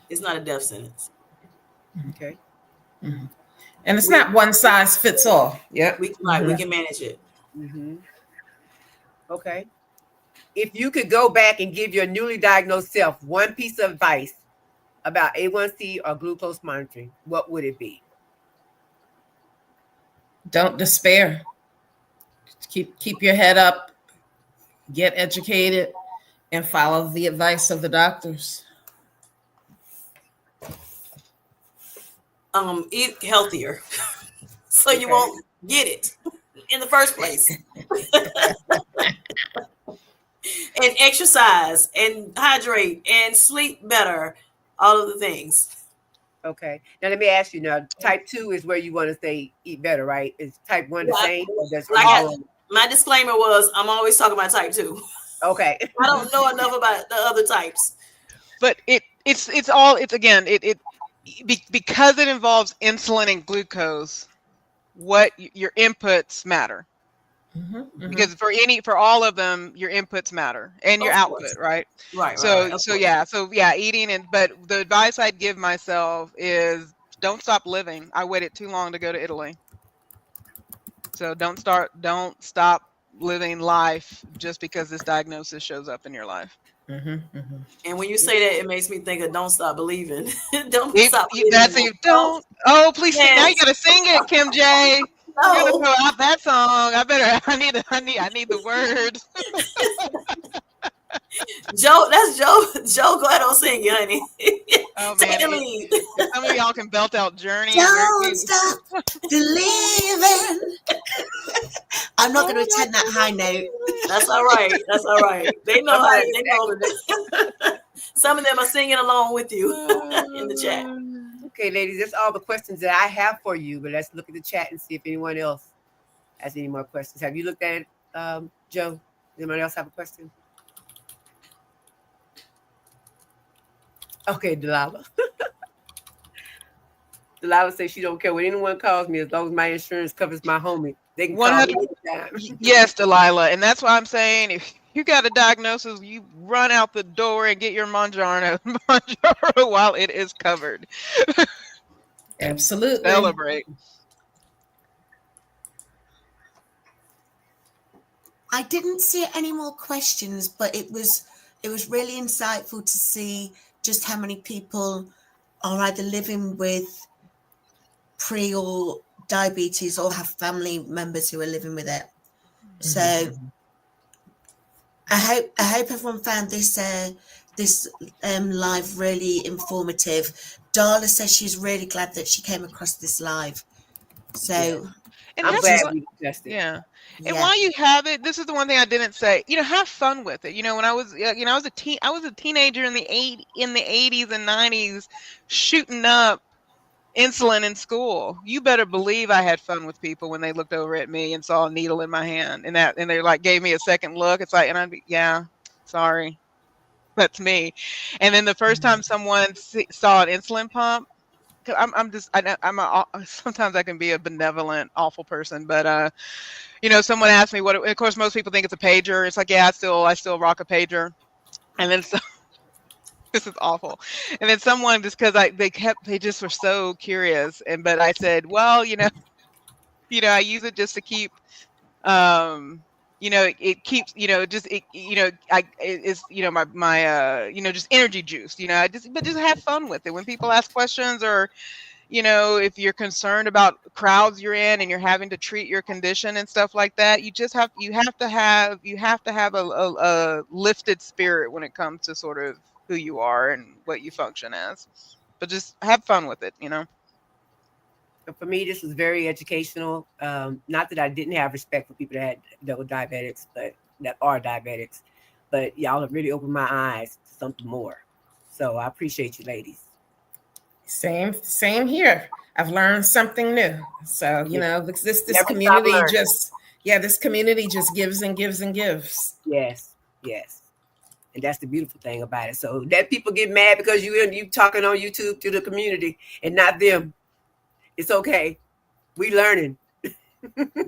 death sentence. Okay. Mm-hmm. And it's not one size fits all. Yeah. We can manage it. Mm-hmm. Okay. If you could go back and give your newly diagnosed self one piece of advice about A1C or glucose monitoring, what would it be? Don't despair. Keep your head up, get educated, and follow the advice of the doctors. Eat healthier so you won't get it in the first place. And exercise and hydrate and sleep better, all of the things. Okay. Now let me ask you now, type 2 is where you want to say eat better, right? Is type 1 the same? Or my disclaimer was I'm always talking about type 2. Okay. I don't know enough about the other types. But because it involves insulin and glucose, what your inputs matter. Mm-hmm. Because for all of them, your inputs matter and your output, right? Right. So eating but the advice I'd give myself is don't stop living. I waited too long to go to Italy. So don't stop living life just because this diagnosis shows up in your life. Mm-hmm, mm-hmm. And when you say that, it makes me think of don't stop believing. Don't stop believing. That's it. Don't. Oh, please sing. Now you gotta sing it, Kim J. No. You're gonna throw out that song. I need the words. Joe, that's Joe. Joe, go ahead and sing it, honey. Oh man, some of y'all can belt out Journey. Don't stop believing. I'm not going to attend that high note. That's all right. That's all right. They know how. They know. Some of them are singing along with you in the chat. Okay, ladies, that's all the questions that I have for you. But let's look at the chat and see if anyone else has any more questions. Have you looked at it, Joe? Does anyone else have a question? Okay, Delilah. Delilah says she don't care what anyone calls me as long as my insurance covers my homie. They can call me anytime. Yes, Delilah, and that's why I'm saying if you got a diagnosis, you run out the door and get your Monjaro while it is covered. Absolutely. Celebrate. I didn't see any more questions, but it was really insightful to see just how many people are either living with pre or diabetes or have family members who are living with it. Mm-hmm. So I hope everyone found this live really informative. Darla says she's really glad that she came across this live. So and I'm glad we discussed it. Yeah. And while you have it, this is the one thing I didn't say. Have fun with it. When I was, I was a teenager in the 80s and 90s, shooting up insulin in school. You better believe I had fun with people when they looked over at me and saw a needle in my hand, and they like gave me a second look. It's like, and I'd be, yeah, sorry, that's me. And then the first time someone saw an insulin pump, sometimes I can be a benevolent, awful person, but someone asked me of course, most people think it's a pager. It's like, yeah, I still rock a pager. And then This is awful. And then someone, just because they just were so curious, but I said, well, I use it just to keep, it keeps, just it's my just energy juice. But just have fun with it when people ask questions, or if you're concerned about crowds you're in and you're having to treat your condition and stuff like that, you have to have a lifted spirit when it comes to sort of who you are and what you function as. But just have fun with it. For me, this was very educational. Not that I didn't have respect for people that were diabetics, but that are diabetics. But y'all have really opened my eyes to something more. So I appreciate you, ladies. Same here. I've learned something new. So, this community this community just gives and gives and gives. Yes. And that's the beautiful thing about it. So that people get mad because you talking on YouTube to the community and not them. It's okay. We learning.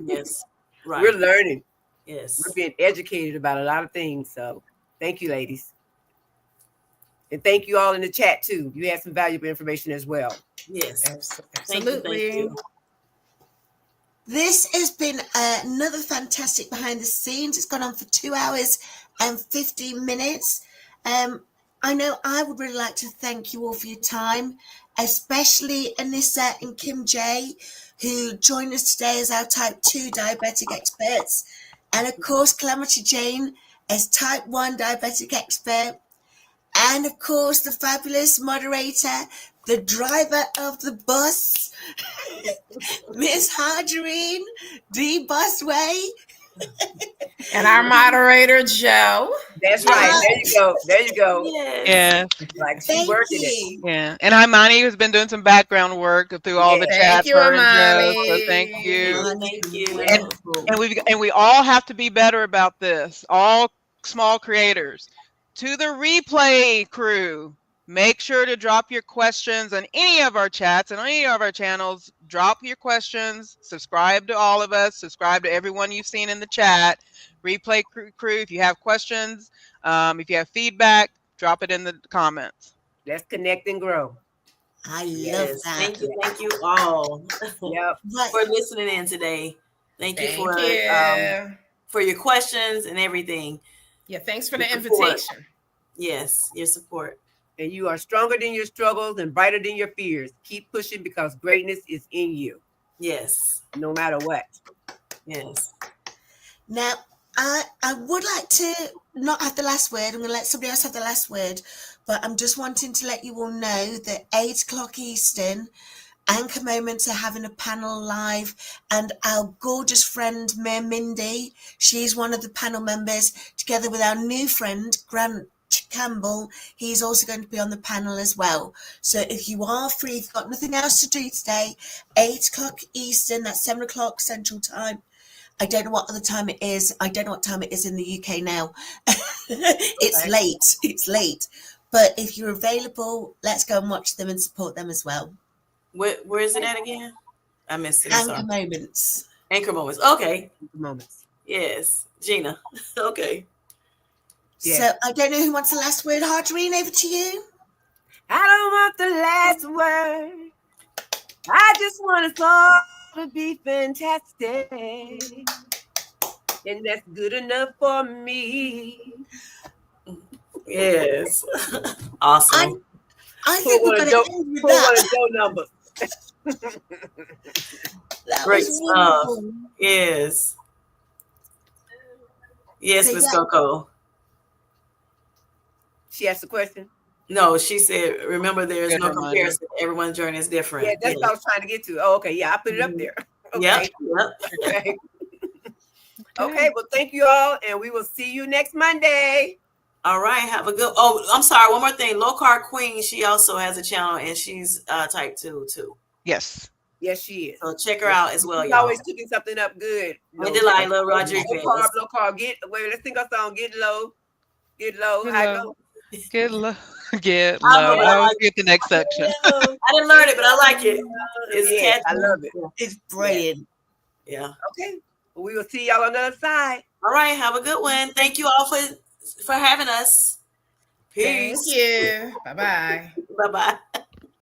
Yes. Right. We're learning. Yes. We're being educated about a lot of things. So thank you, ladies. And thank you all in the chat too. You had some valuable information as well. Yes. Absolutely. Thank you. This has been another fantastic behind the scenes. It's gone on for 2 hours and 15 minutes. I know I would really like to thank you all for your time, especially Anissa and Kim J, who joined us today as our type 2 diabetic experts. And of course, Calamity Jane as type 1 diabetic expert. And of course, the fabulous moderator, the driver of the bus, Miss Hargerine, DBossway. And our moderator, Joe. That's right. There you go. Yes. Yeah. Like she's working it. Yeah. And Imani, who's been doing some background work through all the chats. Thank you, Imani. So thank you. Thank you. And we all have to be better about this. All small creators. To the replay crew, make sure to drop your questions on any of our chats and on any of our channels. Drop your questions. Subscribe to all of us. Subscribe to everyone you've seen in the chat. Replay crew, if you have questions, if you have feedback, drop it in the comments. Let's connect and grow. I love that. Thank you all Yep. for listening in today. Thank you for your questions and everything. Yeah, thanks for the invitation. Yes, your support. And you are stronger than your struggles and brighter than your fears. Keep pushing because greatness is in you. Yes. No matter what. Yes. Now, I would like to not have the last word. I'm going to let somebody else have the last word. But I'm just wanting to let you all know that 8 o'clock Eastern, Anchor Moments are having a panel live, and our gorgeous friend Mayor Mindy, she's one of the panel members, together with our new friend Grant Campbell. He's also going to be on the panel as well. So if you are free, if you've got nothing else to do today, 8 o'clock Eastern, that's 7 o'clock Central Time. I don't know what other time it is. I don't know what time it is in the UK now. It's late. But if you're available, let's go and watch them and support them as well. Where is it at again? I missed it. Anchor Moments. Anchor Moments. Okay. Moments. Yes. Gina. Okay. Yeah. So I don't know who wants the last word. Harderine, over to you. I don't want the last word. I just want us all to be fantastic. And that's good enough for me. Yes. Awesome. I think we're going to end with that. One of Joe numbers. That Great was stuff. wonderful. Yes. Yes, So, Miss yeah. Coco. She asked a question. No, she said, remember, there is Good no reminder. comparison. Everyone's journey is different. Yeah, that's what I was trying to get to. Oh, okay. Yeah, I put it up there. Okay. Yep. Okay. Okay. Well, thank you all, and we will see you next Monday. All right. Have a good. Oh, I'm sorry. One more thing. Low Carb Queen. She also has a channel, and she's type 2 too. Yes. Yes, she is. So check her out as well, She's y'all. always cooking something up good. And Delilah Rodriguez. Low carb. Let's sing our song. Get low. Get low. High low. Get low. Get I low. know, I I'll like get the next section. I didn't learn it, but I like it. It's Yes, I catchy. love it. It's brilliant. Yeah. Okay. Well, we will see y'all on the other side. All right. Have a good one. Thank you all for having us. Thank Peace. you. Bye-bye. Bye-bye.